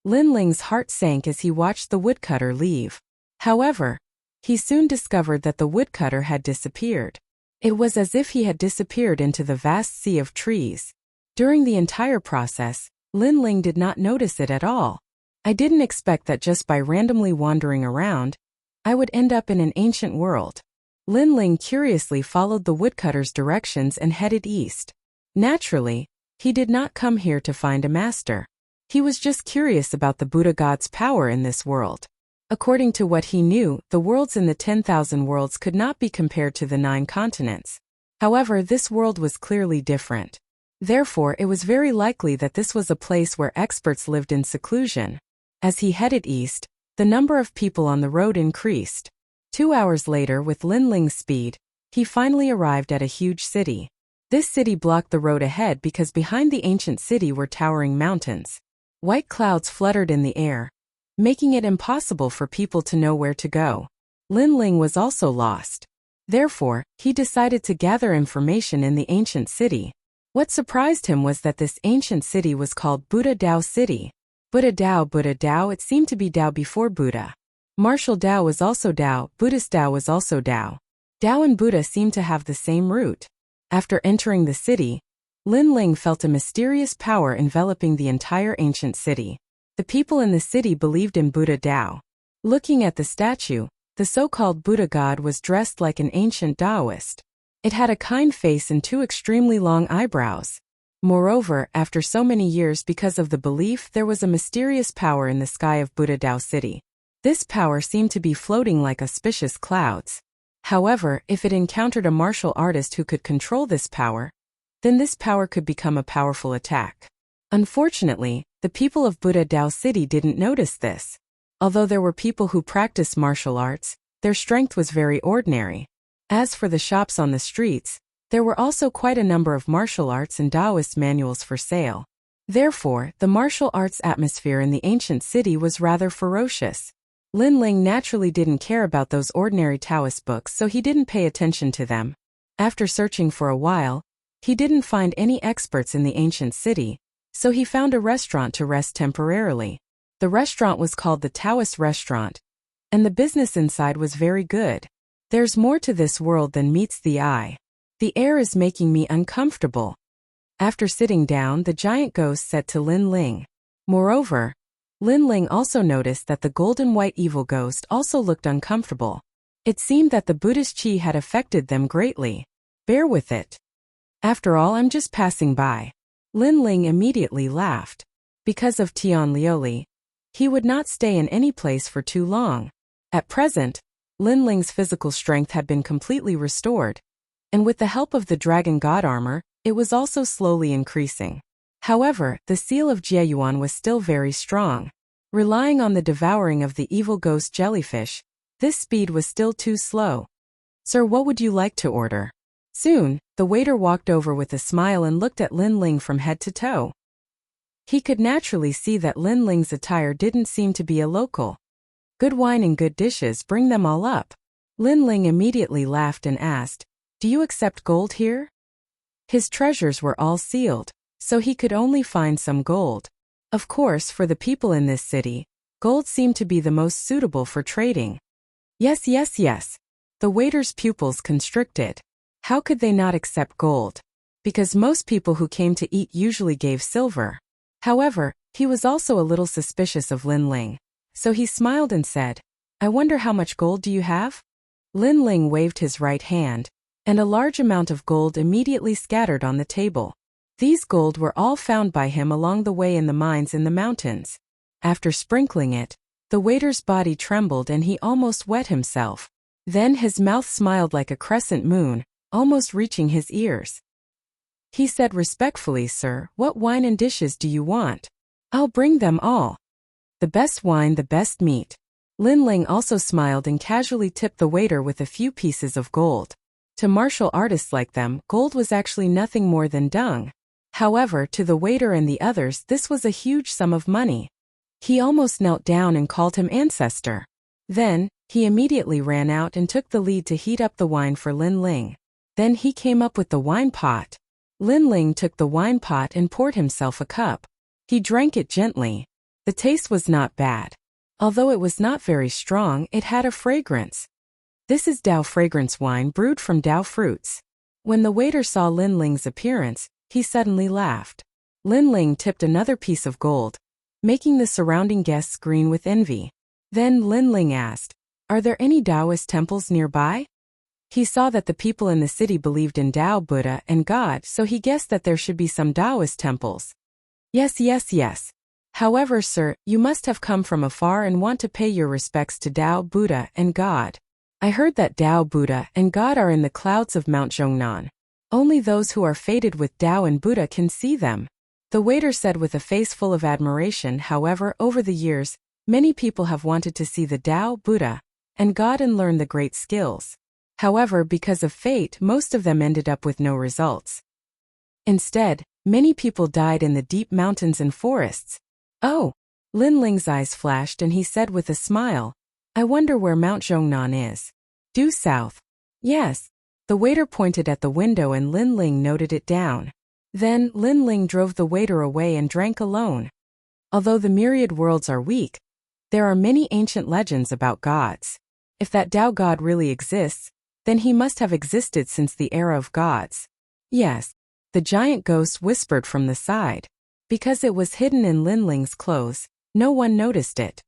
Lin Ling's heart sank as he watched the woodcutter leave. However, he soon discovered that the woodcutter had disappeared. It was as if he had disappeared into the vast sea of trees. During the entire process, Lin Ling did not notice it at all. I didn't expect that just by randomly wandering around, I would end up in an ancient world. Lin Ling curiously followed the woodcutter's directions and headed east. Naturally, he did not come here to find a master. He was just curious about the Buddha God's power in this world. According to what he knew, the worlds in the 10,000 worlds could not be compared to the 9 continents. However, this world was clearly different. Therefore, it was very likely that this was a place where experts lived in seclusion. As he headed east, the number of people on the road increased. 2 hours later, with Lin Ling's speed, he finally arrived at a huge city. This city blocked the road ahead because behind the ancient city were towering mountains. White clouds fluttered in the air, making it impossible for people to know where to go. Lin Ling was also lost. Therefore, he decided to gather information in the ancient city. What surprised him was that this ancient city was called Buddha Dao City. Buddha Dao, it seemed to be Dao before Buddha. Martial Dao was also Dao, Buddhist Dao was also Dao. Dao and Buddha seemed to have the same root. After entering the city, Lin Ling felt a mysterious power enveloping the entire ancient city. The people in the city believed in Buddha Dao. Looking at the statue, the so-called Buddha God was dressed like an ancient Taoist. It had a kind face and 2 extremely long eyebrows. Moreover, after so many years, because of the belief, there was a mysterious power in the sky of Buddha Dao City. This power seemed to be floating like auspicious clouds. However, if it encountered a martial artist who could control this power, then this power could become a powerful attack. Unfortunately, The people of Buddha Dao City didn't notice this. Although there were people who practiced martial arts, their strength was very ordinary. As for the shops on the streets, there were also quite a number of martial arts and Taoist manuals for sale. Therefore, the martial arts atmosphere in the ancient city was rather ferocious. Lin Ling naturally didn't care about those ordinary Taoist books, so he didn't pay attention to them. After searching for a while, he didn't find any experts in the ancient city, so he found a restaurant to rest temporarily. The restaurant was called the Taoist Restaurant, and the business inside was very good. There's more to this world than meets the eye. The air is making me uncomfortable. After sitting down, the giant ghost said to Lin Ling. Moreover, Lin Ling also noticed that the golden white evil ghost also looked uncomfortable. It seemed that the Buddhist chi had affected them greatly. Bear with it. After all, I'm just passing by. Lin Ling immediately laughed. Because of Tian Lioli, he would not stay in any place for too long. At present, Lin Ling's physical strength had been completely restored, and with the help of the dragon god armor, it was also slowly increasing. However, the seal of Jieyuan was still very strong. Relying on the devouring of the evil ghost jellyfish, this speed was still too slow. Sir, what would you like to order? Soon, the waiter walked over with a smile and looked at Lin Ling from head to toe. He could naturally see that Lin Ling's attire didn't seem to be a local. Good wine and good dishes, bring them all up. Lin Ling immediately laughed and asked, do you accept gold here? His treasures were all sealed, so he could only find some gold. Of course, for the people in this city, gold seemed to be the most suitable for trading. Yes, yes, yes. The waiter's pupils constricted. How could they not accept gold? Because most people who came to eat usually gave silver. However, he was also a little suspicious of Lin Ling, so he smiled and said, I wonder how much gold do you have? Lin Ling waved his right hand, and a large amount of gold immediately scattered on the table. These gold were all found by him along the way in the mines in the mountains. After sprinkling it, the waiter's body trembled and he almost wet himself. Then his mouth smiled like a crescent moon, almost reaching his ears. He said respectfully, Sir, what wine and dishes do you want? I'll bring them all. The best wine, the best meat. Lin Ling also smiled and casually tipped the waiter with a few pieces of gold. To martial artists like them, gold was actually nothing more than dung. However, to the waiter and the others, this was a huge sum of money. He almost knelt down and called him ancestor. Then, he immediately ran out and took the lead to heat up the wine for Lin Ling. Then he came up with the wine pot. Lin Ling took the wine pot and poured himself a cup. He drank it gently. The taste was not bad. Although it was not very strong, it had a fragrance. This is Dao fragrance wine brewed from Dao fruits. When the waiter saw Lin Ling's appearance, he suddenly laughed. Lin Ling tipped another piece of gold, making the surrounding guests green with envy. Then Lin Ling asked, are there any Taoist temples nearby? He saw that the people in the city believed in Tao, Buddha, and God, so he guessed that there should be some Taoist temples. Yes, yes, yes. However, sir, you must have come from afar and want to pay your respects to Tao, Buddha, and God. I heard that Tao, Buddha, and God are in the clouds of Mount Zhongnan. Only those who are fated with Tao and Buddha can see them. The waiter said with a face full of admiration. However, over the years, many people have wanted to see the Tao, Buddha, and God and learn the great skills. However, because of fate, most of them ended up with no results. Instead, many people died in the deep mountains and forests. Oh! Lin Ling's eyes flashed and he said with a smile, I wonder where Mount Zhongnan is. Due south. Yes. The waiter pointed at the window and Lin Ling noted it down. Then, Lin Ling drove the waiter away and drank alone. Although the myriad worlds are weak, there are many ancient legends about gods. If that Tao God really exists, then he must have existed since the era of gods. Yes. The giant ghost whispered from the side. Because it was hidden in Lin Ling's clothes, no one noticed it.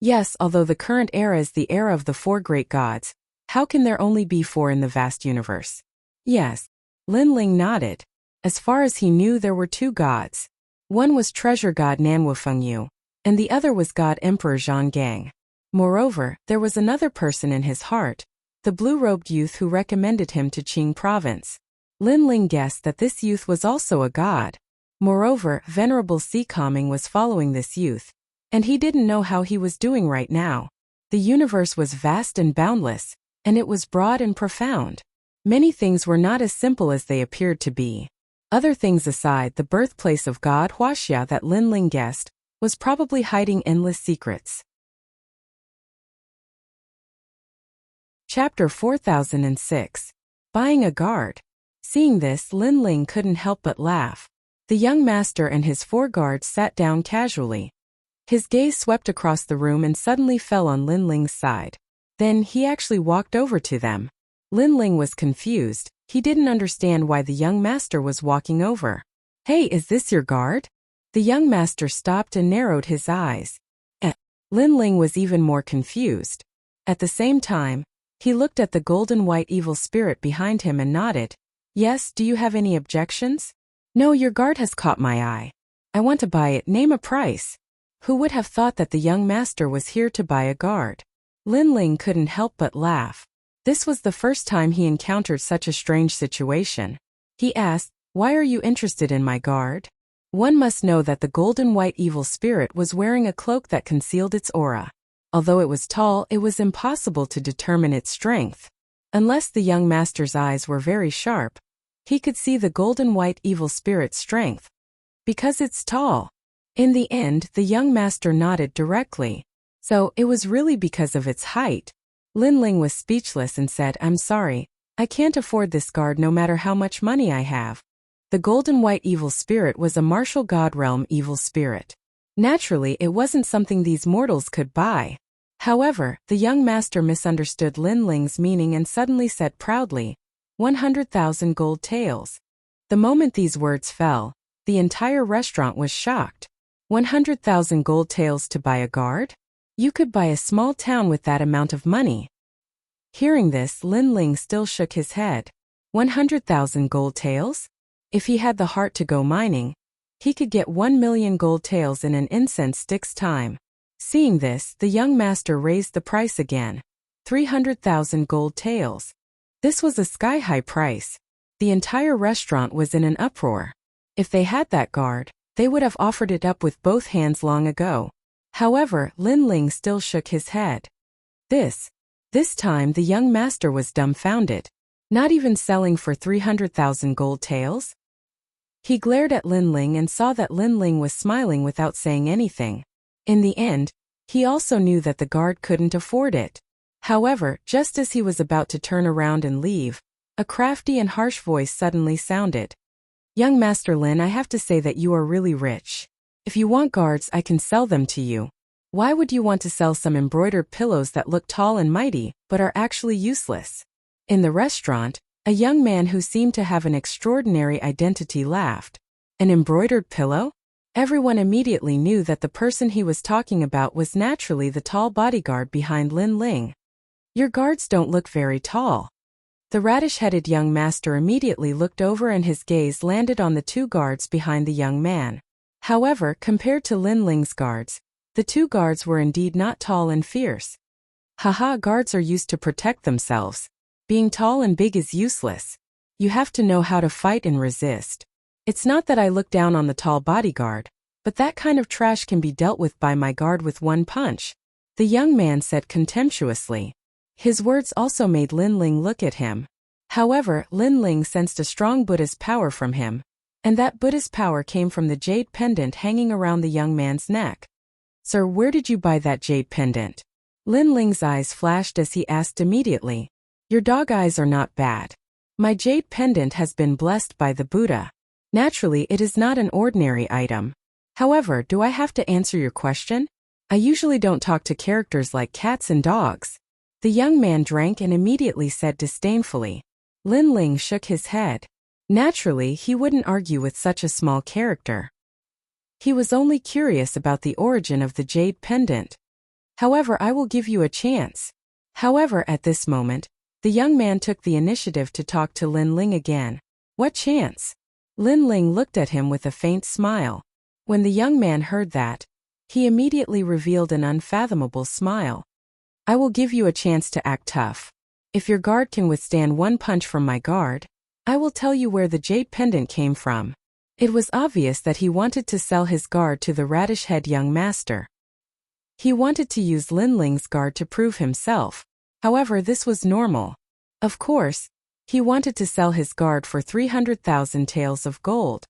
Yes, although the current era is the era of the four great gods, how can there only be four in the vast universe? Yes. Lin Ling nodded. As far as he knew, there were two gods. One was treasure god Nanwufengyu, and the other was god Emperor Zhang Gang. Moreover, there was another person in his heart, the blue-robed youth who recommended him to Qing province. Lin Ling guessed that this youth was also a god. Moreover, Venerable Sea Calming was following this youth, and he didn't know how he was doing right now. The universe was vast and boundless, and it was broad and profound. Many things were not as simple as they appeared to be. Other things aside, the birthplace of God Huaxia that Lin Ling guessed was probably hiding endless secrets. Chapter 4006. Buying a Guard. Seeing this, Lin Ling couldn't help but laugh. The young master and his 4 guards sat down casually. His gaze swept across the room and suddenly fell on Lin Ling's side. Then he actually walked over to them. Lin Ling was confused. He didn't understand why the young master was walking over. "Hey, is this your guard?" The young master stopped and narrowed his eyes. Lin Ling was even more confused. At the same time, he looked at the golden white evil spirit behind him and nodded. "Yes, do you have any objections?" "No, your guard has caught my eye. I want to buy it, name a price." Who would have thought that the young master was here to buy a guard? Lin Ling couldn't help but laugh. This was the first time he encountered such a strange situation. He asked, "Why are you interested in my guard?" One must know that the golden white evil spirit was wearing a cloak that concealed its aura. Although it was tall, it was impossible to determine its strength. Unless the young master's eyes were very sharp, he could see the golden white evil spirit's strength. Because it's tall. In the end, the young master nodded directly. So, it was really because of its height. Lin Ling was speechless and said, "I'm sorry, I can't afford this guard no matter how much money I have." The golden white evil spirit was a martial god realm evil spirit. Naturally, it wasn't something these mortals could buy. However, the young master misunderstood Lin Ling's meaning and suddenly said proudly, 100,000 gold taels. The moment these words fell, the entire restaurant was shocked. 100,000 gold taels to buy a guard? You could buy a small town with that amount of money. Hearing this, Lin Ling still shook his head. 100,000 gold taels? If he had the heart to go mining, he could get 1 million gold taels in an incense stick's time. Seeing this, the young master raised the price again. 300,000 gold taels. This was a sky-high price. The entire restaurant was in an uproar. If they had that guard, they would have offered it up with both hands long ago. However, Lin Ling still shook his head. This time the young master was dumbfounded. Not even selling for 300,000 gold taels? He glared at Lin Ling and saw that Lin Ling was smiling without saying anything. In the end, he also knew that the guard couldn't afford it. However, just as he was about to turn around and leave, a crafty and harsh voice suddenly sounded. "Young Master Lin, I have to say that you are really rich. If you want guards, I can sell them to you. Why would you want to sell some embroidered pillows that look tall and mighty, but are actually useless?" In the restaurant, a young man who seemed to have an extraordinary identity laughed. An embroidered pillow? Everyone immediately knew that the person he was talking about was naturally the tall bodyguard behind Lin Ling. "Your guards don't look very tall." The radish-headed young master immediately looked over and his gaze landed on the 2 guards behind the young man. However, compared to Lin Ling's guards, the 2 guards were indeed not tall and fierce. Haha, guards are used to protect themselves. Being tall and big is useless. You have to know how to fight and resist. It's not that I look down on the tall bodyguard, but that kind of trash can be dealt with by my guard with one punch, the young man said contemptuously. His words also made Lin Ling look at him. However, Lin Ling sensed a strong Buddhist power from him, and that Buddhist power came from the jade pendant hanging around the young man's neck. "Sir, where did you buy that jade pendant?" Lin Ling's eyes flashed as he asked immediately. "Your dog eyes are not bad. My jade pendant has been blessed by the Buddha. Naturally, it is not an ordinary item. However, do I have to answer your question? I usually don't talk to characters like cats and dogs." The young man drank and immediately said disdainfully. Lin Ling shook his head. Naturally, he wouldn't argue with such a small character. He was only curious about the origin of the jade pendant. "However, I will give you a chance." However, at this moment, the young man took the initiative to talk to Lin Ling again. "What chance?" Lin Ling looked at him with a faint smile. When the young man heard that, he immediately revealed an unfathomable smile. "I will give you a chance to act tough. If your guard can withstand one punch from my guard, I will tell you where the jade pendant came from." It was obvious that he wanted to sell his guard to the radish-head young master. He wanted to use Lin Ling's guard to prove himself. However, this was normal. Of course, he wanted to sell his guard for 300,000 taels of gold.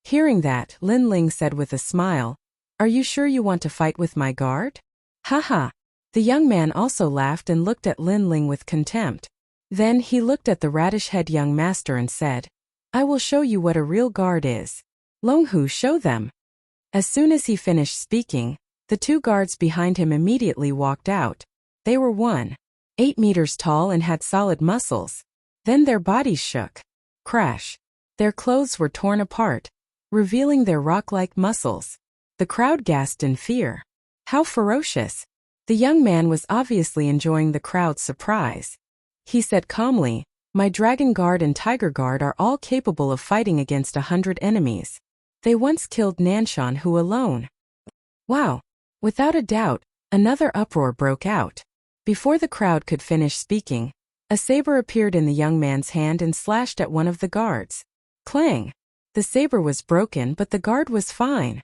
Hearing that, Lin Ling said with a smile, "Are you sure you want to fight with my guard?" Haha. The young man also laughed and looked at Lin Ling with contempt. Then he looked at the radish-head young master and said, "I will show you what a real guard is. Longhu, show them." As soon as he finished speaking, the two guards behind him immediately walked out. They were 1.8 meters tall and had solid muscles. Then their bodies shook. Crash. Their clothes were torn apart, revealing their rock-like muscles. The crowd gasped in fear. How ferocious! The young man was obviously enjoying the crowd's surprise. He said calmly, "My dragon guard and tiger guard are all capable of fighting against 100 enemies. They once killed Nanshan Hu alone." Wow! Without a doubt, another uproar broke out. Before the crowd could finish speaking, a saber appeared in the young man's hand and slashed at one of the guards. Clang! The saber was broken, but the guard was fine.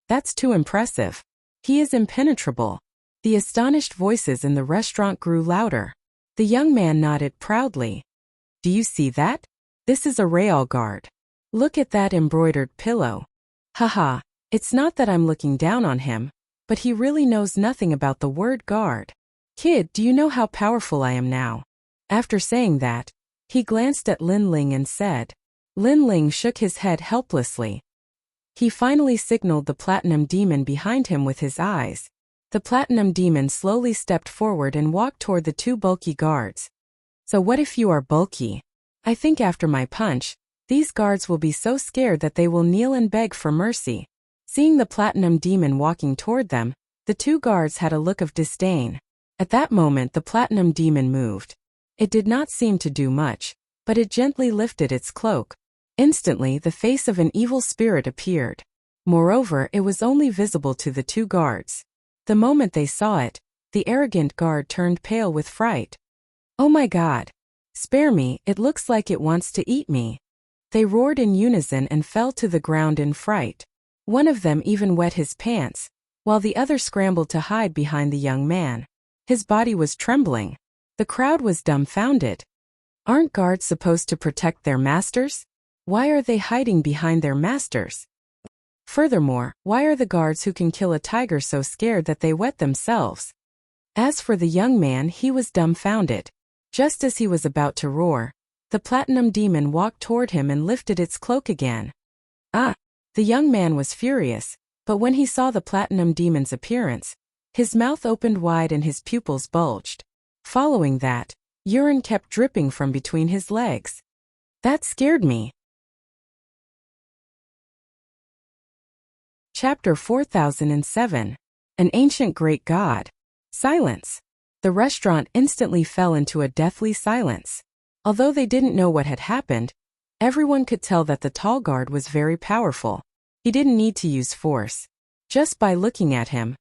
That's too impressive. He is impenetrable. The astonished voices in the restaurant grew louder. The young man nodded proudly. "Do you see that? This is a Real guard. Look at that embroidered pillow. Haha, it's not that I'm looking down on him, but he really knows nothing about the word guard. Kid, do you know how powerful I am now?" After saying that, he glanced at Lin Ling and said. Lin Ling shook his head helplessly. He finally signaled the platinum demon behind him with his eyes. The platinum demon slowly stepped forward and walked toward the two bulky guards. "So what if you are bulky? I think after my punch, these guards will be so scared that they will kneel and beg for mercy." Seeing the platinum demon walking toward them, the two guards had a look of disdain. At that moment the platinum demon moved. It did not seem to do much, but it gently lifted its cloak. Instantly the face of an evil spirit appeared. Moreover, it was only visible to the two guards. The moment they saw it, the arrogant guard turned pale with fright. "Oh my God! Spare me, it looks like it wants to eat me." They roared in unison and fell to the ground in fright. One of them even wet his pants, while the other scrambled to hide behind the young man. His body was trembling. The crowd was dumbfounded. Aren't guards supposed to protect their masters? Why are they hiding behind their masters? Furthermore, why are the guards who can kill a tiger so scared that they wet themselves? As for the young man, he was dumbfounded. Just as he was about to roar, the platinum demon walked toward him and lifted its cloak again. Ah! The young man was furious, but when he saw the platinum demon's appearance, his mouth opened wide and his pupils bulged. Following that, urine kept dripping from between his legs. That scared me. Chapter 4007. An Ancient Great God. Silence. The restaurant instantly fell into a deathly silence. Although they didn't know what had happened, everyone could tell that the tall guard was very powerful. He didn't need to use force. Just by looking at him,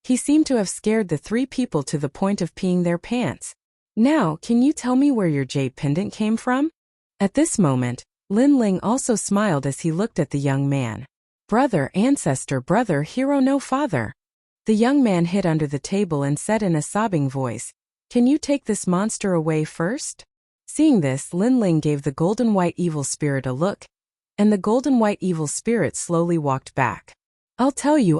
he seemed to have scared the three people to the point of peeing their pants. "Now, can you tell me where your jade pendant came from?" At this moment, Lin Ling also smiled as he looked at the young man. "Brother, ancestor, brother, hero, no father." The young man hid under the table and said in a sobbing voice, "Can you take this monster away first?" Seeing this, Lin Ling gave the golden white evil spirit a look, and the golden white evil spirit slowly walked back. I'll tell you.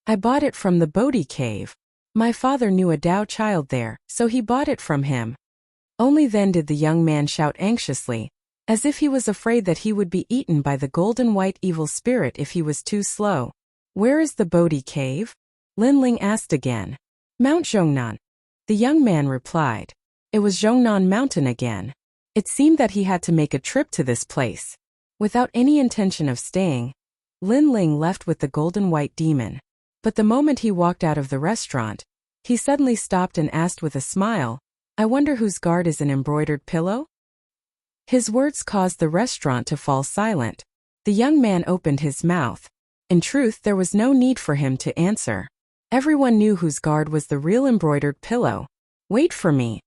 I bought it from the Bodhi cave. My father knew a Dao child there, so he bought it from him." Only then did the young man shout anxiously, as if he was afraid that he would be eaten by the golden white evil spirit if he was too slow. "Where is the Bodhi cave?" Lin Ling asked again. "Mount Zhongnan." The young man replied. It was Zhongnan Mountain again. It seemed that he had to make a trip to this place. Without any intention of staying, Lin Ling left with the golden white demon. But the moment he walked out of the restaurant, he suddenly stopped and asked with a smile, "I wonder whose guard is an embroidered pillow?" His words caused the restaurant to fall silent. The young man opened his mouth. In truth, there was no need for him to answer. Everyone knew whose guard was the real embroidered pillow. "Wait for me."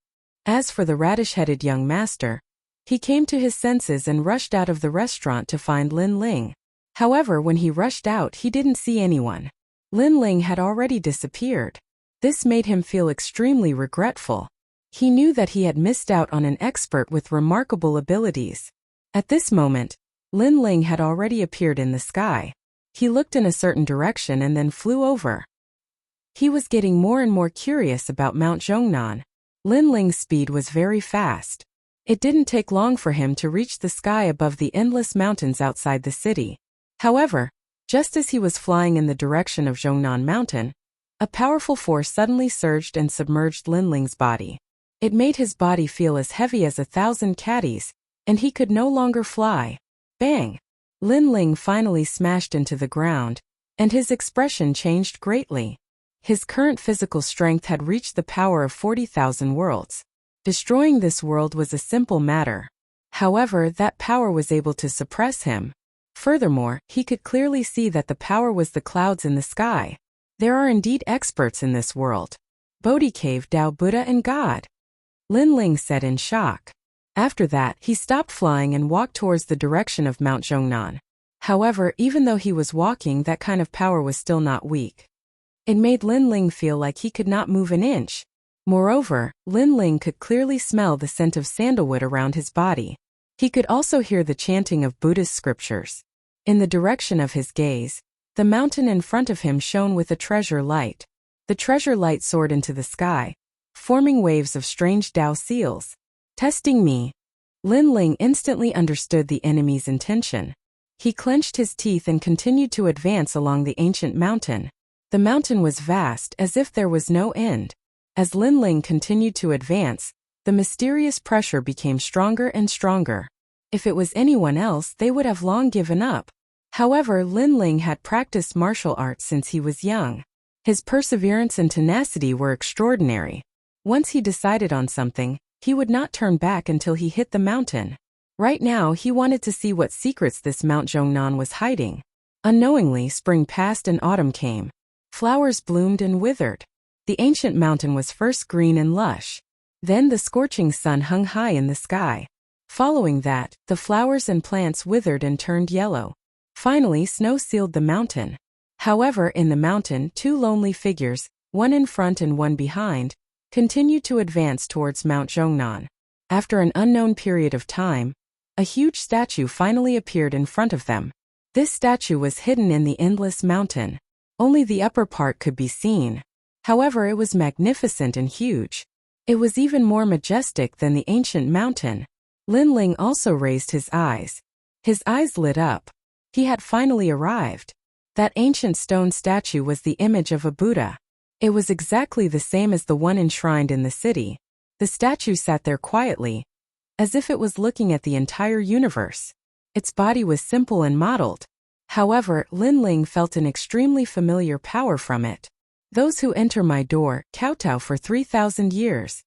As for the radish-headed young master, He came to his senses and rushed out of the restaurant to find Lin Ling. However, when he rushed out, he didn't see anyone. Lin Ling had already disappeared. This made him feel extremely regretful. He knew that he had missed out on an expert with remarkable abilities. At this moment, Lin Ling had already appeared in the sky. He looked in a certain direction and then flew over. He was getting more and more curious about Mount Zhongnan. Lin Ling's speed was very fast. It didn't take long for him to reach the sky above the endless mountains outside the city. However, just as he was flying in the direction of Zhongnan Mountain, a powerful force suddenly surged and submerged Lin Ling's body. It made his body feel as heavy as 1,000 caddies, and he could no longer fly. Bang! Lin Ling finally smashed into the ground, and his expression changed greatly. His current physical strength had reached the power of 40,000 worlds. Destroying this world was a simple matter. However, that power was able to suppress him. Furthermore, he could clearly see that the power was the clouds in the sky. There are indeed experts in this world. Bodhi Cave, Tao Buddha and God. Lin Ling said in shock. After that, he stopped flying and walked towards the direction of Mount Zhongnan. However, even though he was walking, that kind of power was still not weak. It made Lin Ling feel like he could not move an inch. Moreover, Lin Ling could clearly smell the scent of sandalwood around his body. He could also hear the chanting of Buddhist scriptures. In the direction of his gaze, the mountain in front of him shone with a treasure light. The treasure light soared into the sky, forming waves of strange Tao seals. Testing me. Lin Ling instantly understood the enemy's intention. He clenched his teeth and continued to advance along the ancient mountain. The mountain was vast, as if there was no end. As Lin Ling continued to advance, the mysterious pressure became stronger and stronger. If it was anyone else, they would have long given up. However, Lin Ling had practiced martial arts since he was young. His perseverance and tenacity were extraordinary. Once he decided on something, he would not turn back until he hit the mountain. Right now, he wanted to see what secrets this Mount Zhongnan was hiding. Unknowingly, spring passed and autumn came. Flowers bloomed and withered. The ancient mountain was first green and lush. Then the scorching sun hung high in the sky. Following that, the flowers and plants withered and turned yellow. Finally, snow sealed the mountain. However, in the mountain, two lonely figures, one in front and one behind, continued to advance towards Mount Zhongnan. After an unknown period of time, a huge statue finally appeared in front of them. This statue was hidden in the endless mountain. Only the upper part could be seen. However, it was magnificent and huge. It was even more majestic than the ancient mountain. Lin Ling also raised his eyes. His eyes lit up. He had finally arrived. That ancient stone statue was the image of a Buddha. It was exactly the same as the one enshrined in the city. The statue sat there quietly, as if it was looking at the entire universe. Its body was simple and modeled. However, Lin Ling felt an extremely familiar power from it. Those who enter my door, kowtow for 3,000 years.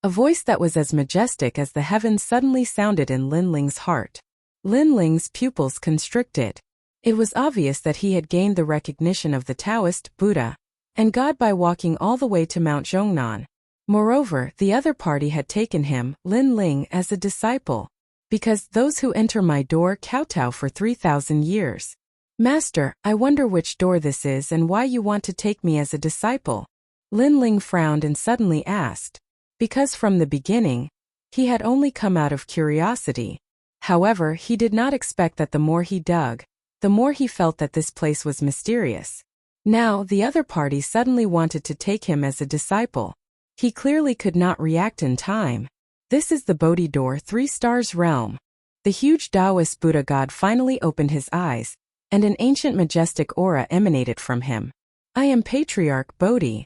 A voice that was as majestic as the heavens suddenly sounded in Lin Ling's heart. Lin Ling's pupils constricted. It was obvious that he had gained the recognition of the Taoist, Buddha, and God by walking all the way to Mount Zhongnan. Moreover, the other party had taken him, Lin Ling, as a disciple. Because those who enter my door kowtow for 3,000 years. Master, I wonder which door this is and why you want to take me as a disciple. Lin Ling frowned and suddenly asked. Because from the beginning, he had only come out of curiosity. However, he did not expect that the more he dug, the more he felt that this place was mysterious. Now, the other party suddenly wanted to take him as a disciple. He clearly could not react in time. This is the Bodhi door 3 stars realm. The huge Taoist Buddha god finally opened his eyes, and an ancient majestic aura emanated from him. I am Patriarch Bodhi.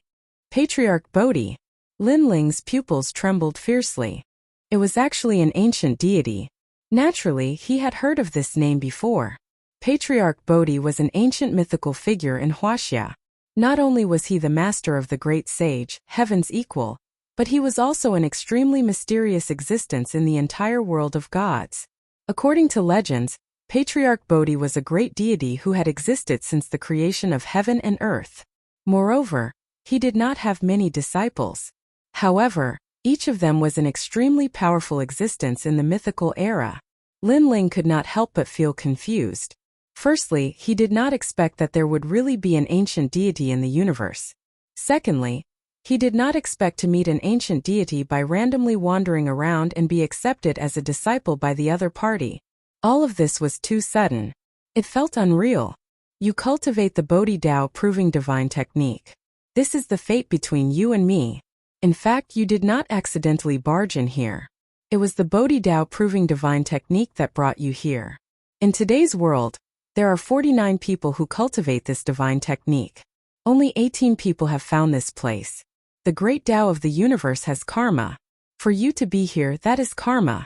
Patriarch Bodhi. Lin Ling's pupils trembled fiercely. It was actually an ancient deity. Naturally, he had heard of this name before. Patriarch Bodhi was an ancient mythical figure in Huaxia. Not only was he the master of the great sage, heaven's equal, but he was also an extremely mysterious existence in the entire world of gods. According to legends, Patriarch Bodhi was a great deity who had existed since the creation of heaven and earth. Moreover, he did not have many disciples. However, Each of them was an extremely powerful existence in the mythical era. Lin Ling could not help but feel confused. Firstly, he did not expect that there would really be an ancient deity in the universe. Secondly, he did not expect to meet an ancient deity by randomly wandering around and be accepted as a disciple by the other party. All of this was too sudden. It felt unreal. You cultivate the Bodhi Dao proving divine technique. This is the fate between you and me. In fact, you did not accidentally barge in here. It was the Bodhi Dao proving divine technique that brought you here. In today's world, there are 49 people who cultivate this divine technique. Only 18 people have found this place. The great Tao of the universe has karma. For you to be here, that is karma.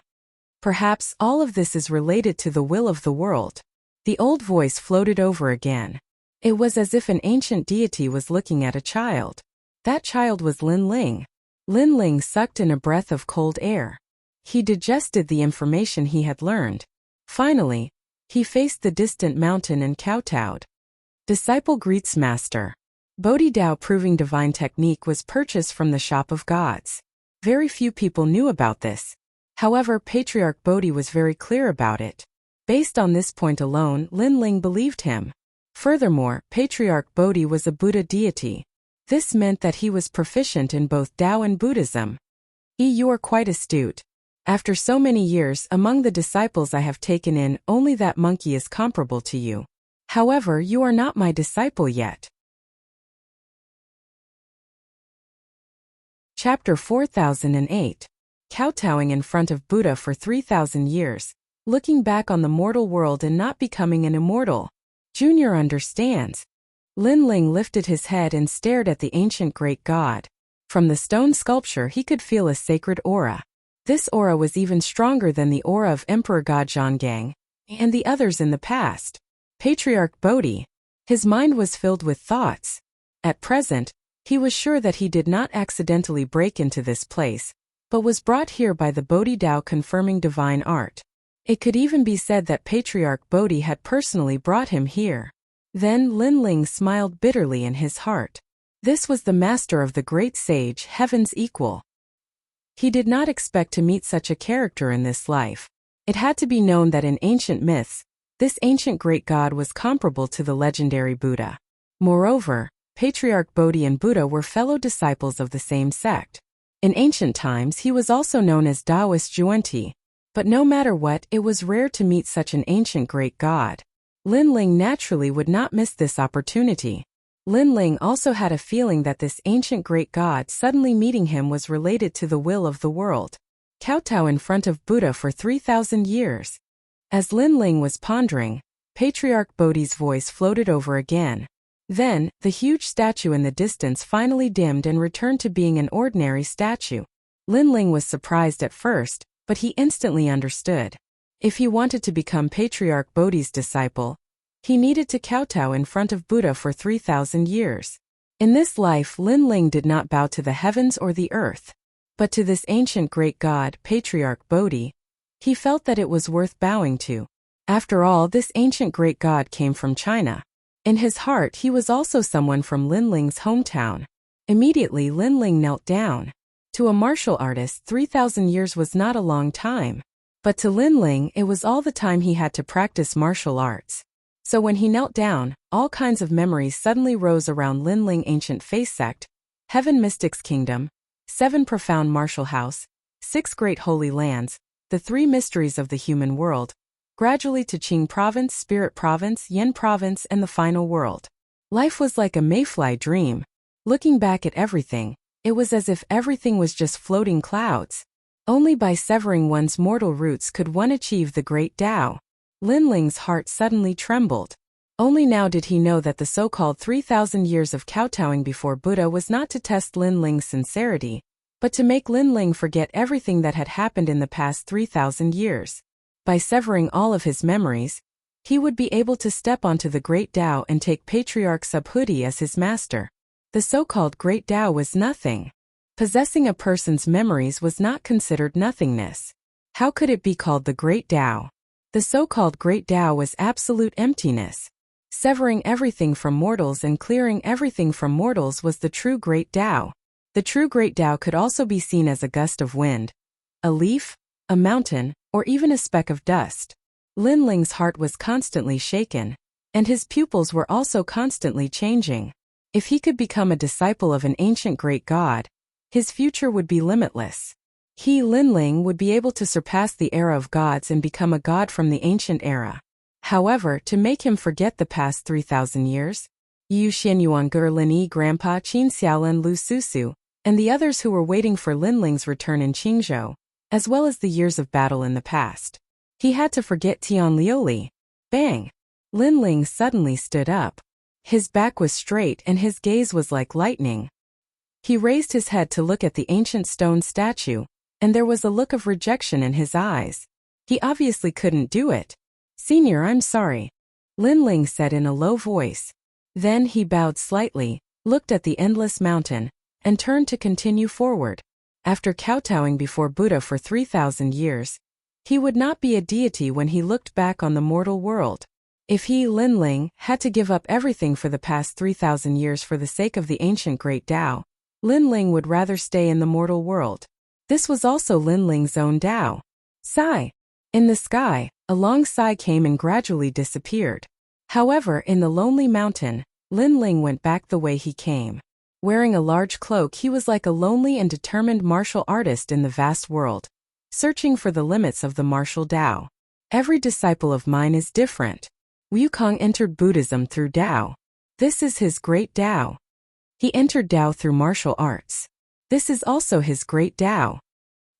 Perhaps all of this is related to the will of the world. The old voice floated over again. It was as if an ancient deity was looking at a child. That child was Lin Ling. Lin Ling sucked in a breath of cold air. He digested the information he had learned. Finally, he faced the distant mountain and kowtowed. Disciple greets master. Bodhi Dao proving divine technique was purchased from the shop of gods. Very few people knew about this. However, Patriarch Bodhi was very clear about it. Based on this point alone, Lin Ling believed him. Furthermore, Patriarch Bodhi was a Buddha deity. This meant that he was proficient in both Tao and Buddhism. You are quite astute. After so many years, among the disciples I have taken in, only that monkey is comparable to you. However, you are not my disciple yet. Chapter 4008. Kowtowing in front of Buddha for 3,000 years. Looking back on the mortal world and not becoming an immortal. Junior understands. Lin Ling lifted his head and stared at the ancient great god. From the stone sculpture he could feel a sacred aura. This aura was even stronger than the aura of Emperor God Zhonggang and the others in the past. Patriarch Bodhi. His mind was filled with thoughts. At present, he was sure that he did not accidentally break into this place, but was brought here by the Bodhi Dao confirming divine art. It could even be said that Patriarch Bodhi had personally brought him here. Then Lin Ling smiled bitterly in his heart. This was the master of the great sage, heaven's equal. He did not expect to meet such a character in this life. It had to be known that in ancient myths, this ancient great god was comparable to the legendary Buddha. Moreover, Patriarch Bodhi and Buddha were fellow disciples of the same sect. In ancient times he was also known as Taoist Zhuanti. But no matter what, it was rare to meet such an ancient great god. Lin Ling naturally would not miss this opportunity. Lin Ling also had a feeling that this ancient great god suddenly meeting him was related to the will of the world. Kowtow in front of Buddha for 3,000 years. As Lin Ling was pondering, Patriarch Bodhi's voice floated over again. Then, the huge statue in the distance finally dimmed and returned to being an ordinary statue. Lin Ling was surprised at first, but he instantly understood. If he wanted to become Patriarch Bodhi's disciple, he needed to kowtow in front of Buddha for 3,000 years. In this life, Lin Ling did not bow to the heavens or the earth, but to this ancient great god, Patriarch Bodhi. He felt that it was worth bowing to. After all, this ancient great god came from China. In his heart, he was also someone from Lin Ling's hometown. Immediately, Lin Ling knelt down. To a martial artist, 3,000 years was not a long time. But to Lin Ling, it was all the time he had to practice martial arts. So when he knelt down, all kinds of memories suddenly rose around Lin Ling ancient face sect, Heaven Mystics Kingdom, 7 profound martial house, 6 great holy lands, the 3 mysteries of the human world, gradually to Qing province, Spirit province, Yen province, and the final world. Life was like a mayfly dream. Looking back at everything, it was as if everything was just floating clouds. Only by severing one's mortal roots could one achieve the great Tao. Lin Ling's heart suddenly trembled. Only now did he know that the so-called 3,000 years of kowtowing before Buddha was not to test Lin Ling's sincerity, but to make Lin Ling forget everything that had happened in the past 3,000 years. By severing all of his memories, he would be able to step onto the great Tao and take Patriarch Subhuti as his master. The so-called great Tao was nothing. Possessing a person's memories was not considered nothingness. How could it be called the great Tao? The so-called great Tao was absolute emptiness. Severing everything from mortals and clearing everything from mortals was the true great Tao. The true Great Tao could also be seen as a gust of wind, a leaf, a mountain, or even a speck of dust. Lin Ling's heart was constantly shaken, and his pupils were also constantly changing. If he could become a disciple of an ancient great god, his future would be limitless. He, Lin Ling, would be able to surpass the era of gods and become a god from the ancient era. However, to make him forget the past 3,000 years, Yu Xianyuan Ger Lin Yi Grandpa Qin Xiaolin Lu Susu, and the others who were waiting for Lin Ling's return in Qingzhou, as well as the years of battle in the past. He had to forget Tian Liuli. Bang! Lin Ling suddenly stood up. His back was straight and his gaze was like lightning. He raised his head to look at the ancient stone statue, and there was a look of rejection in his eyes. He obviously couldn't do it. "Senior, I'm sorry," Lin Ling said in a low voice. Then he bowed slightly, looked at the endless mountain, and turned to continue forward. After kowtowing before Buddha for 3,000 years, he would not be a deity when he looked back on the mortal world. If he, Lin Ling, had to give up everything for the past 3,000 years for the sake of the ancient Great Tao, Lin Ling would rather stay in the mortal world. This was also Lin Ling's own Tao. Sigh. In the sky, a long sigh came and gradually disappeared. However, in the lonely mountain, Lin Ling went back the way he came. Wearing a large cloak, he was like a lonely and determined martial artist in the vast world, searching for the limits of the martial Tao. Every disciple of mine is different. Wukong entered Buddhism through Tao. This is his great Tao. He entered Tao through martial arts. This is also his great Tao.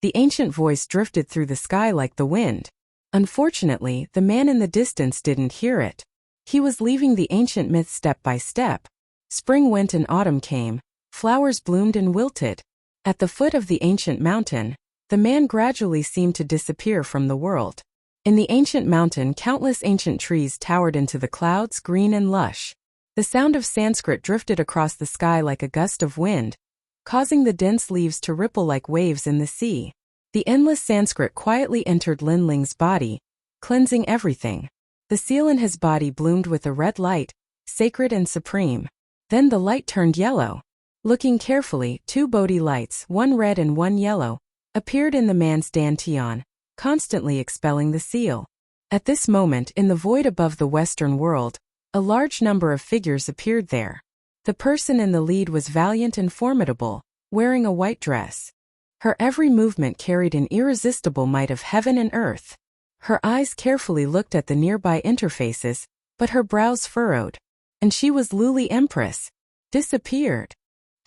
The ancient voice drifted through the sky like the wind. Unfortunately, the man in the distance didn't hear it. He was leaving the ancient myth step by step. Spring went and autumn came. Flowers bloomed and wilted. At the foot of the ancient mountain, the man gradually seemed to disappear from the world. In the ancient mountain, countless ancient trees towered into the clouds, green and lush. The sound of Sanskrit drifted across the sky like a gust of wind, causing the dense leaves to ripple like waves in the sea. The endless Sanskrit quietly entered Lin Ling's body, cleansing everything. The seal in his body bloomed with a red light, sacred and supreme. Then the light turned yellow. Looking carefully, two Bodhi lights, one red and one yellow, appeared in the man's dantian, constantly expelling the seal. At this moment, in the void above the Western world, a large number of figures appeared there. The person in the lead was valiant and formidable, wearing a white dress. Her every movement carried an irresistible might of heaven and earth. Her eyes carefully looked at the nearby interfaces, but her brows furrowed. And she was Luli Empress. Disappeared.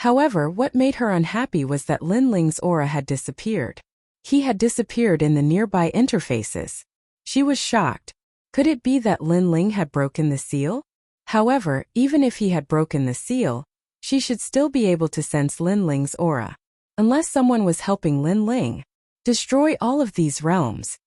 However, what made her unhappy was that Lin Ling's aura had disappeared. He had disappeared in the nearby interfaces. She was shocked. Could it be that Lin Ling had broken the seal? However, even if he had broken the seal, she should still be able to sense Lin Ling's aura. Unless someone was helping Lin Ling. Destroy all of these realms.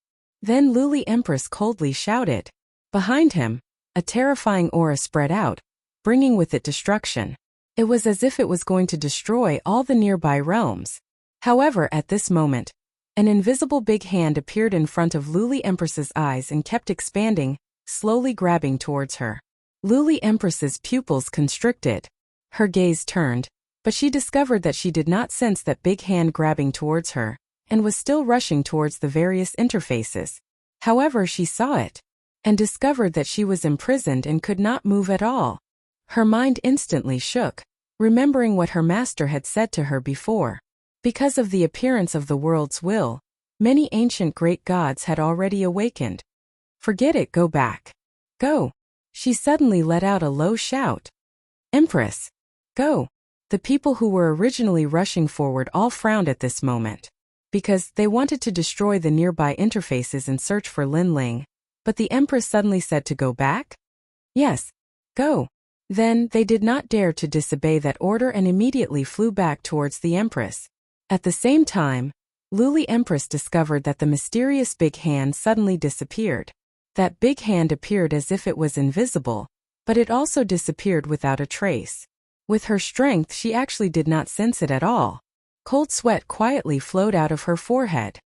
Then Luli Empress coldly shouted. Behind him, a terrifying aura spread out, bringing with it destruction. It was as if it was going to destroy all the nearby realms. However, at this moment, an invisible big hand appeared in front of Luli Empress's eyes and kept expanding, slowly grabbing towards her. Luli Empress's pupils constricted. Her gaze turned, but she discovered that she did not sense that big hand grabbing towards her, and was still rushing towards the various interfaces. However, she saw it, and discovered that she was imprisoned and could not move at all. Her mind instantly shook, remembering what her master had said to her before. Because of the appearance of the world's will, many ancient great gods had already awakened. Forget it, go back. Go. She suddenly let out a low shout. Empress. Go. The people who were originally rushing forward all frowned at this moment, because they wanted to destroy the nearby interfaces and search for Lin Ling. But the Empress suddenly said to go back? Yes. Go. Then they did not dare to disobey that order and immediately flew back towards the Empress. At the same time, Luli Empress discovered that the mysterious big hand suddenly disappeared. That big hand appeared as if it was invisible, but it also disappeared without a trace. With her strength, she actually did not sense it at all. Cold sweat quietly flowed out of her forehead.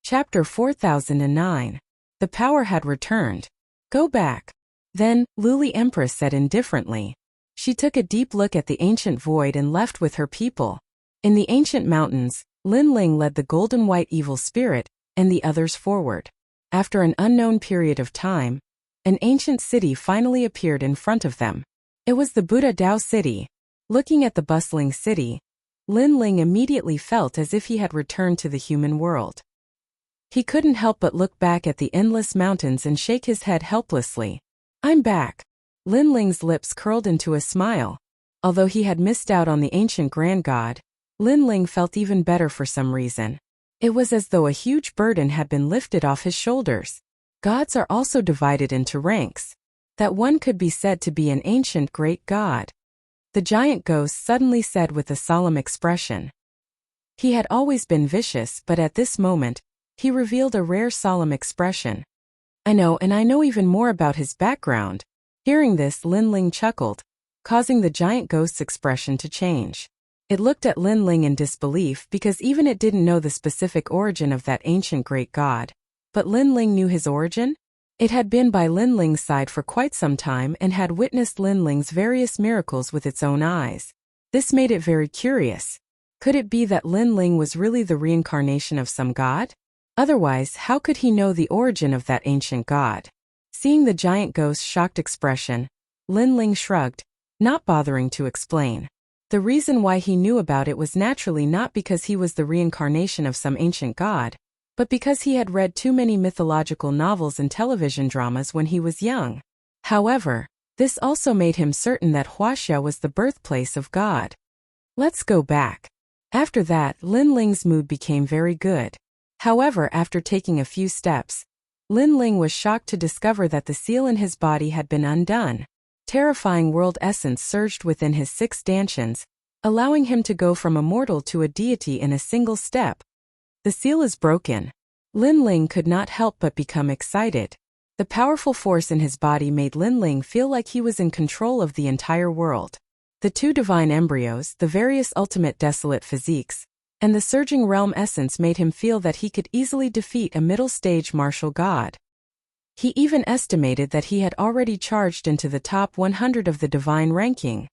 Chapter 4009. The power had returned. Go back. Then, Luli Empress said indifferently. She took a deep look at the ancient void and left with her people. In the ancient mountains, Lin Ling led the golden white evil spirit, and the others forward. After an unknown period of time, an ancient city finally appeared in front of them. It was the Buddha Dao city. Looking at the bustling city, Lin Ling immediately felt as if he had returned to the human world. He couldn't help but look back at the endless mountains and shake his head helplessly. I'm back. Lin Ling's lips curled into a smile. Although he had missed out on the ancient grand god, Lin Ling felt even better for some reason. It was as though a huge burden had been lifted off his shoulders. Gods are also divided into ranks. That one could be said to be an ancient great god. The giant ghost suddenly said with a solemn expression. He had always been vicious, but at this moment, he revealed a rare solemn expression. I know, and I know even more about his background. Hearing this, Lin Ling chuckled, causing the giant ghost's expression to change. It looked at Lin Ling in disbelief because even it didn't know the specific origin of that ancient great god. But Lin Ling knew his origin? It had been by Lin Ling's side for quite some time and had witnessed Lin Ling's various miracles with its own eyes. This made it very curious. Could it be that Lin Ling was really the reincarnation of some god? Otherwise, how could he know the origin of that ancient god? Seeing the giant ghost's shocked expression, Lin Ling shrugged, not bothering to explain. The reason why he knew about it was naturally not because he was the reincarnation of some ancient god, but because he had read too many mythological novels and television dramas when he was young. However, this also made him certain that Huaxia was the birthplace of God. Let's go back. After that, Lin Ling's mood became very good. However, after taking a few steps, Lin Ling was shocked to discover that the seal in his body had been undone. Terrifying world essence surged within his 6 dantians, allowing him to go from a mortal to a deity in a single step. The seal is broken. Lin Ling could not help but become excited. The powerful force in his body made Lin Ling feel like he was in control of the entire world. The 2 divine embryos, the various ultimate desolate physiques, and the surging realm essence made him feel that he could easily defeat a middle-stage martial god. He even estimated that he had already charged into the top 100 of the divine ranking.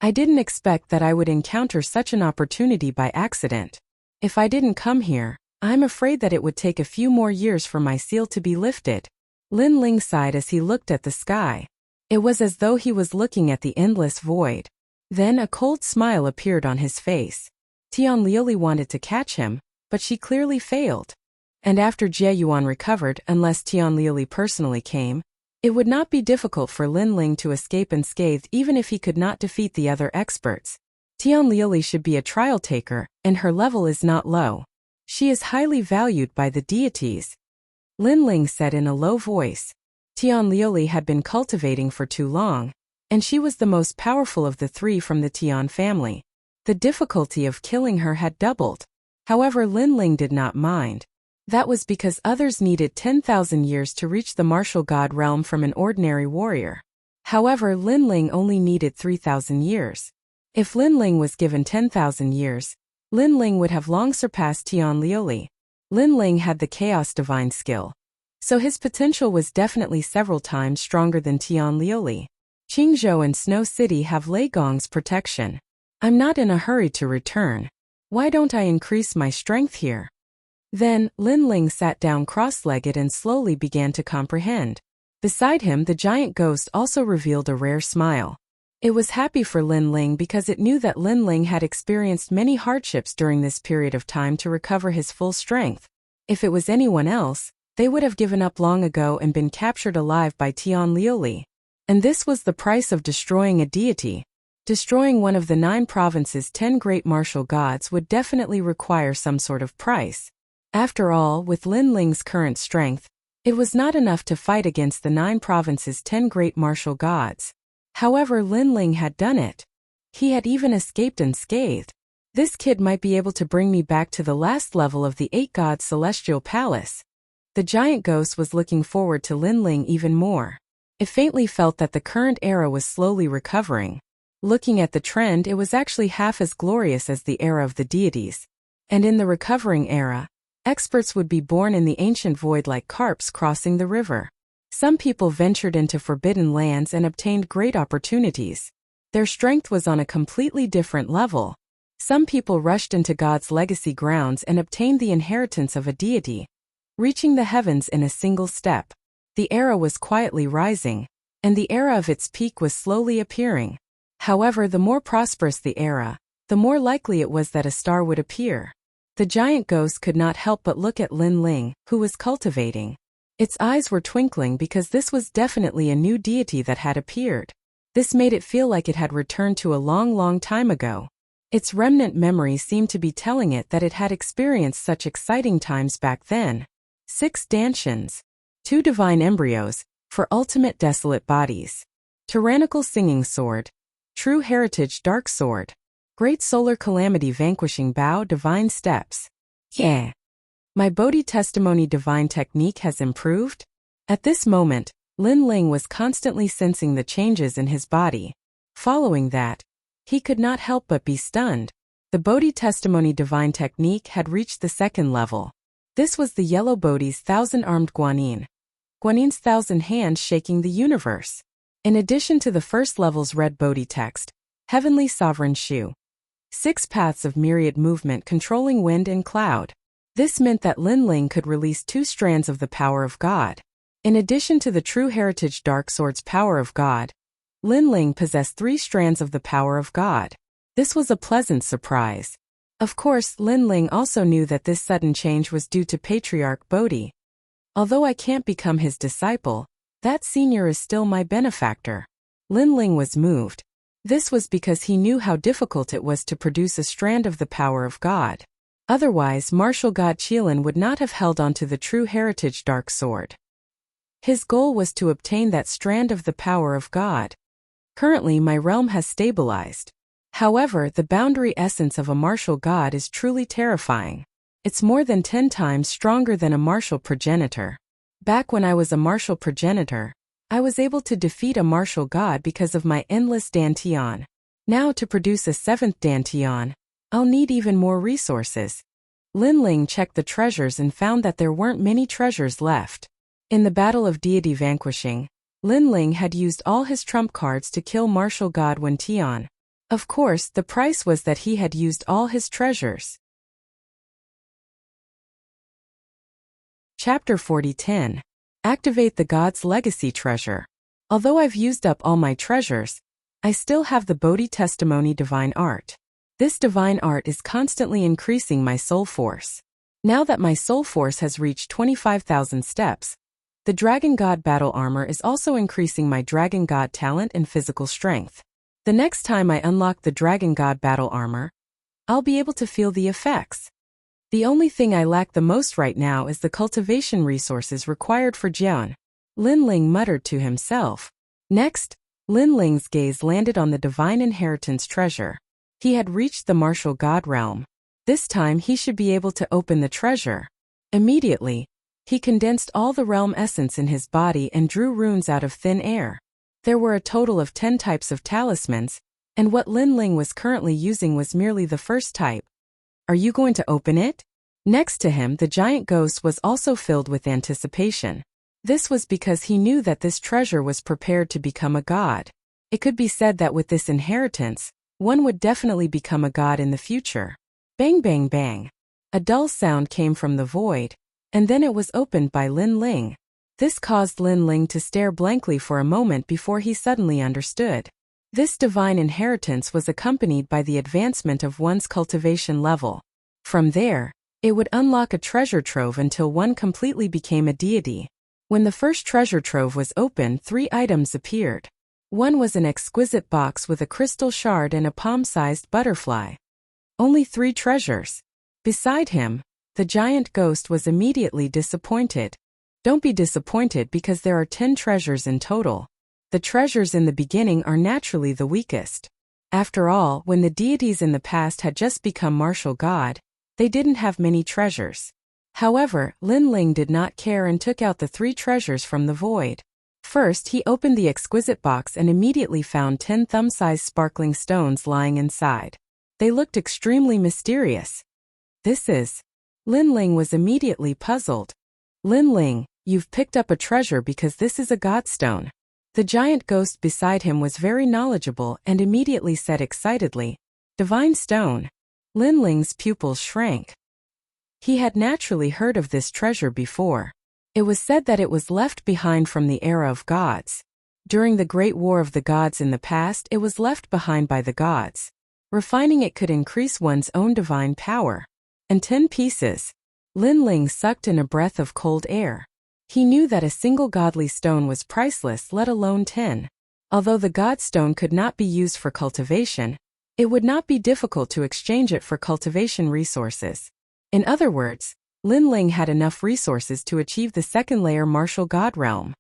I didn't expect that I would encounter such an opportunity by accident. If I didn't come here, I'm afraid that it would take a few more years for my seal to be lifted. Lin Ling sighed as he looked at the sky. It was as though he was looking at the endless void. Then a cold smile appeared on his face. Tian Liuli wanted to catch him, but she clearly failed. And after Jie Yuan recovered, unless Tian Liuli personally came, it would not be difficult for Lin Ling to escape unscathed even if he could not defeat the other experts. Tian Liuli should be a trial taker, and her level is not low. She is highly valued by the deities. Lin Ling said in a low voice. Tian Liuli had been cultivating for too long, and she was the most powerful of the 3 from the Tian family. The difficulty of killing her had doubled. However, Lin Ling did not mind. That was because others needed 10,000 years to reach the martial god realm from an ordinary warrior. However, Lin Ling only needed 3,000 years. If Lin Ling was given 10,000 years, Lin Ling would have long surpassed Tian Liuli. Lin Ling had the chaos divine skill, so his potential was definitely several times stronger than Tian Liuli. Qingzhou and Snow City have Lei Gong's protection. I'm not in a hurry to return. Why don't I increase my strength here? Then, Lin Ling sat down cross-legged and slowly began to comprehend. Beside him, the giant ghost also revealed a rare smile. It was happy for Lin Ling because it knew that Lin Ling had experienced many hardships during this period of time to recover his full strength. If it was anyone else, they would have given up long ago and been captured alive by Tian Liuli. And this was the price of destroying a deity. Destroying one of the 9 provinces' 10 great martial gods would definitely require some sort of price. After all, with Lin Ling's current strength, it was not enough to fight against the 9 provinces' 10 great martial gods. However, Lin Ling had done it. He had even escaped unscathed. This kid might be able to bring me back to the last level of the 8 gods' celestial palace. The giant ghost was looking forward to Lin Ling even more. It faintly felt that the current era was slowly recovering. Looking at the trend, it was actually half as glorious as the era of the deities. And in the recovering era, experts would be born in the ancient void like carps crossing the river. Some people ventured into forbidden lands and obtained great opportunities. Their strength was on a completely different level. Some people rushed into God's legacy grounds and obtained the inheritance of a deity, reaching the heavens in a single step. The era was quietly rising, and the era of its peak was slowly appearing. However, the more prosperous the era, the more likely it was that a star would appear. The giant ghost could not help but look at Lin Ling, who was cultivating. Its eyes were twinkling because this was definitely a new deity that had appeared. This made it feel like it had returned to a long, long time ago. Its remnant memory seemed to be telling it that it had experienced such exciting times back then. 6 Dantians. 2 divine embryos, for ultimate desolate bodies. Tyrannical singing sword. True heritage dark sword. Great solar calamity vanquishing bow divine steps. Yeah. My Bodhi testimony divine technique has improved? At this moment, Lin Ling was constantly sensing the changes in his body. Following that, he could not help but be stunned. The Bodhi testimony divine technique had reached the 2nd level. This was the yellow Bodhi's 1,000-armed Guanyin. Guanin's 1,000 hands shaking the universe. In addition to the first level's red Bodhi text, Heavenly Sovereign Shu. 6 paths of myriad movement controlling wind and cloud. This meant that Lin Ling could release 2 strands of the power of God. In addition to the true heritage dark sword's power of God, Lin Ling possessed 3 strands of the power of God. This was a pleasant surprise. Of course, Lin Ling also knew that this sudden change was due to Patriarch Bodhi. Although I can't become his disciple, that senior is still my benefactor. Lin Ling was moved. This was because he knew how difficult it was to produce a strand of the power of God. Otherwise, martial god Qilin would not have held on to the true heritage dark sword. His goal was to obtain that strand of the power of God. Currently, my realm has stabilized. However, the boundary essence of a martial god is truly terrifying. It's more than 10 times stronger than a martial progenitor. Back when I was a martial progenitor, I was able to defeat a martial god because of my endless Dantian. Now to produce a 7th Dantian, I'll need even more resources. Lin Ling checked the treasures and found that there weren't many treasures left. In the Battle of Deity Vanquishing, Lin Ling had used all his trump cards to kill martial god Wen Tian. Of course, the price was that he had used all his treasures. Chapter 40:10. Activate the God's Legacy Treasure. Although I've used up all my treasures, I still have the Bodhi Testimony Divine Art. This divine art is constantly increasing my soul force. Now that my soul force has reached 25,000 steps, the Dragon God Battle Armor is also increasing my Dragon God talent and physical strength. The next time I unlock the Dragon God Battle Armor, I'll be able to feel the effects. The only thing I lack the most right now is the cultivation resources required for Jian. Lin Ling muttered to himself. Next, Lin Ling's gaze landed on the divine inheritance treasure. He had reached the martial god realm. This time he should be able to open the treasure. Immediately, he condensed all the realm essence in his body and drew runes out of thin air. There were a total of 10 types of talismans, and what Lin Ling was currently using was merely the first type. Are you going to open it? Next to him, the giant ghost was also filled with anticipation. This was because he knew that this treasure was prepared to become a god. It could be said that with this inheritance, one would definitely become a god in the future. Bang bang bang. A dull sound came from the void, and then it was opened by Lin Ling. This caused Lin Ling to stare blankly for a moment before he suddenly understood. This divine inheritance was accompanied by the advancement of one's cultivation level. From there, it would unlock a treasure trove until one completely became a deity. When the first treasure trove was opened, 3 items appeared. One was an exquisite box with a crystal shard and a palm-sized butterfly. Only 3 treasures. Beside him, the giant ghost was immediately disappointed. Don't be disappointed because there are 10 treasures in total. The treasures in the beginning are naturally the weakest. After all, when the deities in the past had just become martial god, they didn't have many treasures. However, Lin Ling did not care and took out the 3 treasures from the void. First, he opened the exquisite box and immediately found 10 thumb-sized sparkling stones lying inside. They looked extremely mysterious. This is... Lin Ling was immediately puzzled. Lin Ling, you've picked up a treasure because this is a godstone. The giant ghost beside him was very knowledgeable and immediately said excitedly, "Divine stone." Lin Ling's pupils shrank. He had naturally heard of this treasure before. It was said that it was left behind from the era of gods. During the Great War of the Gods in the past, it was left behind by the gods. Refining it could increase one's own divine power. And 10 pieces. Lin Ling sucked in a breath of cold air. He knew that a single godly stone was priceless, let alone 10. Although the god stone could not be used for cultivation, it would not be difficult to exchange it for cultivation resources. In other words, Lin Ling had enough resources to achieve the second layer martial god realm.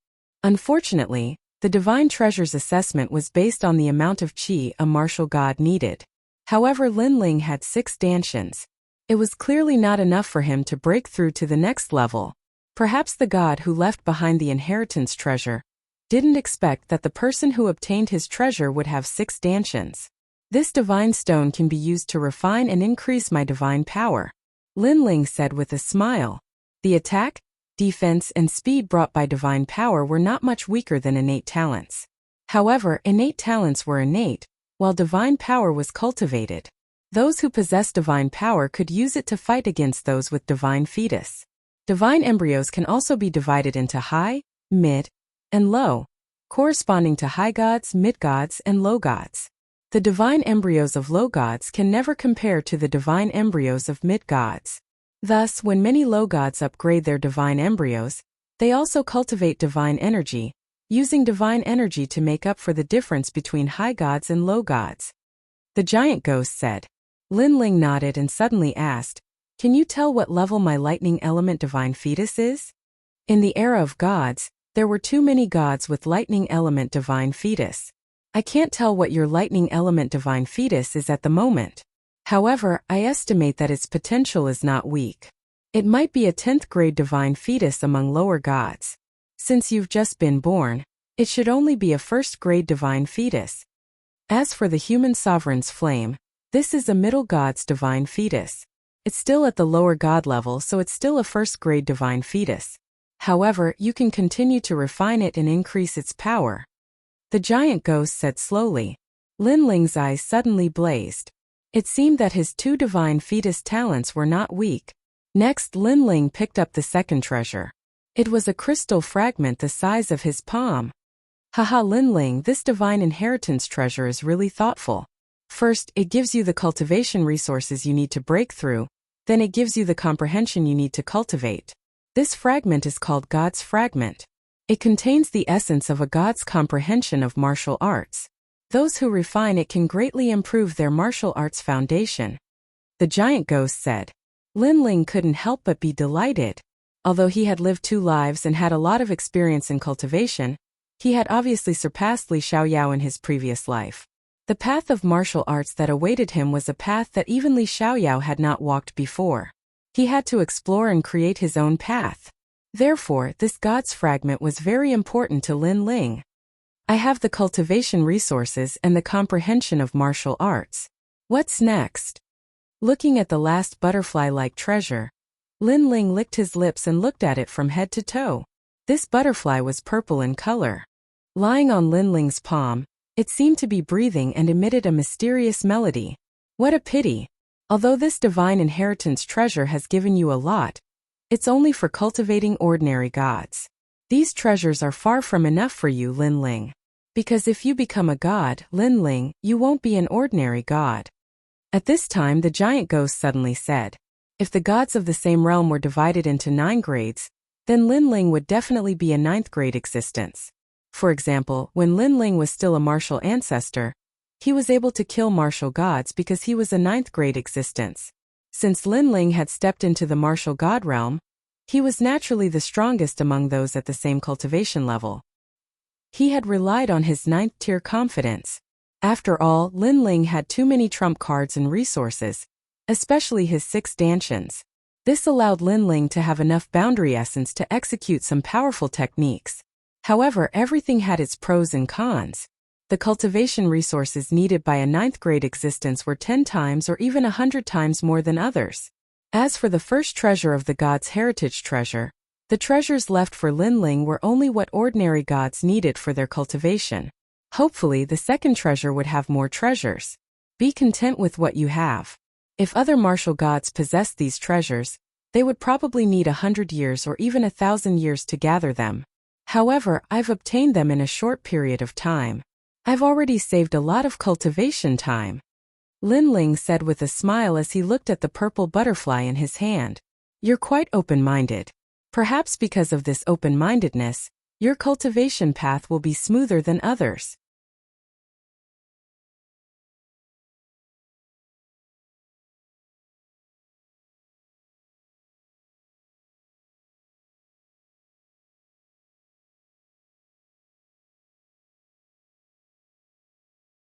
Unfortunately, the divine treasure's assessment was based on the amount of qi a martial god needed. However, Lin Ling had 6 dantians. It was clearly not enough for him to break through to the next level. Perhaps the god who left behind the inheritance treasure didn't expect that the person who obtained his treasure would have 6 dantians. This divine stone can be used to refine and increase my divine power, Lin Ling said with a smile. The attack, defense, and speed brought by divine power were not much weaker than innate talents. However, innate talents were innate, while divine power was cultivated. Those who possess divine power could use it to fight against those with divine fetus. Divine embryos can also be divided into high, mid, and low, corresponding to high gods, mid gods, and low gods. The divine embryos of low gods can never compare to the divine embryos of mid gods. Thus, when many low gods upgrade their divine embryos, they also cultivate divine energy, using divine energy to make up for the difference between high gods and low gods. The giant ghost said. Lin Ling nodded and suddenly asked, "Can you tell what level my lightning element divine fetus is?" In the era of gods, there were too many gods with lightning element divine fetus. I can't tell what your lightning element divine fetus is at the moment. However, I estimate that its potential is not weak. It might be a 10th grade divine fetus among lower gods. Since you've just been born, it should only be a 1st grade divine fetus. As for the human sovereign's flame, this is a middle god's divine fetus. It's still at the lower god level, so it's still a 1st grade divine fetus. However, you can continue to refine it and increase its power. The giant ghost said slowly. Lin Ling's eyes suddenly blazed. It seemed that his 2 divine fetus talents were not weak. Next, Lin Ling picked up the second treasure. It was a crystal fragment the size of his palm. Haha, Lin Ling, this divine inheritance treasure is really thoughtful. First, it gives you the cultivation resources you need to break through, then it gives you the comprehension you need to cultivate. This fragment is called God's Fragment. It contains the essence of a god's comprehension of martial arts. Those who refine it can greatly improve their martial arts foundation. The giant ghost said. Lin Ling couldn't help but be delighted. Although he had lived 2 lives and had a lot of experience in cultivation, he had obviously surpassed Li Xiaoyao in his previous life. The path of martial arts that awaited him was a path that even Li Xiaoyao had not walked before. He had to explore and create his own path. Therefore, this God's fragment was very important to Lin Ling. I have the cultivation resources and the comprehension of martial arts. What's next? Looking at the last butterfly-like treasure, Lin Ling licked his lips and looked at it from head to toe. This butterfly was purple in color. Lying on Lin Ling's palm, it seemed to be breathing and emitted a mysterious melody. What a pity. Although this divine inheritance treasure has given you a lot, it's only for cultivating ordinary gods. These treasures are far from enough for you, Lin Ling. Because if you become a god, Lin Ling, you won't be an ordinary god. At this time, the giant ghost suddenly said, if the gods of the same realm were divided into 9 grades, then Lin Ling would definitely be a 9th grade existence. For example, when Lin Ling was still a martial ancestor, he was able to kill martial gods because he was a 9th grade existence. Since Lin Ling had stepped into the martial god realm, he was naturally the strongest among those at the same cultivation level. He had relied on his 9th tier confidence. After all, Lin Ling had too many trump cards and resources, especially his 6 dantians. This allowed Lin Ling to have enough boundary essence to execute some powerful techniques. However, everything had its pros and cons. The cultivation resources needed by a 9th grade existence were 10 times or even 100 times more than others. As for the first treasure of the god's heritage treasure, The treasures left for Lin Ling were only what ordinary gods needed for their cultivation. Hopefully, the second treasure would have more treasures. Be content with what you have. If other martial gods possessed these treasures, they would probably need 100 years or even 1,000 years to gather them. However, I've obtained them in a short period of time. I've already saved a lot of cultivation time. Lin Ling said with a smile as he looked at the purple butterfly in his hand. You're quite open-minded. Perhaps because of this open-mindedness, your cultivation path will be smoother than others.